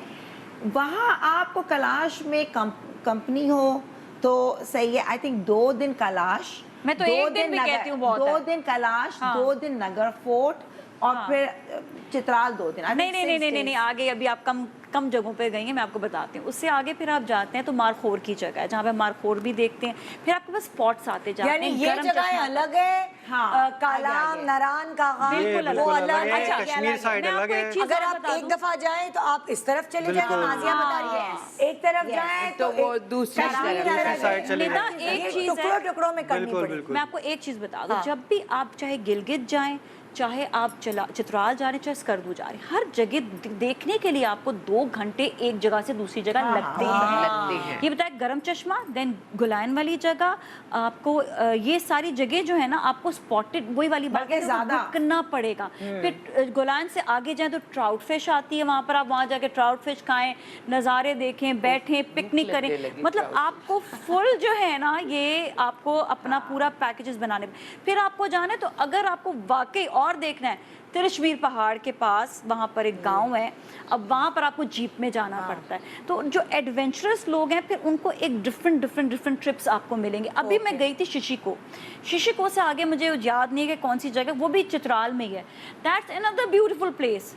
وہاں آپ کو کیلاش میں کمپنی ہو تو صحیح ہے. آئی تھنک 2 دن کیلاش, میں تو 1 دن بھی کہتی ہوں بہت ہے. 2 دن کیلاش, 2 دن نگر فورٹ, اور پھر چترال 2 دن. نہیں, آگے ابھی آپ کم جگہوں پہ گئی ہیں, میں آپ کو بتاتی ہوں. اس سے آگے پھر آپ جاتے ہیں تو مارخور کی جگہ ہے جہاں پہ مارخور بھی دیکھتے ہیں. پھر آپ کے پاس اسپاٹس آتے جاتے ہیں. یعنی یہ جگہیں الگ ہے, کالام, نران کا بالکل الگ, وہ الگ ہے. کشمیر سائڈ الگ ہے. اگر آپ ایک دفعہ جائیں تو آپ اس طرف چلے جائیں, نازیہ بتا رہی ہے, ایک طرف جائیں تو وہ دوسری سائڈ چلے جائیں. ایک چیز ٹکڑوں میں کرنی پڑے. میں آپ کو ایک چیز بتا دوں, جب بھی آپ چاہے گلگت جائیں, چاہے آپ چترال جا رہے ہیں, چاہے اسکردو جا رہے ہیں, ہر جگہ دیکھنے کے لیے آپ کو 2 گھنٹے ایک جگہ سے دوسری جگہ لگتے ہیں. یہ بتائیں گرم چشمہ, دین گلائن والی جگہ, آپ کو یہ ساری جگہ جو ہے نا آپ کو اسپاٹڈ وہی والی بات رکنا پڑے گا. پھر گلائن سے آگے جائیں تو ٹراؤٹ فش آتی ہے, وہاں پر آپ وہاں جا کے ٹراؤٹ فش کھائیں, نظارے دیکھیں, بیٹھیں, پکنک کریں. مطلب آپ کو فل جو ہے نا یہ آپ کو اپنا پورا پیکیجز بنانے. پھر آپ کو جانا ہے تو اگر آپ کو واقعی اور دیکھنا ہے, ترشویر پہاڑ کے پاس وہاں پر ایک گاؤں ہے, اب وہاں پر آپ کو جیپ میں جانا پڑتا ہے. تو جو ایڈونچرس لوگ ہیں پھر ان کو ایک ڈفرنٹ ٹرپس آپ کو ملیں گے. ابھی میں گئی تھی ششیکو سے آگے مجھے یاد نہیں ہے کہ کون سی جگہ, وہ بھی چترال میں ہی ہے. That's another beautiful place.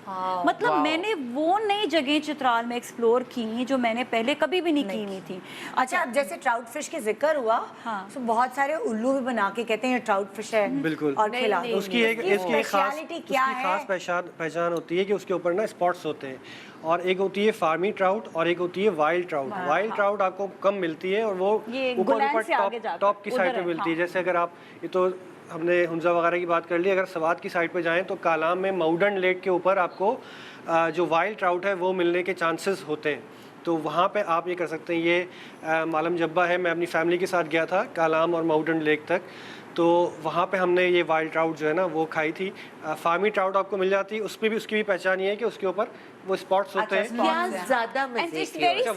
مطلب میں نے وہ نئی جگہیں چترال میں ایکسپلور کی جو میں نے پہلے کبھی بھی نہیں کی ہوئی تھی. اچھا, جیسے ٹراؤٹ فش کے ذکر ہوا تو بہت سارے الو بھی بنا کے کہتے ہیں ٹراؤٹ فش ہے. بالکل, اور کھلا دو. اس کی ایک خاص پہچان ہوتی ہے کہ اس کے اوپر نا اسپاٹس ہوتے ہیں, اور ایک ہوتی ہے فارمی ٹراؤٹ اور ایک ہوتی ہے وائلڈ ٹراؤٹ. وائلڈ ٹراؤٹ آپ کو کم ملتی ہے اور وہ اوپر ٹاپ کی سائڈ پہ ملتی ہے. جیسے اگر آپ, یہ تو ہم نے ہنزا وغیرہ کی بات کر لی, اگر سوات کی سائڈ پہ جائیں تو کالام میں ماؤڈن لیک کے اوپر آپ کو جو وائلڈ ٹراؤٹ ہے وہ ملنے کے چانسز ہوتے ہیں. تو وہاں پہ آپ یہ کر سکتے ہیں. یہ مالم جبہ ہے, میں اپنی فیملی کے ساتھ گیا تھا کالام اور ماؤڈن لیک تک, تو وہاں پہ ہم نے یہ وائلڈ ٹراؤٹ جو ہے نا وہ کھائی تھی. فارمی ٹراؤٹ آپ کو مل جاتی ہے, اس پہ بھی اس کی بھی پہچان یہ ہے کہ اس کے اوپر وہ اسپاٹس ہوتے ہیں. زیادہ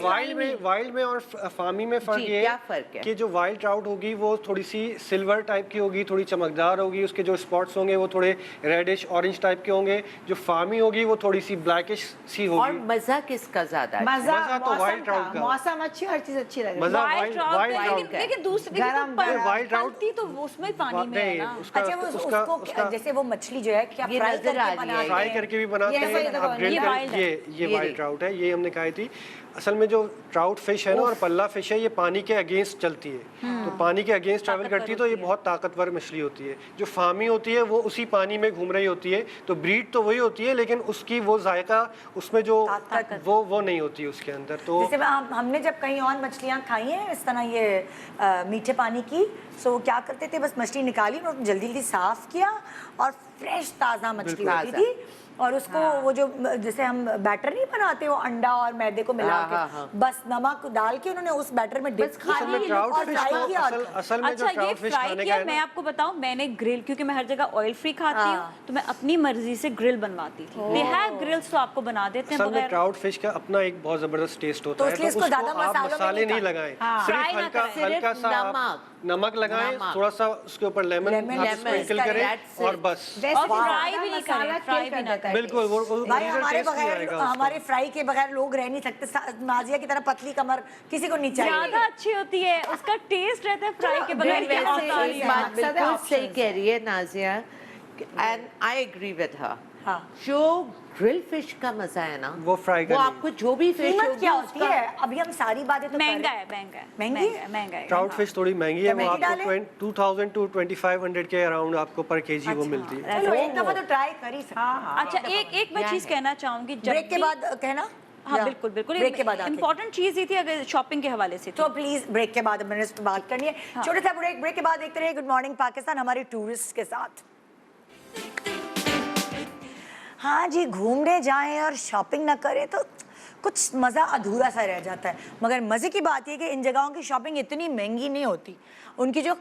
وائلڈ میں اور فارمی میں فرق یہ ہے کہ جو وائلڈ ٹراؤٹ ہوگی وہ تھوڑی سی سلور ٹائپ کی ہوگی, تھوڑی چمکدار ہوگی, اس کے جو اسپاٹس ہوں گے وہ تھوڑے ریڈش اورنج ٹائپ کے ہوں گے. جو فارمی ہوگی وہ تھوڑی سی بلیکش سی ہوگی. اور مزہ کس کا زیادہ؟ مزہ تو وائلڈ ٹراؤٹ کا, موسم اچھی, ہر چیز اچھی لگے. مزہ وائلڈ ٹراؤٹ کا. لیکن دوسری وائلڈ ٹراؤٹ تو اس میں پانی میں ہے نا. اچھا, جیسے وہ مچھلی جو ہے کیا فرائی کر کے بھی بناتے ہیں. یہ وائلڈ ٹراؤٹ ہے, یہ ہم نے کھائی تھی. اصل میں جو ٹراؤٹ فش ہے نا اور پلہ فش ہے یہ پانی کے اگینسٹ چلتی ہے, تو پانی کے اگینسٹ ٹریول کرتی ہے تو یہ بہت طاقتور مچھلی ہوتی ہے. جو فامی ہوتی ہے وہ اسی پانی میں گھوم رہی ہوتی ہے, تو بریڈ تو وہی ہوتی ہے لیکن اس کی وہ ذائقہ اس میں جو وہ نہیں ہوتی اس کے اندر. تو جیسے ہم نے جب کہیں اور مچھلیاں کھائی ہیں اس طرح یہ میٹھے پانی کی, سو وہ کیا کرتے تھے, بس مچھلی نکالی اور جلدی جلدی صاف کیا اور فریش تازہ مچھلی ہوتی تھی, اور اس کو وہ جو جیسے ہم بیٹر نہیں بناتے وہ انڈا اور میدے کو ملا کے بس نمک ڈال کے انہوں نے اس بیٹر میں ڈپ کیا اور فرائی کیا. اصل میں جو اچھا یہ ٹراؤٹ فش فرائی کھانے کیا, کا میں آپ کو بتاؤں میں نے گرل, کیونکہ میں ہر جگہ آئل فری کھاتی ہوں تو میں اپنی مرضی سے گرل بنواتی تھی. دے ہیو گرلز تو آپ کو بنا دیتے ہیں اصل میں بغیر. ٹراؤٹ فش کا اپنا ایک بہت زبردست ٹیسٹ ہوتا ہے, تو اس تو کو اس زیادہ کو آپ مسالے نہیں لگائیں, صرف ہلکا سا نمک لگائیں, تھوڑا سا اس کے اوپر لیمن اسپرنکل کریں اور بس. اور فرائی بھی نہیں کریں, فرائی بھی نہ کریں. بالکل وہ ہمارے فرائی کے بغیر لوگ رہ نہیں سکتے. نازیہ کی طرح پتلی کمر کسی کو نہیں چاہیے. زیادہ اچھی ہوتی ہے, اس کا ٹیسٹ رہتا ہے فرائی کے بغیر. بالکل صحیح کہہ رہی ہے Nazia, and I agree with her. جو گرل فش کا مزہ ہے نا وہ فرائی وہ آپ کو جو بھی فش قیمت کیا ہوتی ہے, ابھی ہم ساری باتیں تو مہنگا ہے. ٹراؤٹ فش تھوڑی مہنگی ہے, وہ آپ کو 2000 to 2500 کے اراؤنڈ آپ کو پر کے جی وہ ملتی ہے. چلو ایک دفعہ تو ٹرائی کر ہی سکتے. اچھا ایک میں چیز کہنا چاہوں گی, بریک کے بعد کہنا. ہاں بالکل بالکل, بریک کے بعد امپورٹنٹ چیز یہ تھی اگر شاپنگ کے حوالے سے, تو پلیز بریک کے بعد ہمیں بات کرنی ہے. چھوٹا سا بریک کے بعد دیکھتے رہے گڈ مارننگ پاکستان ہمارے ٹورسٹ کے ساتھ. ہاں جی, گھومنے جائیں اور شاپنگ نہ کریں تو کچھ مزہ ادھورا سا رہ جاتا ہے. مگر مزے کی بات یہ کہ ان جگہوں کی شاپنگ اتنی مہنگی نہیں ہوتی. ان کی جو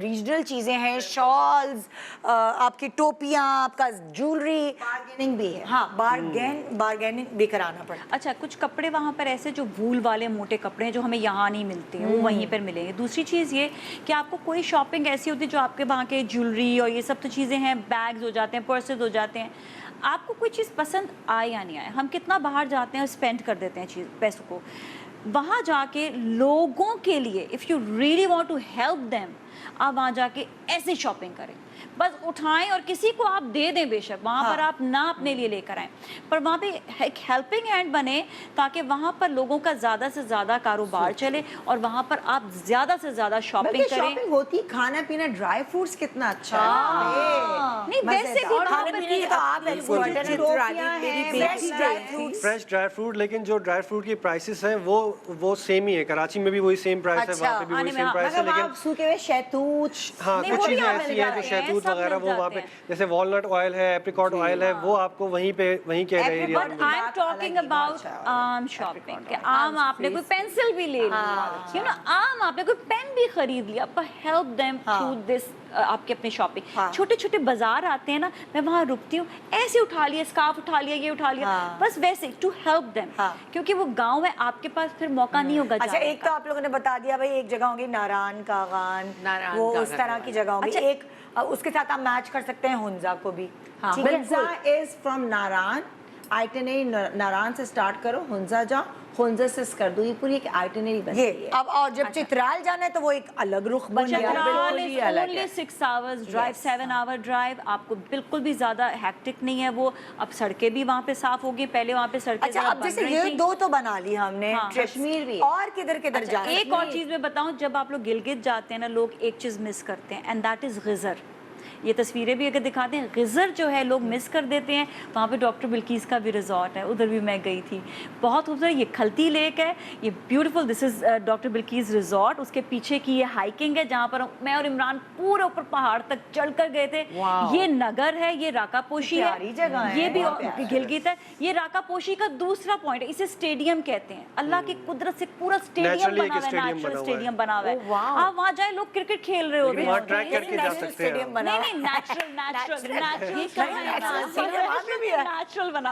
ریجنل چیزیں ہیں, شالز, آپ کی ٹوپیاں, آپ کا جولری, بارگیننگ بھی ہے. ہاں بارگیننگ بھی کرانا پڑتا. اچھا کچھ کپڑے وہاں پر ایسے جو وول والے موٹے کپڑے ہیں جو ہمیں یہاں نہیں ملتے ہیں, وہ وہیں پر ملیں گے. دوسری چیز یہ کہ آپ کو کوئی شاپنگ ایسی ہوتی ہے جو آپ کے وہاں کے جولری اور یہ سب تو چیزیں ہیں, بیگز ہو جاتے ہیں, پرسز ہو جاتے ہیں, آپ کو کوئی چیز پسند آئے یا نہیں آئے, ہم کتنا باہر جاتے ہیں اسپینڈ کر دیتے ہیں پیسوں کو. وہاں جا کے لوگوں کے لیے if you really want to help them, آپ وہاں جا کے ایسے شاپنگ کریں, بس اٹھائیں اور کسی کو آپ دے دیں, بے شک وہاں پر آپ نہ اپنے لیے لے کر آئیں, پر وہاں پہ ایک ہیلپنگ ہینڈ بنے تاکہ وہاں پر لوگوں کا زیادہ سے زیادہ کاروبار چلے اور وہاں پر آپ زیادہ سے زیادہ شاپنگ کریں. شاپنگ ہوتی, کھانا پینا, ڈرائی فروٹس کتنا اچھا ہے. نہیں ویسے بھی کھانے پینے کی آپ فریش ڈرائی فروٹ, لیکن جو ڈرائی فروٹ کی پرائسز ہیں وہ سیم ہی ہے. کراچی میں بھی وہی سیم پرائس ہے, وہاں پہ بھی وہی سیم پرائس ہے, لیکن سوکھے ہوئے شہتوت, ہاں کچھ چیزیں ایسی ہیں جو شہتوت وغیرہ وہ وہاں پہ, جیسے والنٹ آئل ہے, ایپریکاٹ آئل ہے, وہ آپ کو وہیں کے ایریا میں. But I am talking about عام شاپنگ, کہ عام آپ نے کوئی پینسل بھی لے لی, عام آپ نے کوئی پین بھی خرید لیا, پر ہیلپ دیم تھرو دس آپ کے اپنے شاپنگ. چھوٹے چھوٹے بازار آتے ہیں نا, میں وہاں رکتی ہوں, ایسے اٹھا لیا, اسکارف اٹھا لیا, یہ اٹھا لیا, بس ویسے ٹو ہیلپ دیم, کیونکہ وہ گاؤں میں آپ کے پاس پھر موقع نہیں ہوگا. اچھا ایک تو آپ لوگوں نے بتا دیا بھائی, ایک جگہ ہوگی ناران کاغان, وہ اس طرح کی جگہ ہوگی. ایک اس کے ساتھ آپ میچ کر سکتے ہیں ہنزا کو بھی. ہنزا از فرام ناران, آئٹنری ناران سے سٹارٹ کرو, ہنزا جاؤ, ہنزا سے کر دو, یہ پوری ایک آئٹنری بنتی ہے. اب اور جب چترال جانا ہے تو وہ ایک الگ رخ بن گیا. Chitral is only 6 hours drive, 7 hour drive, آپ کو بالکل بھی زیادہ ہیکٹک نہیں ہے وہ. اب سڑکیں بھی وہاں پہ صاف ہوگی, پہلے وہاں پہ سڑکیں اچھا اب جیسے یہ دو تو بنا لی ہم نے, کشمیر بھی, اور کدھر کدھر جانا. ایک اور چیز میں بتاؤں, جب آپ لوگ گلگت جاتے ہیں نا, لوگ ایک چیز مس کرتے ہیں, اینڈ دیٹ از غزر. یہ تصویریں بھی اگر دکھاتے ہیں, غزر جو ہے لوگ مس کر دیتے ہیں. وہاں پہ ڈاکٹر بلقیس کا بھی ریزورٹ ہے, ادھر بھی میں گئی تھی, بہت خوبصورت. یہ کھلتی لیک ہے, یہ beautiful, this is doctor Bilquis resort. اس کے پیچھے کی یہ ہائکنگ ہے جہاں پر میں اور عمران پورے اوپر پہاڑ تک چڑھ کر گئے تھے. یہ نگر ہے, یہ راکا پوشی ہے, یہ بھی گلگت ہے. یہ راکا پوشی کا دوسرا پوائنٹ ہے, اسے اسٹیڈیم کہتے ہیں. اللہ کی قدرت سے پورا اسٹیڈیم بنا ہوا ہے, نیچرل اسٹیڈیم بنا ہوا ہے. آپ وہاں جائیں, لوگ کرکٹ کھیل رہے ہوتے ہیں. نیچرل بنا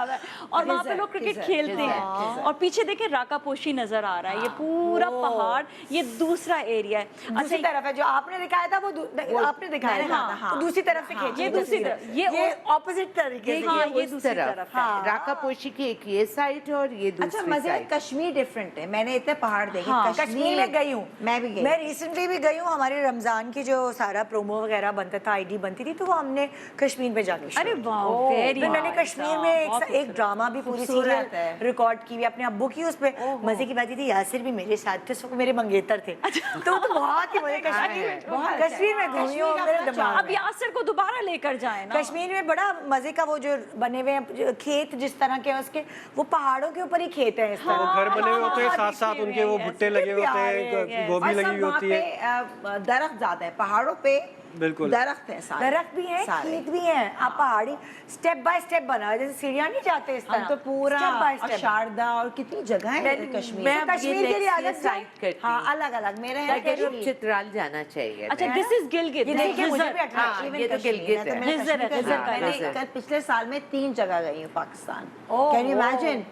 ہوا ہے, اور وہاں پہ لوگ کرکٹ کھیلتے ہیں. اور پیچھے دیکھیں راکا پوشی نظر آ رہا ہے, یہ پورا پہاڑ, یہ دوسرا ایریا ہے. دوسری طرف ہے جو آپ نے دکھایا تھا, وہ آپ نے دکھایا تھا دوسری طرف سے کھینچی, یہ دوسری طرف, یہ اپوزٹ طریقے سے. ہاں یہ دوسری طرف ہے. راکا پوشی کی ایک یہ سائٹ ہے اور یہ دوسری اچھا مزے. کشمیر ڈفرنٹ ہے, میں نے اتنے پہاڑ دیکھے. کشمیر میں گئی ہوں, میں بھی گئی, میں ریسنٹلی بھی گئی ہوں. ہمارے رمضان کی جو سارا پرومو وغیرہ بنتا تھا, آئی ڈی बनती थी तो वो हमने कश्मीर में जाके अरे shoot वाह, की। very तो मैंने nice, कश्मीर में बहुत एक ड्रामा भी पूरी खूबसूरत सीरियल है। रिकॉर्ड की हुई अपने अब्बू की, उस पे मजे की बात ये थी यासिर भी मेरे साथ थे, वो मेरे मंगेतर थे, तो बहुत ही मजे कश्मीर में घूमी हूँ मेरे दिमाग अब में। यासिर को दोबारा लेकर जाए ना। कश्मीर में बड़ा मजे का वो जो बने हुए हैं जो खेत जिस तरह के हैं उसके, वो पहाड़ों के ऊपर ही खेत है इस तरह। वो घर बने हुए होते हैं, हाँ, साथ साथ दिखे उनके वो हुए हैं, भुट्टे लगे होते हैं, गोभी और लगी सब हुई वहाँ होती पे है। दरख्त ज्यादा है पहाड़ों पे, बिल्कुल। दरख्त है सारे, दरख्त भी हैं, सारे। खेत भी हैं, आप पहाड़ी स्टेप बाय स्टेप बना है, जैसे सीढ़ियाँ नहीं जाते इस तरह, हम तो पूरा स्टेप बाय और स्टेप। शारदा और कितनी जगह है कश्मीर मैं में। अब ये कश्मीर के लिए next year अलग साइड करती हाँ हूँ। अलग अलग मेरे हैं ताकि अब कश्मीर। चित्राल जाना चाहिए। अच्छा, दिस इज गिलगित, ये देखिए मुझे भी attraction हाँ, है। ये तो गिलगित है। खिज़र है, खिज़र का मैंने खिज़र। कल पिछले साल में 3 जगह गई हूँ पाकिस्तान। ओह, कैन यू ओह। इमेजिन?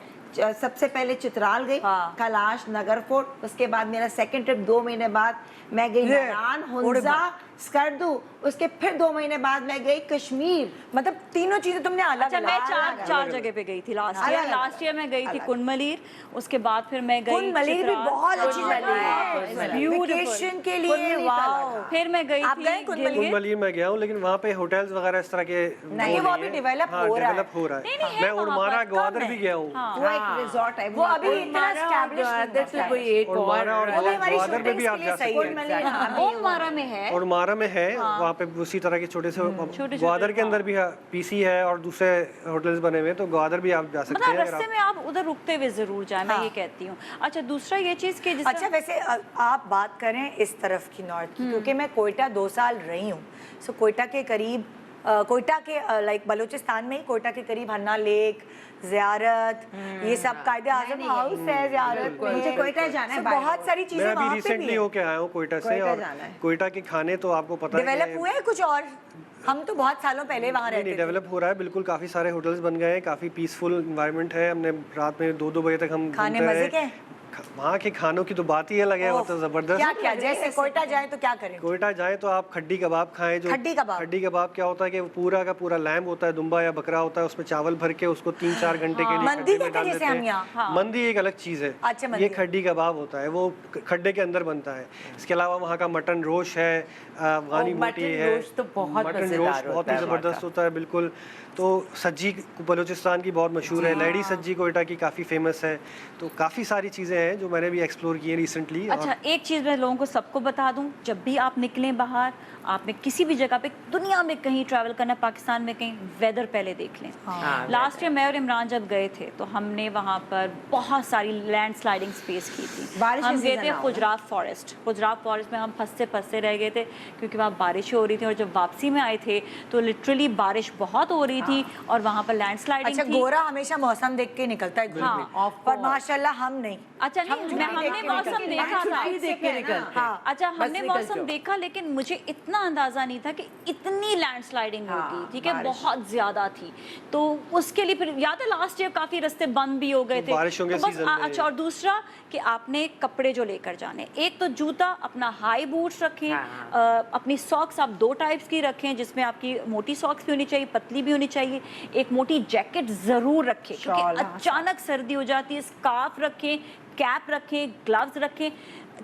सबसे पहले चित्राल गई, हाँ। कैलाश, नगर फोर्ट, उसके बाद मेरा सेकंड ट्रिप 2 महीने बाद मैं गई ये, नारान, ओरे हुंजा, बाप। स्कर्दू, उसके फिर 2 महीने बाद मैं गई कश्मीर। मतलब तीनों चीजें तुमने अलग अच्छा, मैं अलग चार जगह पे गई थी लास्ट ईयर। अलग-अलग। लास्ट ईयर मैं गई थी कुनमलीर, उसके बाद फिर मैं गई कुन मलीर भी चित्राल। बहुत अच्छी जगह कुन है, मलीर। वेकेशन के लिए, कुन मलीर का वाओ। लगा। फिर मैं गई आप थी गए कुन गिलगित। मलीर? कुन में गया हूँ, लेकिन वहाँ पे होटल्स वगैरह इस तरह के नहीं, वो अभी है। develop हाँ, हो रहा है। develop हो रहा नहीं, है। है मैं वहाँ उड़मारा पर, ग्वादर कम भी है। गया हूँ। वो एक रिजॉर्ट है, वो अभी इतना उड़मारा और established नहीं ग्वादर से हुआ कोई एक उड़मारा और वो भी हमारी ग्वादर में भी shootings आप के जा लिए सही सकते है। हैं। मलीर हाँ, अभी ओमवारा में है। और मारा में है, वहाँ पे उसी तरह के छोटे से छोटे-छोटे, ग्वादर के अंदर भी पीसी है और दूसरे होटल्स बने हुए हैं, तो ग्वादर भी आप जा सकते मतलब हैं अगर रास्ते में आप उधर रुकते हुए जरूर जाए, मैं हाँ। ये कहती हूँ। अच्छा, दूसरा ये चीज़ कि अच्छा वैसे आप बात करें इस तरफ की नॉर्थ की, क्योंकि मैं कोयटा 2 साल रही हूँ, सो कोयटा के करीब कोयटा के लाइक बलूचिस्तान में ही कोयटा के करीब हन्ना लेक, ज़ियारत, ये सब कायदे आज़म हाउस है ज़ियारत में। मुझे कोयटा जाना है So, बाय बहुत रोड। सारी मैं चीज़ें अभी वहाँ पे भी रिसेंटली होके आया हूँ कोयटा से, कोयटा और जाना है। कोयटा के खाने तो आपको पता है डेवलप कि- हुए हैं कुछ, और हम तो बहुत सालों पहले वहाँ नहीं रहते थे। डेवलप हो रहा है बिल्कुल, काफ़ी सारे होटल्स बन गए हैं, काफ़ी पीसफुल इन्वायरमेंट है। हमने रात में 2-2 बजे तक हम खाने घूमते मजे रहे। के? वहाँ के खानों की तो बात ही अलग है, वो तो ज़बरदस्त। क्या क्या जैसे कोयटा जाए तो क्या करें? कोयटा जाए तो आप खड्डी कबाब खाएं। जो खड्डी कबाब क्या होता है कि वो पूरा का पूरा लैम्ब होता है, दुम्बा या बकरा होता है, उसमें चावल भर के उसको 3-4 घंटे के लिए मंदी खड्डे में कहते हैं डाल जैसे देते हम हैं। यहाँ, हाँ। मंदी एक अलग चीज़ है, अच्छा, मंदी। ये खड्डी कबाब होता है, वो खड्डे के अंदर बनता है। इसके अलावा वहाँ का मटन रोश है, अफगानी बोटी मटन है, रोस्ट तो बहुत मटन मज़ेदार रोस्ट बहुत होता ही है ज़बरदस्त होता है बिल्कुल। तो सज्जी बलूचिस्तान की बहुत मशहूर है, लहड़ी सज्जी कोयटा की काफ़ी फेमस है। तो काफ़ी सारी चीज़ें हैं जो मैंने भी एक्सप्लोर की हैं रिसेंटली। अच्छा, एक चीज़ मैं लोगों को सबको बता दूं, जब भी आप निकलें बाहर, आपने किसी भी जगह पे दुनिया में कहीं ट्रैवल करना, पाकिस्तान में कहीं, वेदर पहले देख लें। हाँ, लास्ट ईयर मैं और इमरान जब गए थे तो हमने वहाँ पर बहुत सारी लैंड स्लाइडिंग फेस की थी। बारिश हम का गए season थे आ रहा है। गुजरात फॉरेस्ट में हम फंसते रह गए थे क्योंकि वहाँ बारिश हो रही थी, और जब वापसी में आए थे तो लिटरली बारिश बहुत हो रही थी और वहाँ पर लैंड स्लाइडिंग अच्छा, थी। गोरा हमेशा मौसम देख के निकलता है घूमने, हाँ, पर माशाल्लाह हम नहीं। अच्छा नहीं, हमने मौसम देखा था। देख के निकलते हैं। हाँ, अच्छा, बस हमने निकल मौसम जाओ। देखा, लेकिन मुझे इतना अंदाजा नहीं था कि इतनी लैंडस्लाइडिंग होगी, ठीक है, बारिश। बहुत ज्यादा थी। तो उसके लिए फिर याद है लास्ट ईयर काफी रास्ते बंद भी हो गए थे। बारिशों के तो बस सीजन में। अच्छा, और दूसरा कि आपने कपड़े जो लेकर जाने, एक तो जूता अपना हाई बूट्स रखें, हाँ। अपनी सॉक्स आप 2 टाइप्स की रखें, जिसमें आपकी मोटी सॉक्स भी होनी चाहिए, पतली भी होनी चाहिए, एक मोटी जैकेट जरूर रखें क्योंकि शॉल, हाँ, अचानक सर्दी हो जाती है, स्कार्फ रखें, कैप रखें, ग्लव्स रखें,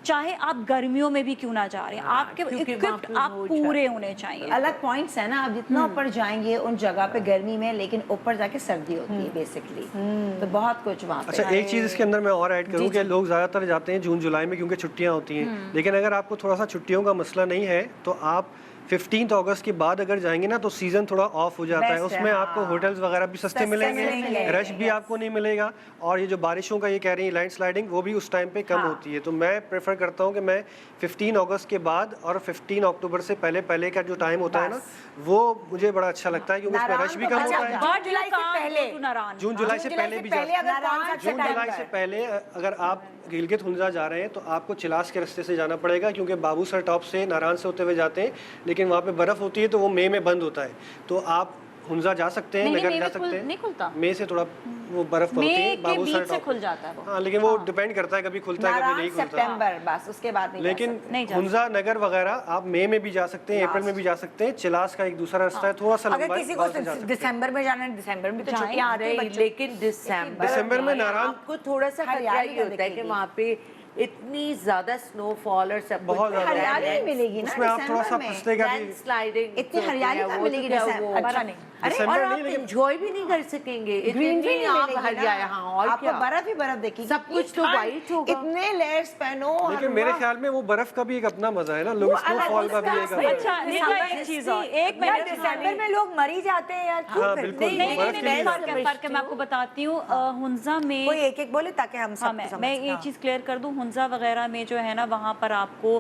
चाहे आप गर्मियों में भी क्यों ना जा रहे हैं, आपके क्योंकि वहाँ इक्विप्ड पे आप वो पूरे होने चाहिए। अलग पॉइंट्स है ना, आप जितना ऊपर जाएंगे उन जगह पे गर्मी में, लेकिन ऊपर जाके सर्दी होती है बेसिकली, तो बहुत कुछ वहाँ पे। अच्छा, एक चीज़ इसके अंदर मैं और ऐड करूँ कि लोग ज़्यादातर जाते हैं जून जुलाई में क्योंकि छुट्टियाँ होती हैं, लेकिन अगर आपको थोड़ा सा छुट्टियों का मसला नहीं है तो आप 15 अगस्त के बाद अगर जाएंगे ना तो सीज़न थोड़ा ऑफ हो जाता है, Best है, उसमें हाँ। आपको होटल्स वगैरह भी सस्ते मिलेंगे, रश भी आपको नहीं मिलेगा, और ये जो बारिशों का ये कह रही है लैंड स्लाइडिंग, वो भी उस टाइम पे कम होती है। तो मैं प्रेफर करता हूँ कि मैं 15 अगस्त के बाद और 15 अक्टूबर से पहले का जो टाइम होता है ना, वो मुझे बड़ा अच्छा लगता है क्योंकि उसमें रश भी कम होता है। But you जुलाई से can't पहले। go to Naran. जून जुलाई से पहले भी जा सकते हैं। अगर कौन सा अच्छा जून टाइम जुलाई से पहले अगर आप गिलगित हुंजा जा रहे हैं तो आपको चिलास के रास्ते से जाना पड़ेगा क्योंकि बाबूसर टॉप से नारायण से होते हुए जाते हैं, लेकिन वहाँ पे बर्फ़ होती है तो वो मई में बंद होता है। तो आप हुंजा जा सकते हैं, नहीं, नगर मई जा में सकते हैं, नहीं खुलता। मई से थोड़ा वो बर्फ़ होती मई है के बाबूसर बीच से टॉप खुल जाता है वो। हाँ, लेकिन वो डिपेंड करता है, कभी खुलता है कभी नारायण नहीं खुलता। सितंबर बस, उसके बाद नहीं जा लेकिन नहीं जा हुंजा नगर वगैरह आप मई में भी जा सकते हैं, अप्रैल में भी जा सकते हैं। चिलास का एक दूसरा रास्ता है, थोड़ा सा लंबा अगर है, किसी वहाँ से जा को सकते हैं। दिसंबर में जाना है, दिसंबर में तो छुट्टियां आती हैं नहीं, बच्चों लेकिन दिसंबर में नारायण आपको थोड़ा सा खतरा हरियाली ये का होता है कि दिखेगी। वहाँ पे اتنی زیادہ سنو فال اور سب بہت زیادہ ہریالی نہیں ملے گی نا اس میں آپ تھوڑا سا دسمبر میں، پستے کا بھی لینڈ سلائڈنگ اتنی ہریالی کہاں ملے گی اچھا نہیں اور آپ انجوائے بھی نہیں کر سکیں گے، گرینری آپ ہریالی، ہاں اور آپ کو کیا، برف ہی برف دیکھیں گی، سب کچھ تو وائٹ ہوگا، اتنے لیئرز پہنو، لیکن میرے خیال میں وہ برف کا بھی ایک اپنا مزہ ہے نا، لوگ اسنو فال کا بھی ایک اچھا ایک چیز اور ایک یار دسمبر میں لوگ مری جاتے ہیں یار، کیوں ہاں پھر؟ بالکل نہیں برف نہیں کے لیے نہیں فرق ہے فرق ہے، میں آپ کو بتاتی ہوں ہنزا میں کوئی ایک ایک بولے تاکہ ہم سب کو میں ایک چیز کلیئر کر دوں، ہنزا وغیرہ میں جو ہے نا وہاں پر آپ کو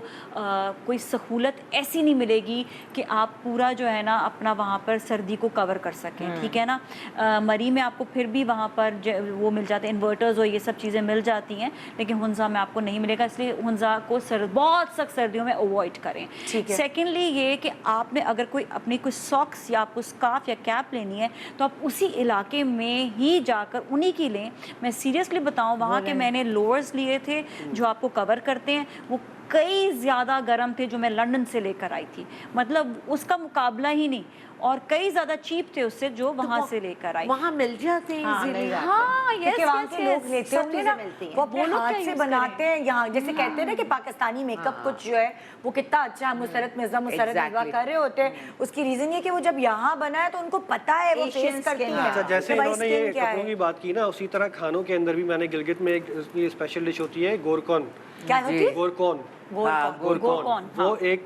کوئی سہولت ایسی نہیں ملے گی کہ آپ پورا جو ہے نا اپنا وہاں پر سردی کو کور کر سکیں، ٹھیک ہے نا. مری میں آپ کو پھر بھی وہاں پر وہ مل جاتے ہیں انورٹرز اور یہ سب چیزیں مل جاتی ہیں، لیکن ہنزا میں آپ کو نہیں ملے گا، اس لیے ہنزا کو بہت سخت سردیوں میں اوائڈ کریں. سیکنڈلی یہ کہ آپ نے اگر کوئی اپنی کوئی ساکس یا آپ کو اسکارف یا کیپ لینی ہے تو آپ اسی علاقے میں ہی جا کر انہی کی لیں. میں سیریسلی بتاؤں وہاں کے میں نے لوورز لیے تھے جو آپ کو کور کرتے ہیں، وہ کئی زیادہ گرم تھے جو میں لنڈن سے لے کر آئی تھی، مطلب اس کا مقابلہ ہی نہیں، اور کئی زیادہ چیپ تھے اس سے جو وہاں سے لے کر آئی. وہاں مل جاتے ہیں ایزیلی. ہاں یس وہاں کے لوگ یس لیتے ہوں گے نا، وہ اپنے ہاتھ سے بناتے ہیں. یہاں جیسے کہتے ہیں نا کہ پاکستانی میک اپ کچھ جو ہے وہ کتنا اچھا مسرت مرزا مسرت مرزا کر رہے ہوتے ہیں، اس کی ریزن یہ کہ وہ جب یہاں بنا ہے تو ان کو پتا ہے وہ فیس کرتی ہیں. اچھا جیسے انہوں نے یہ کپڑوں کی بات کی نا، اسی طرح کھانوں کے اندر بھی میں نے گلگت میں ایک اسپیشل ڈش ہوتی ہے گورکون. کیا ہوتی ہے؟ گورکون. گورکون وہ ایک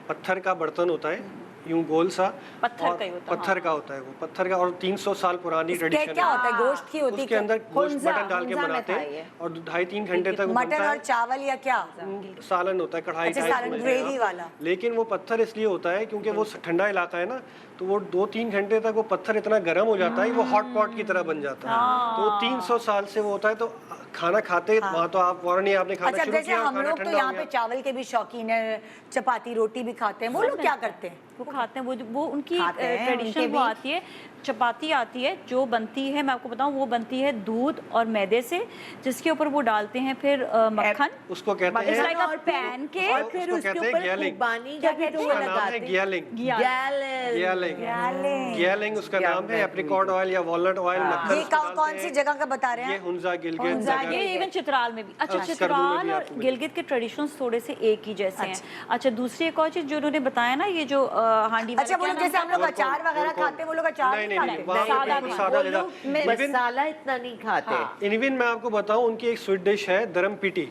پتھر کا برتن ہوتا ہے، یوں گول سا پتھر کا ہوتا ہے، وہ پتھر کا، اور 300 سال پرانی ٹریڈیشن ہے. کیا ہوتا ہے؟ گوشت کی ہوتی ہے، اس کے اندر گوشت مٹن ڈال کے بناتے ہیں اور 2.5-3 گھنٹے تک مٹن اور چاول یا کیا سالن ہوتا ہے، کڑھائی گریوی والا. لیکن وہ پتھر اس لیے ہوتا ہے کیونکہ وہ ٹھنڈا علاقہ ہے نا، تو وہ 2-3 گھنٹے تک وہ پتھر اتنا گرم ہو جاتا ہے وہ ہاٹ پاٹ کی طرح بن جاتا ہے. تو 300 سال سے وہ ہوتا ہے، تو کھانا کھاتے وہاں تو آپ فوراً ہی آپ نے کھانا شروع کیا. ہم لوگ تو یہاں پہ چاول کے بھی شوقین ہیں، چپاتی روٹی بھی کھاتے ہیں، وہ لوگ کیا کرتے ہیں؟ وہ کھاتے ہیں، وہ ان کی ٹریڈیشن وہ آتی ہے، چپاتی آتی ہے جو بنتی ہے، میں آپ کو بتاؤں وہ بنتی ہے دودھ اور میدے سے، جس کے اوپر وہ ڈالتے ہیں پھر مکھن، اس کو کہتے ہیں اور پین کے، اور پھر اس کے اوپر خوبانی کا بھی وہ لگاتے ہیں، گیلنگ. گیلنگ اس کا نام ہے. اپریکاٹ آئل یا والنٹ آئل مکھن. یہ کون سی جگہ کا بتا رہے ہیں؟ یہ ہنزا گلگت، یہ ایون چترال میں بھی. اچھا چترال اور گلگت کے ٹریڈیشنز تھوڑے سے ایک ہی جیسے ہیں. اچھا دوسری ایک اور چیز جو انہوں نے بتایا نا، یہ جو ہانڈی، اچھا وہ لوگ جیسے ہم لوگ اچار وغیرہ کھاتے ہیں وہ لوگ اچار نہیں سادہ مسالہ اتنا نہیں کھاتے. ایون میں آپ کو بتاؤں ان کی ایک سویٹ ڈش ہے درم پیٹی.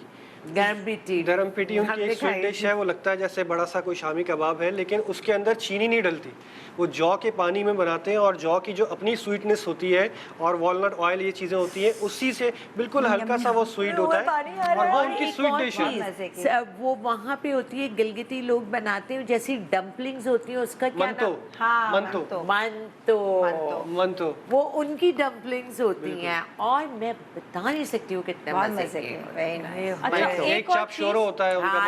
درم پیٹی ان کی ایک سویٹ ڈش ہے، وہ لگتا ہے جیسے بڑا سا کوئی شامی کباب ہے، لیکن اس کے اندر چینی نہیں ڈلتی، وہ جو کے پانی میں بناتے ہیں، اور جو کی جو اپنی سویٹنس ہوتی ہے اور والنٹ آئل یہ چیزیں ہوتی ہیں، اسی سے بالکل ہلکا سا وہ سویٹ ہوتا ہے، اور وہ ان کی سویٹ ڈش ہے. وہ وہاں پہ ہوتی ہے، گلگتی لوگ بناتے ہیں جیسی ڈمپلنگز ہوتی ہیں، اس کا کیا منتو، وہ ان کی ڈمپلنگز ہوتی ہیں، اور میں بتا نہیں سکتی ہوں کتنے مزے کی. ایک چاپ شورو ہوتا ہے ان کا،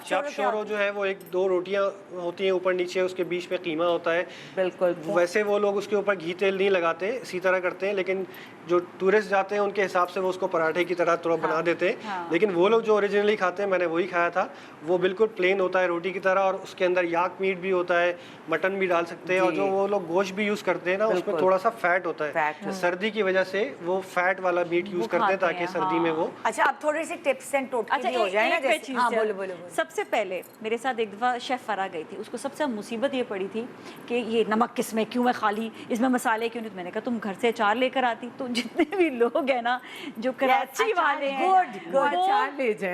چاپ شورو جو ہے وہ 2 روٹیاں ہوتی ہیں اوپر نیچے، اس کے بیچ میں قیمہ ہوتا ہے. بالکل ویسے وہ لوگ اس کے اوپر گھی تیل نہیں لگاتے، اسی طرح کرتے ہیں، لیکن جو ٹورسٹ جاتے ہیں ان کے حساب سے وہ اس کو پراٹھے کی طرح تھوڑا بنا دیتے ہیں. لیکن وہ لوگ جو اوریجنلی کھاتے ہیں، میں نے وہی کھایا تھا، وہ بالکل پلین ہوتا ہے روٹی کی طرح، اور اس کے اندر یاک میٹ بھی ہوتا ہے، مٹن بھی ڈال سکتے ہیں، اور جو وہ لوگ گوشت بھی یوز کرتے ہیں نا اس میں تھوڑا سا فیٹ ہوتا ہے، سردی کی وجہ سے وہ فیٹ والا میٹ یوز کرتے ہیں تاکہ سردی میں وہ. اچھا اب تھوڑے سے ٹپس اینڈ ٹوٹکے بھی ہو جائے نا، جیسے ہاں بولو. سب سے پہلے میرے ساتھ ایک دفعہ شیف فرا گئی تھی، اس کو سب سے مصیبت یہ پڑی تھی کہ یہ نمک کس میں کیوں ہے خالی، اس میں مسالے کیوں نہیں. میں نے کہا تم گھر سے اچار لے کر آتی. تو جتنے بھی لوگ ہیں نا جو کراچی والے ہیں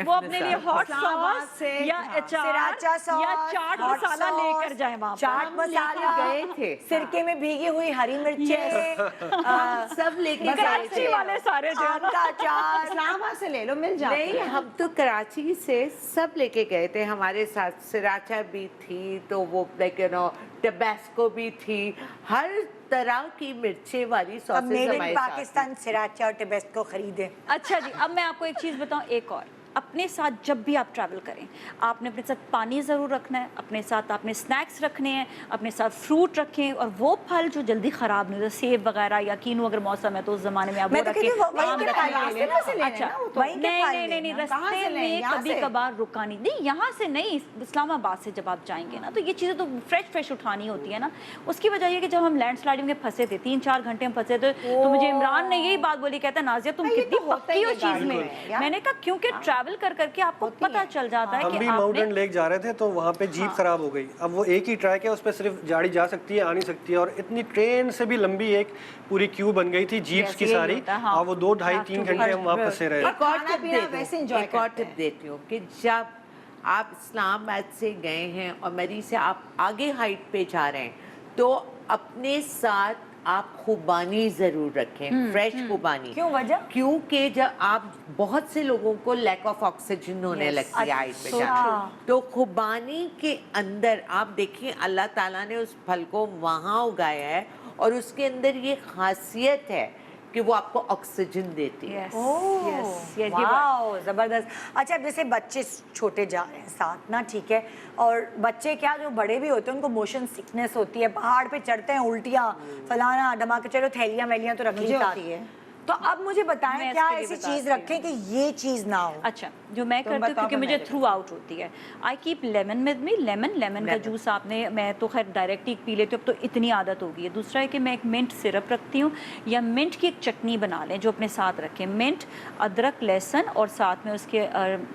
وہ اپنے لیے ہاٹ ساس یا اچار یا چاٹ مسالہ لے کر جائیں. وہاں چاٹ مسالہ گئے تھے، سرکے میں بھیگی ہوئی ہری مرچیں سب لے کے کراچی والے سارے جو آم کا اچار اسلام آباد سے لے لو، مل جاتا ہے. نہیں، ہم تو کراچی سے سب لے کے گئے تھے، ہمارے ساتھ سراچا بھی تھی، تو وہ لائک ٹباسکو بھی تھی، ہر طرح کی مرچیں والی ساسز ہمارے ساتھ. پاکستان سراچا اور ٹباسکو خریدے. اچھا جی اب میں آپ کو ایک چیز بتاؤں، ایک اور اپنے ساتھ جب بھی آپ ٹریول کریں آپ نے اپنے ساتھ پانی ضرور رکھنا ہے, اپنے ساتھ آپ نے اسنیکس رکھنے ہیں, اپنے ساتھ فروٹ رکھیں, اور وہ پھل جو جلدی خراب نہیں ہوتے, سیب وغیرہ یا کینو اگر موسم ہے تو اس زمانے میں آپ وہ رکھیں. اچھا نہیں راستے میں کبھی کبھار رکا نہیں, یہاں سے نہیں, اسلام آباد سے جب آپ جائیں گے نا تو یہ چیزیں تو فریش اٹھانی ہوتی ہے نا. اس کی وجہ یہ کہ جب ہم لینڈ سلائڈنگ میں پھنسے تھے 3-4 گھنٹے ہم پھنسے تھے تو مجھے عمران نے یہی بات بولی, کہتا نازیہ تم کتنی پکی ہو چیز میں. میں نے کہا کیونکہ ٹریول کر کے آپ کو پتہ چل جاتا ہے ہم بھی ماؤنٹین لیک جا رہے تھے تو وہاں پہ جیپ خراب ہو گئی. اب وہ ایک ہی ٹریک ہے, اس پہ صرف گاڑی جا سکتی ہے, آ نہیں سکتی ہے, اور اتنی ٹرین سے بھی لمبی ایک پوری کیو بن گئی تھی جیپس کی ساری, اور وہ 2-2.5-3 گھنٹے ہم وہاں پھنسے رہے. ایک اور ٹپ دیتی ہوں کہ جب آپ اسلام آباد سے گئے ہیں اور مری سے آپ آگے ہائٹ پہ جا رہے ہیں تو اپنے ساتھ آپ خوبانی ضرور رکھیں, فریش خوبانی. کیوں وجہ؟ کیونکہ جب آپ بہت سے لوگوں کو لیک آف آکسیجن ہونے لگتی ہے ہائٹ پہ جانا, تو خوبانی کے اندر آپ دیکھیں اللہ تعالیٰ نے اس پھل کو وہاں اگایا ہے اور اس کے اندر یہ خاصیت ہے کہ وہ آپ کو آکسیجن دیتی ہے. واو زبردست. اچھا جیسے بچے چھوٹے جا رہے ہیں ساتھ نا, ٹھیک ہے, اور بچے کیا جو بڑے بھی ہوتے ہیں ان کو موشن سکنس ہوتی ہے, پہاڑ پہ چڑھتے ہیں الٹیاں فلانا ڈھماکہ, چلو تھیلیاں ویلیاں تو رکھ لی ہوتی ہے, تو اب مجھے بتائیں کیا ایسی چیز رکھیں کہ یہ چیز نہ ہو. اچھا جو میں کرتی ہوں کیونکہ مجھے تھرو آؤٹ ہوتی ہے, I keep lemon with me, lemon کا جوس آپ نے, میں تو خیر ڈائریکٹ ہی پی لیتی ہوں, اب تو اتنی عادت ہو گئی ہے. دوسرا ہے کہ میں ایک منٹ سرپ رکھتی ہوں, یا منٹ کی ایک چٹنی بنا لیں جو اپنے ساتھ رکھیں, منٹ, ادرک, لہسن, اور ساتھ میں اس کے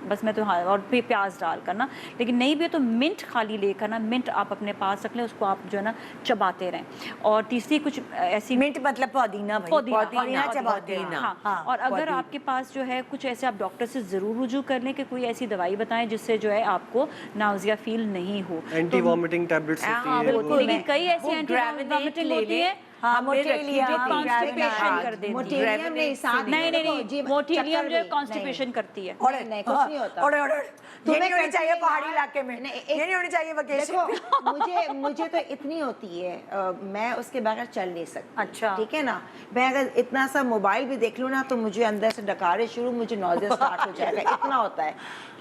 بس میں تو اور پیاز ڈال کر نا, لیکن نہیں بھی تو منٹ خالی لے کر نا, منٹ آپ اپنے پاس رکھ لیں, اس کو آپ جو ہے نا چباتے رہیں. اور تیسری کچھ ایسی منٹ مطلب پودینہ ہاں, اور اگر آپ کے پاس جو ہے کچھ ایسے, آپ ڈاکٹر سے ضرور رجوع کر لیں کہ کوئی ایسی دوائی بتائیں جس سے جو ہے آپ کو ناؤزیا فیل نہیں ہو. اینٹی وامٹنگ ٹیبلٹس ہوتی ہیں, لیکن کئی ایسی اینٹی وامٹنگ ہوتی ہیں کانسٹیپیشن کر دیتی ہے. نہیں موٹیلیم جو ہے کانسٹیپیشن کرتی ہے. یہ نہیں ہونی چاہیے پہاڑی علاقے میں, یہ نہیں ہونی چاہیے ویکیشن. مجھے تو اتنی ہوتی ہے, میں اس کے بغیر چل نہیں سکتی. اچھا ٹھیک ہے نا, میں اگر اتنا سا موبائل بھی دیکھ لوں نا تو مجھے اندر سے ڈکارے شروع, مجھے نوزیا اسٹارٹ ہو جائے گا, اتنا ہوتا ہے.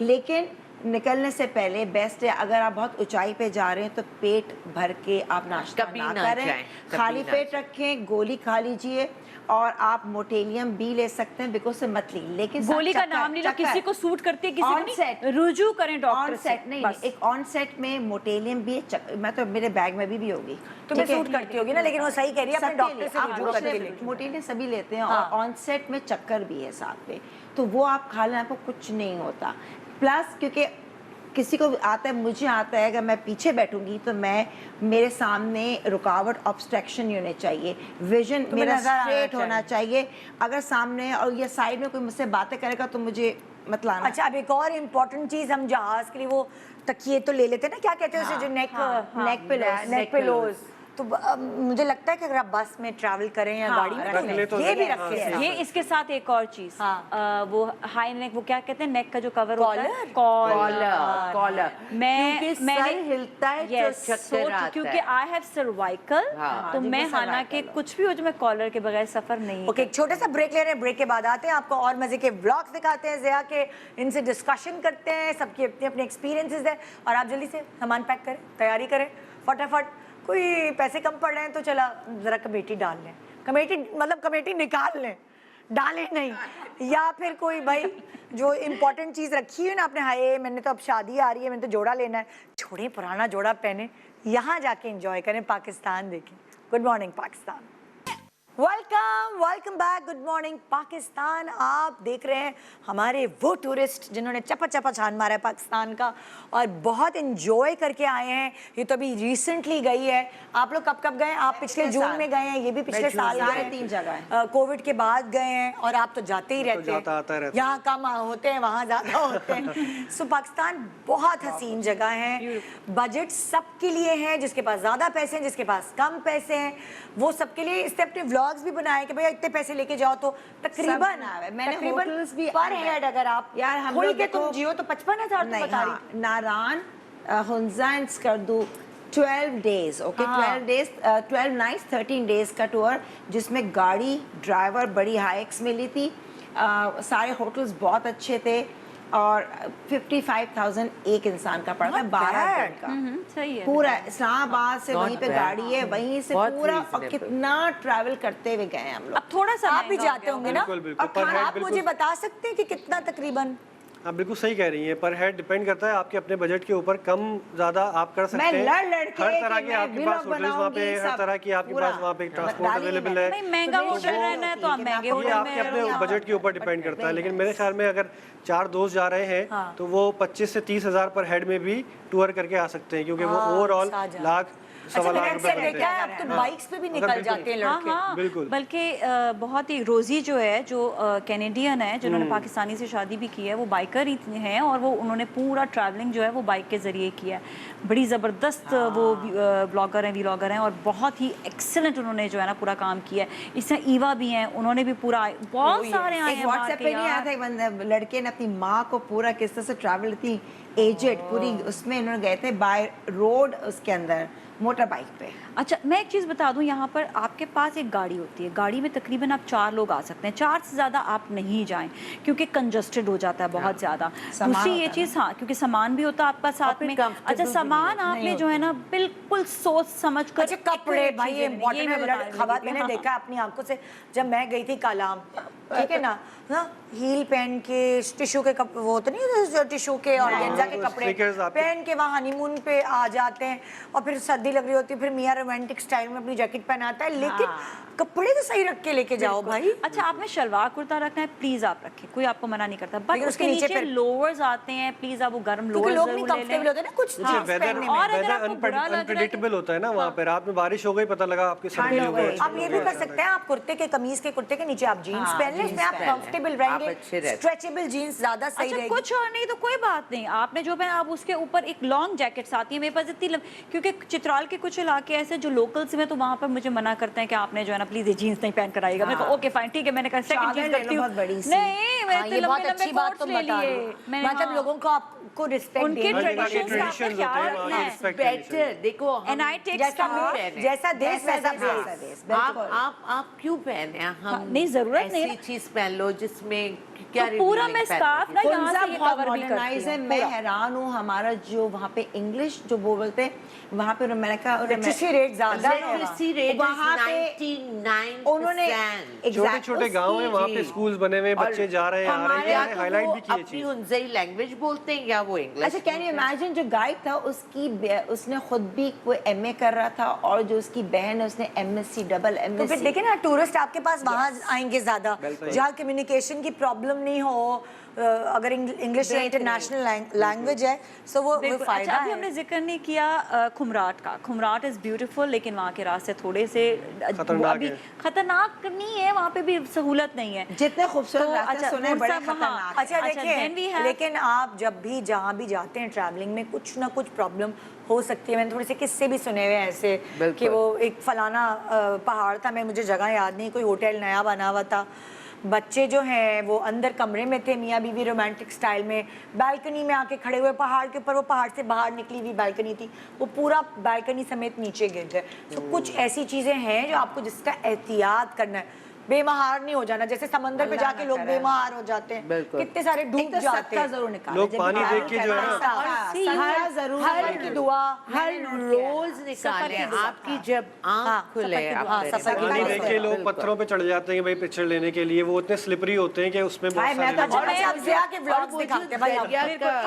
لیکن نکلنے سے پہلے بیسٹ ہے اگر آپ بہت اونچائی پہ جا رہے ہیں تو پیٹ بھر کے آپ ناشتہ نہ کریں, خالی پیٹ رکھیں, گولی کھا لیجئے, اور آپ موٹیلیم بھی لے سکتے ہیں بیکاز سے مت لی, لیکن گولی کا نام نہیں لو, کسی کو سوٹ کرتی ہے کسی کو نہیں, رجوع کریں ڈاکٹر سے. نہیں, ایک آن سیٹ میں موٹیلیم بھی, میں تو میرے بیگ میں بھی ہوگی, تو میں سوٹ کرتی ہوگی نا, لیکن وہ صحیح کہہ رہی ہے, اپنے ڈاکٹر سے رجوع کر کے لیں. موٹیلیم سبھی لیتے ہیں, اور آن سیٹ میں چکر بھی ہے ساتھ میں, تو وہ آپ کھا لیں, آپ کو کچھ نہیں ہوتا. پلس کیونکہ کسی کو آتا ہے, مجھے آتا ہے, اگر میں پیچھے بیٹھوں گی تو میرے سامنے رکاوٹ آبسٹریکشن نہیں ہونی چاہیے, ویژن میرا اسٹریٹ ہونا چاہیے. اگر سامنے اور یہ سائڈ میں کوئی مجھ سے باتیں کرے گا تو مجھے مت لانا. اچھا اب ایک اور امپورٹنٹ چیز, ہم جہاز کے لیے وہ تکیے تو لے لیتے ہیں نا, کیا کہتے ہیں اسے, جو نیک پلوز, تو مجھے لگتا ہے کہ اگر آپ بس میں ٹریول کریں یا گاڑی میں تو یہ بھی رکھیں. یہ اس کے ساتھ ایک اور چیز, وہ ہائی نیک, وہ کیا کہتے ہیں نیک کا جو کور ہوتا ہے, کالر, میں ہلتا ہے کیونکہ آئی ہیو سروائکل, تو میں حالانکہ کچھ بھی ہو جو میں کالر کے بغیر سفر نہیں. اوکے, ایک چھوٹا سا بریک لے رہے ہیں, بریک کے بعد آتے ہیں, آپ کو اور مزے کے ولاگز دکھاتے ہیں ضیا کے, ان سے ڈسکشن کرتے ہیں, سب کی اپنے اپنے ایکسپیرینسز ہیں, اور آپ جلدی سے سامان پیک کریں, تیاری کریں فٹافٹ. کوئی پیسے کم پڑ رہے ہیں تو چلا ذرا کمیٹی ڈال لیں, کمیٹی مطلب کمیٹی نکال لیں, ڈالیں نہیں, یا پھر کوئی بھائی جو امپورٹنٹ چیز رکھی ہے نا آپ نے, ہائے میں نے تو اب شادی آ رہی ہے, میں نے تو جوڑا لینا ہے, چھوڑیں پرانا جوڑا پہنے, یہاں جا کے انجوائے کریں, پاکستان دیکھیں. Good morning Pakistan, welcome back, good morning Pakistan. آپ دیکھ رہے ہیں ہمارے وہ ٹورسٹ جنہوں نے چپا چپا چھان مارا ہے پاکستان کا, اور بہت انجوائے کر کے آئے ہیں. یہ تو ابھی ریسنٹلی گئی ہے, آپ لوگ کب کب گئے ہیں؟ آپ پچھلے جون میں گئے ہیں, یہ بھی پچھلے سال گئے, 3 جگہ کووڈ کے بعد گئے ہیں, اور آپ تو جاتے ہی رہتے ہیں, یہاں کم ہوتے ہیں وہاں زیادہ ہوتے ہیں. سو پاکستان بہت حسین جگہ ہے, بجٹ سب کے لیے ہے, جس کے پاس زیادہ پیسے ہیں, جس کے پاس کم پیسے ہیں, وہ سب کے لیے. اس نے اپنے ولاگز بھی بنائے کہ بھئی اتنے پیسے لے کے جاؤ تو تقریباً پر ہیڈ اگر آپ کھل کے تم جیو تو 55,000 تو بتا رہی. Naran, Hunza and Skardu 12 days, okay, 12 days, 12 nights, 13 days کا ٹور, جس میں گاڑی, ڈرائیور, بڑی ہائیکس ملی تھی, سارے ہوٹلز بہت اچھے تھے, اور 55,000 ایک انسان کا پڑتا ہے 12 دن کا. صحیح ہے. پورا اسلام آباد سے وہیں پہ گاڑی ہے, وہیں سے پورا, اور کتنا ٹریول کرتے ہوئے گئے ہم لوگ. اب تھوڑا سا آپ بھی جاتے ہوں گے نا, آپ مجھے بتا سکتے ہیں کہ کتنا تقریباً؟ آپ بالکل صحیح کہہ رہی ہیں, پر ہیڈ ڈیپینڈ کرتا ہے آپ کے اپنے بجٹ کے اوپر, کم زیادہ آپ کر سکتے ہیں. ہر طرح کے آپ کے پاس ہوٹلز وہاں پہ, ہر طرح کی آپ کے پاس وہاں پہ ٹرانسپورٹ اویلیبل ہے. نہیں مہنگا ہوٹل رہنا ہے تو آپ مہنگے ہوٹل یہ میں آپ کے اپنے بجٹ کے اوپر ڈیپینڈ کرتا ہے, لیکن میرے خیال میں اگر 4 دوست جا رہے ہیں تو وہ 25 سے 30 ہزار پر ہیڈ میں بھی ٹور کر کے آ سکتے ہیں, کیونکہ وہ اوور آل لاکھ سوا لاکھ روپے بنتے ہیں. اب تو بائکس پہ بھی نکل جاتے ہیں لڑکے. بالکل. بلکہ بہت ہی روزی جو ہے, جو کینیڈین ہے, جنہوں نے پاکستانی سے شادی بھی کی ہے, وہ بائکر ہی ہیں, اور وہ انہوں نے پورا ٹریولنگ جو ہے وہ بائک کے ذریعے کیا ہے. بڑی زبردست وہ بلاگر ہیں, ویلاگر ہیں, اور بہت ہی ایکسلنٹ انہوں نے جو ہے نا پورا کام کیا ہے. اس طرح ایوا بھی ہیں, انہوں نے بھی پورا, بہت سارے آئے ہیں. واٹس ایپ پہ نہیں آیا تھا ایک لڑکے نے اپنی ماں کو پورا کس طرح سے ٹریول تھی, ایجڈ پوری, اس میں انہوں نے گئے تھے بائی روڈ, اس کے اندر موٹر بائک پہ. اچھا میں ایک چیز بتا دوں, یہاں پر آپ کے پاس ایک گاڑی ہوتی ہے, گاڑی میں تقریباً آپ 4 لوگ آ سکتے ہیں, 4 سے زیادہ آپ نہیں جائیں کیونکہ کنجسٹڈ ہو جاتا ہے بہت زیادہ. دوسری یہ چیز, ہاں کیونکہ سامان بھی ہوتا ہے آپ کا ساتھ میں. اچھا سامان آپ نے جو ہے نا بالکل سوچ سمجھ کر. اچھا کپڑے بھائی میں نے دیکھا اپنی آنکھوں سے جب میں گئی تھی کالام, ٹھیک ہے نا, ہیل پہن کے, ٹیشو کے وہ ہوتے نہیں ٹیشو کے آرگینزا کے کپڑے پہن کے وہاں ہنی مون پہ آ جاتے ہیں, اور پھر سردی لگ رہی ہوتی ہے, پھر میاں رومانٹک سٹائل میں اپنی جیکٹ پہناتا ہے, لیکن کپڑے تو صحیح رکھ کے لے کے جاؤ بھائی. اچھا آپ نے شلوار کرتا رکھنا ہے, پلیز آپ رکھیں, کوئی آپ کو منع نہیں کرتا, بٹ اس کے نیچے لوورز آتے ہیں, پلیز آپ وہ گرم لوورز لوگ نہیں کمفرٹیبل ہوتے نا کچھ چیز پہننے میں. اور اگر آپ کو برا لگ رہا ہے, انپریڈکٹیبل ہوتا ہے نا وہاں پہ, رات میں بارش ہو گئی, پتہ لگا آپ کے سردی ہو گئی. آپ یہ بھی کر سکتے ہیں, آپ کرتے کے قمیض کے کرتے کے نیچے آپ جینس پہن لیں, اس میں آپ کمفرٹیبل رہیں گے, اسٹریچیبل جینس زیادہ صحیح رہے گی. کچھ اور نہیں تو کوئی بات نہیں, آپ نے جو پہنا آپ اس کے اوپر ایک لانگ جیکٹس آتی ہیں, میرے پاس اتنی, کیونکہ چترال کے کچھ علاقے ایسے جو لوکلس میں, تو وہاں پر مجھے منع کرتے ہیں کہ آپ نے جو ہے نا پلیز یہ جینس نہیں پہن کر آئیے گا. میں کہا اوکے فائن ٹھیک ہے, میں نے کہا سیکنڈ چیز کرتی ہوں, نہیں میں اتنے لمبے لمبے کوٹس لے لیے, مطلب لوگوں کو آپ کو رسپیکٹ ان کے ٹریڈیشنز کا خیال رکھنا ہے. بیٹر دیکھو, جیسا دیش ویسا بیس. آپ کیوں پہنے, ہم نہیں ضرورت نہیں, ایسی چیز پہن لو جس میں کیا پورا میں سکارف نا یہاں سے یہ کور بھی کرتی ہوں. میں حیران ہوں, ہمارا جو وہاں پہ انگلش جو بولتے ہیں وہاں پہ, میں نے کہا الیکٹریسٹی ریٹ زیادہ ہے وہاں پہ, 99%. انہوں نے چھوٹے چھوٹے گاؤں ہیں وہاں پہ, اسکولز بنے ہوئے, بچے جا رہے ہیں, آ رہے ہیں, ہائی لائٹ بھی کی اپنی ہنزئی لینگویج بولتے ہیں یا وہ انگلش. اچھا کین یو امیجن, جو گائیڈ تھا اس نے خود بھی کوئی ایم اے کر رہا تھا, اور جو اس کی بہن ہے اس نے M S C, double M S C. دیکھیں نا ٹورسٹ آپ کے پاس وہاں آئیں گے زیادہ, جہاں کمیونیکیشن کی پرابلم نہیں ہو, اگر انگلش انٹرنیشنل لینگویج ہے سو وہ فائدہ ہے. اچھا ابھی ہم نے ذکر نہیں کیا کھمراٹ کا. کھمراٹ از بیوٹیفل, لیکن وہاں کے راستے تھوڑے سے ابھی خطرناک نہیں ہے, وہاں پہ بھی سہولت نہیں ہے. جتنے خوبصورت راستے سنے بڑے خطرناک. اچھا دیکھیں, لیکن آپ جب بھی جہاں بھی جاتے ہیں ٹریولنگ میں, کچھ نہ کچھ پرابلم ہو سکتی ہے. میں نے تھوڑے سے قصے بھی سنے ہوئے ایسے کہ وہ ایک فلانا پہاڑ تھا, میں مجھے جگہ یاد نہیں, کوئی ہوٹل نیا بنا ہوا تھا, بچے جو ہیں وہ اندر کمرے میں تھے, میاں بیوی رومانٹک سٹائل میں, بالکنی میں آ کے کھڑے ہوئے پہاڑ کے اوپر, وہ پہاڑ سے باہر نکلی ہوئی بالکنی تھی, وہ پورا بالکنی سمیت نیچے گر گئے. تو کچھ ایسی چیزیں ہیں جو آپ کو جس کا احتیاط کرنا ہے, بے مہار نہیں ہو جانا. جیسے سمندر پہ جا کے لوگ بے مہار ہو جاتے ہیں, کتنے سارے ڈوب جاتے ہیں, لوگ پانی دیکھ کے جو ہے ہر کی دعا ہر روز نکالیں آپ کی, جب آنکھ کھلے پانی دیکھ کے لوگ پتھروں پہ چڑھ جاتے ہیں بھائی پکچر لینے کے لیے, وہ اتنے سلپری ہوتے ہیں کہ اس میں بہت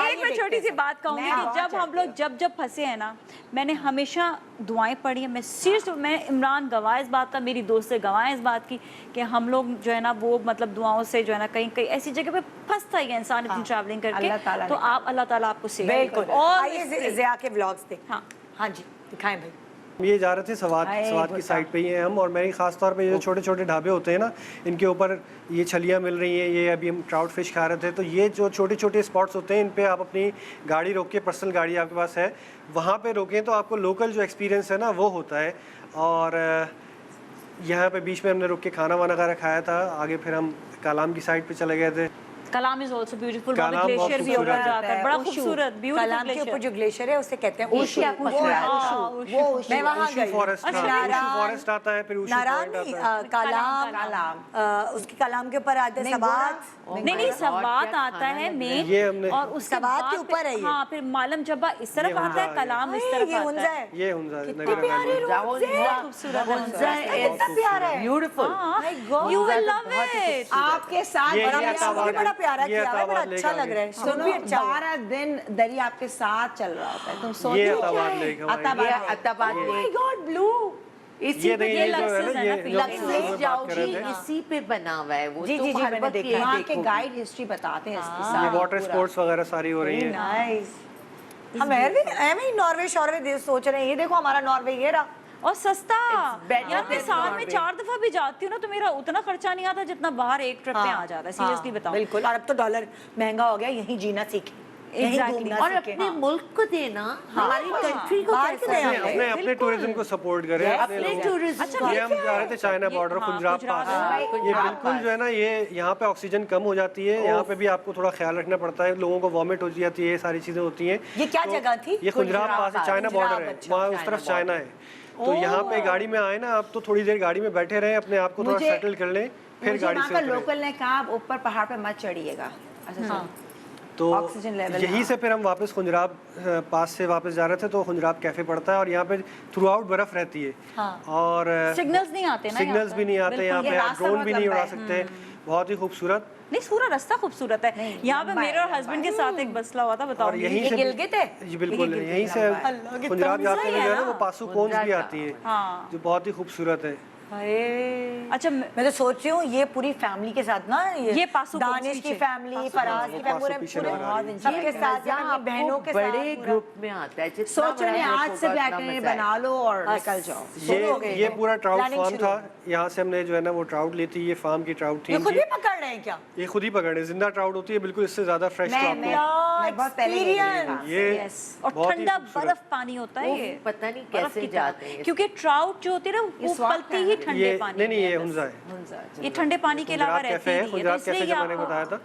ایک میں چھوٹی سی بات کہوں گی کہ جب ہم لوگ جب پھنسے ہیں نا, میں نے ہمیشہ دعائیں پڑھی ہیں. میں سیریس, میں عمران گواہ اس بات کا, میری دوست سے گواہ اس بات کی کہ ہم لوگ جو ہے نا وہ مطلب دعاؤں سے جو ہے نا کہیں کہیں ایسی جگہ پہ پھنستا ہی ہے انسان اتنی ٹریولنگ کر کے, تو آپ اللہ تعالیٰ آپ کو سیو. بالکل. آئیے ضیاء کے ولاگز دیکھیں. ہاں جی دکھائیں بھائی. یہ جا رہے تھے سوات کی سائڈ پہ ہی ہیں ہم, اور میری خاص طور پہ یہ جو چھوٹے چھوٹے ڈھابے ہوتے ہیں نا, ان کے اوپر یہ چھلیاں مل رہی ہیں, یہ ابھی ہم ٹراؤٹ فش کھا رہے تھے, تو یہ جو چھوٹے چھوٹے اسپاٹس ہوتے ہیں ان پہ آپ اپنی گاڑی روک کے, پرسنل گاڑی آپ کے پاس ہے, وہاں پہ روکیں تو آپ کو لوکل جو ایکسپیرینس ہے نا وہ ہوتا ہے. اور یہاں پہ بیچ میں ہم نے رک کے کھانا وانا کھایا تھا, آگے پھر ہم کالام کی سائڈ پہ چلے گئے تھے. कलाम इज ऑल्सो ब्यूटीफुल, कलाम बहुत ग्लेशियर भी ऊपर खूबसूरत जाता है, बड़ा उशू। खूबसूरत ब्यूटीफुल कलाम के ऊपर जो ग्लेशियर है उसे कहते हैं उशू। क्या पूछ रहा है? मैं वहाँ उशू गई। फॉरेस्ट, अच्छा, हाँ, उशू नारायण- फॉरेस्ट आता है, फिर उशू नारायण पॉइंट नहीं, आता है। कलाम, उसकी कलाम के ऊपर आते हैं सबात। नहीं सवात आता है मेन, ये हमने- और उसके सवात बाद के ऊपर है ये। हाँ, फिर मालम जब्बा इस तरफ ये आता है, हुंजा है। कलाम इस ये तरफ हुंजा आता है। है। ये हुंजा कितने नगर प्यारे हवेली। रूम्स हैं। बहुत खूबसूरत है। कितना प्यारा है। Beautiful. My God. You will love it. आपके साथ ये और आपने अताबाद सूट भी बड़ा प्यारा ये किया हुआ है, बड़ा अताबाद अच्छा लेक लग रहा है। आगे। सूट सुनो, भी अच्छा है। 12 दिन दरिया आपके साथ चल रहा होता है, तुम सोचो ये क्या अताबाद है? लेक हमारी। अताबाद ये lake. Attabad Oh my lake. God, blue. इसी ये पे नहीं, ये ये जो है लक्सेस ना, है ना, ये फिर जो लक्ष्मी हम बात जाओ कर जी, रहे थे, इसी पे बना हुआ है वो। जी, तो जी, जी, हर मैंने वक्त देखा। यही वहाँ के देखोगे। गाइड हिस्ट्री बताते हैं इसकी ये सारी वाटर पूरा। स्पोर्ट्स वगैरह सारी हो रही हैं। नाइस। हम ऐਵੇਂ नॉर्वे शॉर्वे सोच रहे हैं, ये देखो हमारा नॉर्वे ये रहा। और सस्ता better यार, मैं than साल में Norway. 4 दफा भी जाती हूँ ना, तो मेरा उतना खर्चा नहीं आता जितना बाहर एक ट्रिप में आ जाता है, सीरियसली बताऊं। बिल्कुल, और अब तो डॉलर महंगा हो गया, यहीं जीना सीखे, यहीं Exactly. घूमना और सीखे। अपने मुल्क को देना, हमारी कंट्री को बाहर कैसे क्यों नहीं देना? अपने अपने टूरिज्म को सपोर्ट करें, अपने अपने लोगों- टूरिज्म ये हम जा रहे थे चाइना बॉर्डर, हाँ, पंजाब गुजरात पास। में। ये बिल्कुल जो है ना, ये यहाँ पे ऑक्सीजन कम हो जाती है, यहाँ पे भी आपको थोड़ा ख्याल रखना पड़ता है, लोगों को वॉमिट हो जाती है, ये सारी चीजें होती हैं। ये क्या जगह थी? ये गुजरात पास है, चाइना बॉर्डर है, अच्छा, वहाँ उस तरफ चाइना है। तो यहाँ पे गाड़ी में आए ना आप, तो थोड़ी देर गाड़ी में बैठे रहे, अपने आप को थोड़ा मुझे- सेटल कर लें, फिर मुझे गाड़ी वहाँ से का उतरें। लोकल ने कहा आप ऊपर पहाड़ पे मत चढ़िएगा। अच्छा, तो ऑक्सीजन लेवल, यहीं हाँ। से फिर हम वापस खुंजराब पास से वापस जा रहे थे, तो खुंजराब कैफे पड़ता है और यहाँ पे थ्रू आउट बर्फ रहती है। और सिग्नल्स नहीं आते ना, सिग्नल्स भी नहीं आते यहाँ ये पे, आप रास्ता ड्रोन बहुत भी नहीं लंबा उड़ा है। सकते, बहुत ही खूबसूरत। नहीं, पूरा रास्ता खूबसूरत है। यहाँ पे लंबा मेरे है, और हस्बैंड के साथ एक बसला हुआ था, बताओ। और यहीं ये से गिलगित है? जी बिल्कुल, यहीं से खुंजराब जाते हुए जो है ना, वो पासू कोन्स भी आती है, हाँ। जो बहुत ही खूबसूरत है। अच्छा, मैं तो सोच रही हूँ ये पूरी फैमिली के साथ ना, ये पासू कोन्स दानिश की पीछे। फैमिली, फराज की पासू फैमिली, पीछे पूरे नजर आ रही है। सबके साथ, यहाँ अपनी बहनों के साथ बड़े पूरा। ग्रुप में आता है, जितना सोचो बड़ा नहीं, ग्रुप आज से होगा, भी उतना आइटनरी मजा बना लो और निकल जाओ। शुरू हो गए ये हैं। पूरा ट्राउट Planning फार्म शुरू था, हो गई। यहाँ से हमने जो है ना वो ट्राउट ली थी, ये फार्म की ट्राउट थी ये खुद इनकी। भी पकड़ रहे हैं क्या? ये खुद ही पकड़े, जिंदा ट्राउट होती है, बिल्कुल इससे ज्यादा फ्रेश तो मैं आपको बहुत पहले गई थी Experience. वहाँ। ये यस, और बहुत ही ठंडा खूबसूरत। बर्फ पानी होता है वो ये, पता नहीं बर्फ कैसे की तरह। जाते हैं। क्योंकि ट्राउट जो होती है ना, वो स्वाद पलती है ही ना? ठंडे ये पानी नहीं, में ये है हुंजा बस। है। ये ठंडे पानी के अलावा गुजरात रहती कैफे है, नहीं है, तो गुजरात इसलिए कैफे ये जो मैंने आपको- बताया था,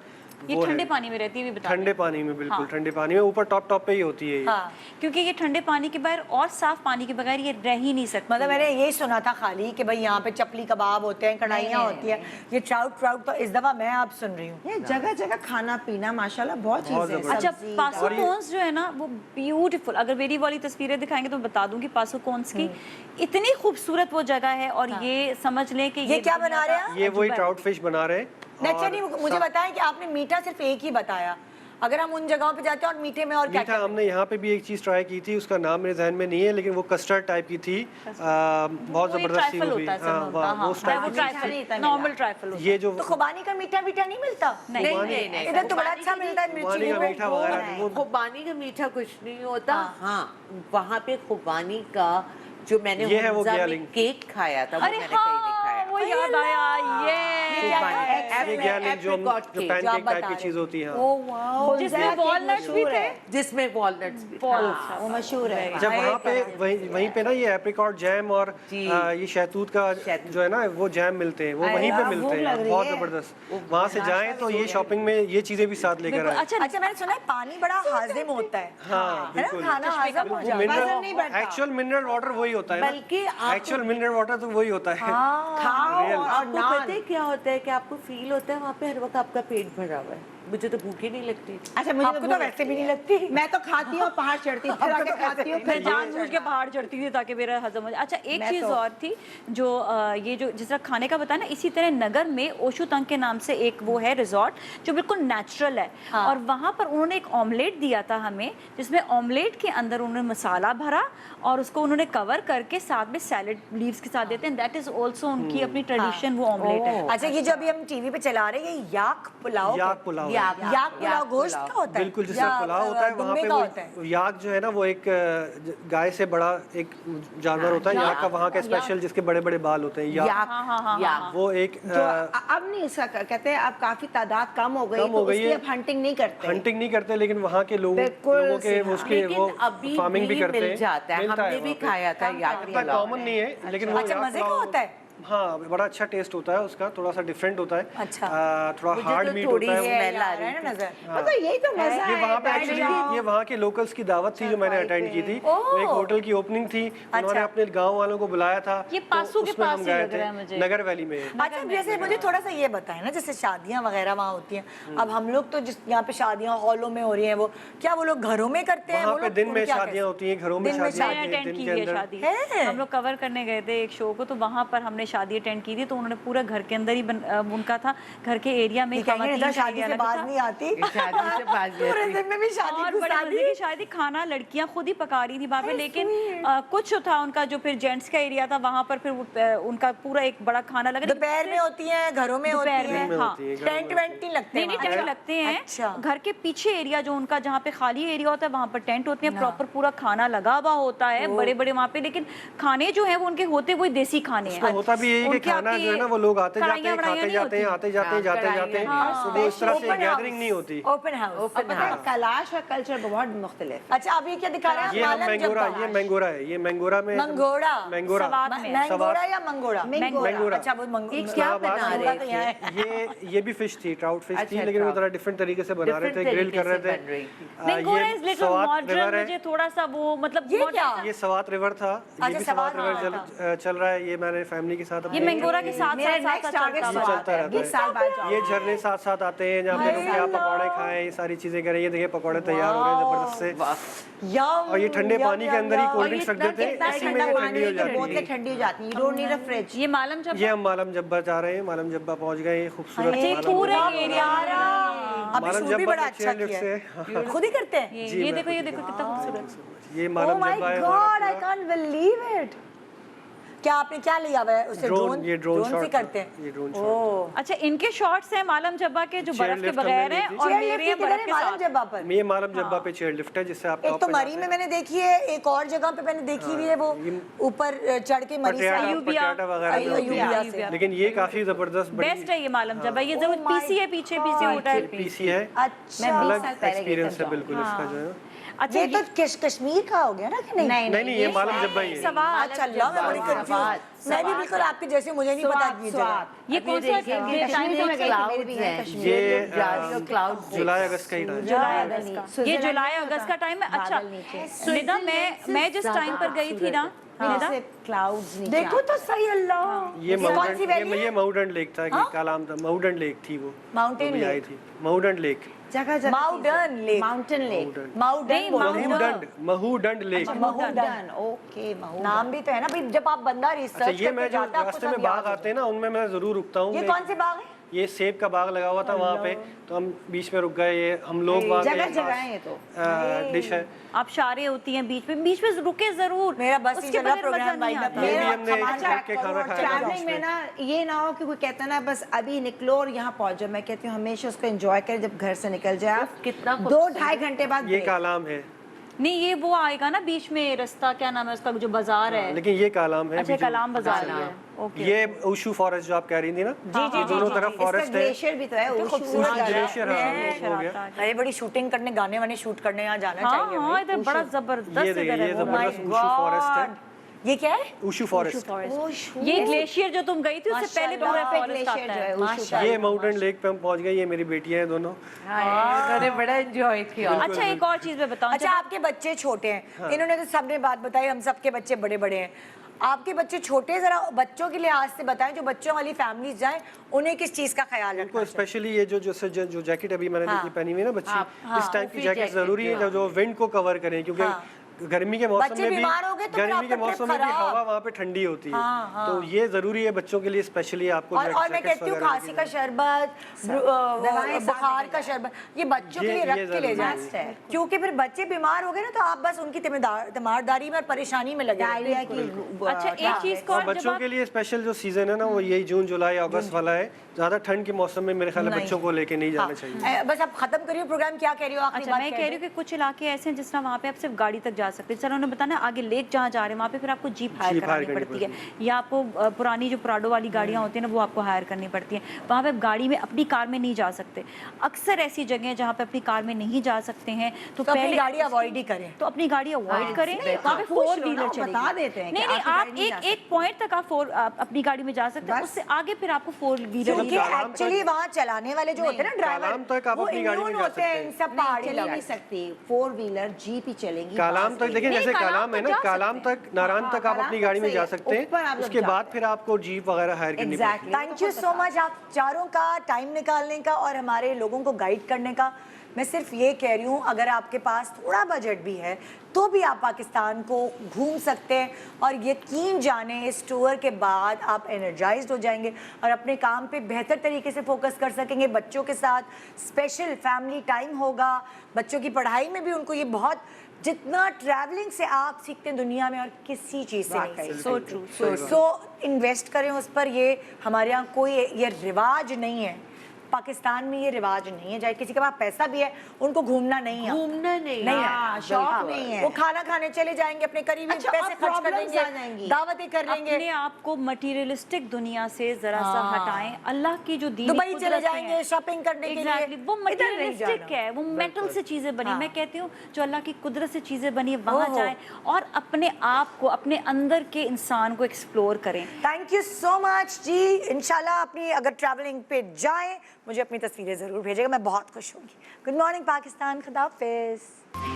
ये वो ठंडे है। पानी में रहती है, भी बता ठंडे दें। पानी में, बिल्कुल हाँ। ठंडे पानी में, ऊपर टॉप पे ही होती है ये। हाँ, क्योंकि ये ठंडे पानी के बगैर और साफ पानी के बगैर ये रह ही नहीं सकती। मतलब मैंने यही सुना था खाली कि भाई यहाँ पे चपली कबाब होते हैं, कढ़ाइयाँ नहीं, होती हैं, ये ट्राउट तो इस दफा मैं आप सुन रही हूँ। ये जगह जगह खाना पीना माशाल्लाह बहुत बहुत चीजें हैं। जबरदस्त। अच्छा, सब्जी, पासो और ये- कोन्स जो है ना, वो ब्यूटीफुल, अगर मेरी वाली तस्वीरें दिखाएंगे तो बता दूंगी पासो कोन्स की, इतनी खूबसूरत वो जगह है। और ये समझ लें कि ये क्या दुनिया बना रहे का हैं? ये वही अजूबा है। ट्राउट फिश बना रहे हैं। अच्छा और नहीं, मुझे बताएं कि आपने मीठा सिर्फ एक ही बताया, अगर हम उन जगहों पे जाते हैं और मीठे में और क्या मीठा क्या? हमने यहाँ पे भी एक चीज़ ट्राई की थी, उसका नाम मेरे जहन में नहीं है, लेकिन वो कस्टर्ड टाइप की थी, बहुत वो एक ज़बरदस्त थी ट्राइफल वो भी। होता है, हाँ, समोसा, वाह, हाँ, वो उस हाँ, टाइप वो की ट्राइफल, नहीं नॉर्मल ट्राइफल होता ये जो तो खुबानी का मीठा मीठा नहीं मिलता? नहीं, नहीं, इधर तो बड़ा अच्छा मिलता है, मिर्ची खुबानी का भी मीठा वो वगैरह बनाए। वो खुबानी का मीठा कुछ नहीं होता। हाँ, वहाँ पे खुबानी का जो मैंने ये है वो हुंजा में ग्यालिंग। केक खाया था, वो अरे मैंने कहीं नहीं हाँ, खाया। वो याद आया, ये ये ज्ञान जो Apricot जो cake, पैनकेक जो आप टाइप बता की रहे चीज़ होती है। हाँ। ओह वाओ, जिसमें वॉलनट्स भी थे। जिसमें वॉलनट्स भी हाँ, वो मशहूर है। जब वहाँ पे वहीं पे ना ये एप्रिकॉट जैम और जी। ये शहतूत का जो है ना वो जैम मिलते हैं, वो अरे वहीं पे वाह, मिलते भूख लग हैं, रही बहुत है। ज़बरदस्त। वहाँ से जाएं तो ये शॉपिंग में ये चीज़ें भी साथ लेकर आए। अच्छा, अच्छा मैंने सुना है पानी बड़ा हाजिम होता है, हाँ है ना, बिल्कुल, खाना हाजिम हो जाता है। वजन नहीं बढ़ता। एक्चुअल मिनरल वाटर वही होता है ना, बल्कि आपको- एक्चुअल मिनरल वाटर तो वही होता है। खाओ Real। और आपको नान। पता है क्या होता है कि आपको फील होता है वहाँ पे हर वक्त आपका पेट भरा हुआ है। मुझे तो भूख ही नहीं लगती। अच्छा, मुझे आपको तो वैसे भी नहीं लगती। मैं तो खाती हूँ, पहाड़ चढ़ती हूँ, फिर आके खाती हूँ, मैं फिर जानबूझ के पहाड़ चढ़ती थी ताकि मेरा हजम हो जाए। अच्छा, एक मैं चीज़ तो- और थी जो ये जो जिस तरह खाने का बताया ना, इसी तरह नगर में ओशू तंग के नाम से एक वो है रिजॉर्ट जो बिल्कुल नेचुरल है। और वहाँ पर उन्होंने एक ऑमलेट दिया था हमें, जिसमें ऑमलेट के अंदर उन्होंने मसाला भरा और उसको उन्होंने कवर करके साथ में सैलेड लीव्स के साथ देते हैं। दैट इज ऑल्सो उनकी अपनी ट्रेडिशन, वो ऑमलेट है। अच्छा, ये जो अभी हम टीवी पे चला रहे हैं, ये याक पुलाव याक पुलाव है। याक याक पुलाव गोश्त का होता है, बिल्कुल, जिसका या, पुलाव होता है वहाँ दुम्बे पे का होता है? वो याक जो है ना वो एक गाय से बड़ा एक जानवर होता है, याक का वहाँ का स्पेशल, जिसके बड़े बड़े बाल होते हैं याक। याक वो एक जो अब नहीं इसका कहते हैं, अब काफी तादाद कम हो गई, कम तो हो गई उसकी है। अब हंटिंग नहीं करते। हंटिंग नहीं करते, लेकिन वहाँ के लोगों बिल्कुल के सही। उसके लेकिन वो अभी फार्मिंग भी करते मिल हैं, जाता है। मिलता हमने भी वहाँ पे। खाया था याक इतना पुलाव। कॉमन नहीं है, लेकिन वो अच्छा, याक मजे का पुलाव होता है? हाँ, बड़ा अच्छा टेस्ट होता है उसका, थोड़ा सा डिफरेंट होता है। अच्छा। थोड़ा हार्ड मीट होता है वो। स्मेल आ रही है ना नजर। पता है, यही तो मजा ये है। वहाँ पे बैठ एक्चुअली जाओ। ये वहाँ के लोकल्स की दावत थी जो मैंने अटेंड की थी। एक होटल की ओपनिंग थी, उन्होंने अपने गांव वालों को बुलाया था। ये तो पासू के उसमें पास हम ही गए लग रहा है थे, मुझे। नगर वैली में। अच्छा जैसे मुझे थोड़ा सा ये बताएं ना, जैसे शादियां वगैरह वहाँ होती हैं, अब हम लोग तो जिस यहाँ पे शादियां हॉलों में हो रही हैं, वो क्या वो लोग घरों में करते हैं? वहाँ वो पे लोग दिन में क्या शादियाँ होती हैं, घरों में दिन में शादियाँ मैंने होती हैं, अटेंड दिन की के है अंदर। शादी। है? हम लोग कवर करने गए थे एक शो को, तो वहाँ पर हमने शादी अटेंड की थी, तो उन्होंने पूरा घर के अंदर ही उनका था, घर के एरिया में ये कहेंगे खवातीन इधर का शादी एरिया से लगा बाज था। नहीं आती। शादी से बाज नहीं पूरे आती। दिन में भी शादी और की बड़े शादी। मजे की शादी, खाना लड़कियां खुद ही पका रही थी वहाँ पे, लेकिन कुछ था उनका जो फिर जेंट्स का एरिया था, वहाँ पर फिर उनका पूरा एक बड़ा खाना लगा। दोपहर में होती हैं, घरों में होती दोपहर हैं, में, हाँ। टेंट वेंट नहीं लगते नहीं नहीं, वहाँ? टेंट लगते हैं। अच्छा। घर के पीछे एरिया जो उनका, जहाँ पे खाली एरिया होता है, वहाँ पर टेंट होते हैं, प्रॉपर पूरा खाना लगा हुआ होता है, बड़े बड़े वहाँ पे। लेकिन खाने जो है वो उनके होते वही देसी खाने हैं। उसमें होता भी यही है कि उनके खाना आपके जो है ना वो लोग आते जाते हैं, कढ़ाइयाँ खाते वढ़ाइयाँ जाते हैं, नहीं आते जाते हैं, जाते जाते हैं, तो वो इस तरह से गैदरिंग नहीं होती। Open house. पता है, कैलाश का कल्चर बहुत मुख्तलिफ है। अच्छा अब ये क्या दिखा रहे हैं? ये हम मालम मैंगोरा, जब्बा। ये मैंगोरा है, ये मैंगोरा में मंगोड़ा। मैंगोरा सवाद में। मैंगोड़ा या मंगोड़ा? मैंगोरा। अच्छा वो ये क्या बना मंगोड़ा रहे तो थे? यहाँ है। ये भी फिश थी, ट्राउट फिश थी, अच्छा, लेकिन वो trout। थोड़ा डिफरेंट तरीके से बना रहे थे, Different ग्रिल कर रहे तरीके से बन रही थी। थे। मैंगोरा इज ये लिटिल सवात मॉडर्न, रिवर मुझे है, थोड़ा सा वो मतलब ये modern क्या? सा- ये सवात रिवर था, ये अच्छा, भी सवात सवात रिवर चल रहा है, ये मैंने फैमिली के साथ ये अपने मैंगोरा के साथ मेरा साथ नेक्स्ट टारगेट चलता ये हुआ। चलता रहता है। 20 साल बाद जाऊंगी। ये झरने साथ साथ आते हैं जहाँ पे रुक के आप पकौड़े खाएं, ये सारी चीजें करें। ये देखिए पकौड़े तैयार हो रहे हैं जबरदस्त से, और ये ठंडे पानी के अंदर ही कोल्ड ड्रिंक्स रख देते हैं, इसी में ये ठंडी हो जाती बोतलें है। ठंडी हो जाती हैं, you don't need a fridge। ये मालम जब ये हम मालम जब्बा जा रहे हैं, मालम जब्बा पहुंच गए, ये खूबसूरत ये मालम पूरे जब्बा। एरिया अभी मालम शूट भी जब्बा बड़ा में अच्छा चेयर लिफ्ट किया है। से, खुद ही करते हैं? ये देखो कितना खूबसूरत। ये Oh मालम my जब्बा है God, I हमारा। can't believe it। क्या आपने क्या लिया हुआ है उससे? ड्रोन, ये ड्रोन से शॉट करते हैं? ये ड्रोन शॉट। ओह अच्छा, इनके शॉट्स हैं मालम जब्बा के जो चेयर बर्फ के लिफ्ट बगैर हमने हैं, ली थी। और चेयर मेरे लिफ्ट हैं किधर बर्फ है? के मालम साथ। जब्बा पर? ये मालम जब्बा पे चेयर लिफ्ट है जिससे आप एक टॉप तो पे मरी जाते में हैं। मैंने देखी है, एक और जगह पे मैंने देखी हुई है, वो ऊपर चढ़ के मरी से पटियाला अयूबिया। पटियाला वगैरह जो होती है। अयूबिया से। लेकिन ये काफी जबरदस्त बेस्ट है ये मालम जब्बा। ये जरूर Oh my पीसी है, पीछे होता है। पीसी है, अच्छा मैं 20 अलग साल पहले एक्सपीरियंस गई है थी बिल्कुल इसका जो है। अच्छा, ये तो कश्मीर का हो गया ना कि नहीं? नहीं ये मालम जब्बा ही है। सवाल अच्छा अल्लाह, मैं बड़ी कंफ्यूज। मैं भी बिल्कुल आपके जैसे, मुझे नहीं पता ये जगह। ये कौन सा देखिए, टाइम कश्मीर में गई थी, मेरी भी है कश्मीर। ये क्लाउड जुलाई अगस्त का ही टाइम है। जुलाई अगस्त का, ये जुलाई अगस्त का टाइम है। अच्छा निदा, मैं जिस टाइम पर गई थी ना निदा, क्लाउड्स नीचे देखो तो सही अल्लाह। ये कौन सी वैली ये माउडन लेक था, कि क्या नाम था, माउडन लेक थी वो, माउंटेन अभी आई लेक। थी माउडन लेक। जगह जगह Mahodand lake. Mountain lake. Mahodand बोलते हैं। महूडंड लेक। महूडन। ओके महूडन। नाम भी तो है ना भाई, जब आप बंदा अच्छा, रिसर्च ये करके मैं जो जाता है आपको रास्ते सब में याद बाग हो आते हैं ना, उनमें मैं जरूर रुकता हूँ। जाता है। ये कौन से बाग है? ये सेब का बाग लगा हुआ था वहाँ पे, तो हम बीच में रुक गए। ये हम लोग वहाँ जगह जगह है ये तो। डिश है। आप शारे होती हैं बीच में रुके जरूर। मेरा बस उसके ही चला बगैर प्रोग्राम मजा नहीं वाइंड अप। आता। ये भी मेरा हमने सामान बैठ के पैक खाना करो, खाया था चलो। ट्रैवलिंग में ना ये ना हो कि कोई कहता है ना बस अभी निकलो और यहाँ पहुंच जाओ। मैं कहती हूँ हमेशा उसको एंजॉय करें, जब घर से निकल जाए आप कितना 2-2.5 घंटे बाद ये break। कालाम है, नहीं, ये वो आएगा ना बीच में रास्ता, क्या नाम है उसका, जो बाजार है। लेकिन ये कालाम है। अच्छा, अभी जो कलाम बाजार चल रहा है। ओके। ये ऊशू फॉरेस्ट जो आप कह रही थी ना, ये दोनों तरफ इसका फॉरेस्ट है। ग्लेशियर भी तो है खूबसूरत ऊशू। जगह है। ग्लेशियर हो गया। अरे बड़ी शूटिंग करने, गाने वाने शूट करने यहाँ जाना हाँ चाहिए हाँ, भाई। इधर बड़ा जबरदस्त ये देखिए, इधर ये है। जबरदस्त ऊशू फॉरेस्ट है। ये क्या है? ऊशू फॉरेस्ट। ये ग्लेशियर जो तुम गई थी उससे पहले पूरा माशाल्लाह, फॉरेस्ट आता ग्लेशियर जो है। है ऊशू। ये माउंटेन लेक पे हम पहुंच गए। ये मेरी बेटियां हैं दोनों। उन्होंने बड़ा एंजॉय किया। अच्छा, एक और चीज मैं बताऊं। अच्छा, आपके बच्चे छोटे हैं। इन्होंने तो सबने बात बताई, हम सबके बच्चे बड़े बड़े हैं। आपके बच्चे छोटे, जरा बच्चों के लिहाज से बताएं, जो बच्चों वाली फैमिलीज जाएं, उन्हें किस चीज का ख्याल रखना उनको स्पेशली ये जो जैकेट अभी मैंने हाँ। पहनी हुई है ना बच्ची, इस टाइप की उफी जैकेट जैकेट जरूरी है जो विंड को कवर करें, क्योंकि गर्मी के मौसम बच्चे में भी बीमार हो गए तो फिर गर्मी के आपका मौसम trip में भी खराब। हवा वहाँ पे ठंडी होती है। हाँ। तो ये जरूरी है बच्चों के लिए स्पेशली आपको और मैं जैकेट्स कहती हूँ वगैरह खांसी का की। शरबत, बुखार का शरबत, ये बच्चों के लिए ये रख के ले जरूरी जाए, क्योंकि फिर बच्चे बीमार हो गए ना तो आप बस उनकी तीमारदारी में और परेशानी में लगे रहते हैं। डायरिया की अच्छा, एक चीज को और और जब बच्चों आप के लिए स्पेशल जो सीजन है ना वो यही जून जुलाई अगस्त वाला है। ज्यादा ठंड के मौसम में मेरे ख्याल में बच्चों को लेके नहीं जाना चाहिए। बस आप खत्म करिए प्रोग्राम, क्या कह रही हो आखिरी अच्छा, बात मैं कह कह रही हूँ कि कुछ इलाके ऐसे हैं जिस तरह वहाँ पे आप सिर्फ गाड़ी तक जा सकते। चलो उन्होंने बताया आगे लेक जहाँ जा रहे हैं वहाँ पे फिर आपको जीप हायर करानी पड़ती है, या आपको पुरानी जो प्राडो वाली गाड़ियाँ होती हैं ना वो आपको हायर करनी पड़ती हैं। वहाँ पे आप गाड़ी में अपनी कार में नहीं जा सकते। अक्सर ऐसी जगह है जहाँ पे अपनी कार में नहीं जा सकते हैं तो पहले गाड़ी अवॉइड ही करें, तो अपनी गाड़ी अवॉइड करें, वहाँ पे 4 व्हीलर बता देते हैं। नहीं नहीं, आप एक पॉइंट तक आप अपनी गाड़ी में जा सकते हैं, उससे आगे फिर आपको 4 व्हीलर। क्योंकि एक्चुअली वहाँ चलाने वाले जो होते हैं ना ड्राइवर, वो इम्यून होते हैं इन सब पहाड़ी चल नहीं सकती, 4 व्हीलर जीप ही चलेंगी। कालाम तक देखिए, जैसे कालाम है ना, कालाम तक नारायण तक आप अपनी गाड़ी में जा सकते हैं, उसके बाद फिर आपको जीप वगैरह हायर करनी पड़ेगी। थैंक यू सो मच आप चारों का टाइम निकालने का और हमारे लोगों को गाइड करने का। मैं सिर्फ ये कह रही हूँ, अगर आपके पास थोड़ा बजट भी है तो भी आप पाकिस्तान को घूम सकते हैं, और यकीन जाने इस टूर के बाद आप एनर्जाइज्ड हो जाएंगे और अपने काम पे बेहतर तरीके से फोकस कर सकेंगे। बच्चों के साथ स्पेशल फैमिली टाइम होगा, बच्चों की पढ़ाई में भी उनको ये बहुत, जितना ट्रैवलिंग से आप सीखते हैं दुनिया में और किसी चीज़ से नहीं सीखते। सो इन्वेस्ट करें उस पर। ये हमारे यहाँ कोई ये रिवाज नहीं है, पाकिस्तान में ये रिवाज नहीं है, चाहे किसी के पास पैसा भी है उनको घूमना नहीं है, घूमना नहीं है, शौक नहीं है। वो खाना खाने चले जाएंगे, अपने करीबी पैसे खर्च कर देंगे, दावतें कर लेंगे। अपने आप को मटेरियलिस्टिक दुनिया से जरा सा हटाएं, अल्लाह की जो दीनी दुबई चले कुदरतें जाएंगे हैं, शॉपिंग करने के लिए, वो मटेरियलिस्टिक है, वो मेटल से चीजें बनी। मैं कहती हूँ जो अल्लाह की कुदरत से चीजें बनी वहाँ जाएं और अपने आप को, अपने अंदर के इंसान को एक्सप्लोर करें। थैंक यू सो मच जी। इंशाल्लाह अपनी अगर ट्रैवलिंग पे जाएं मुझे अपनी तस्वीरें ज़रूर भेजेगा, मैं बहुत खुश होंगी। गुड मॉर्निंग पाकिस्तान, खुदा हाफिज़।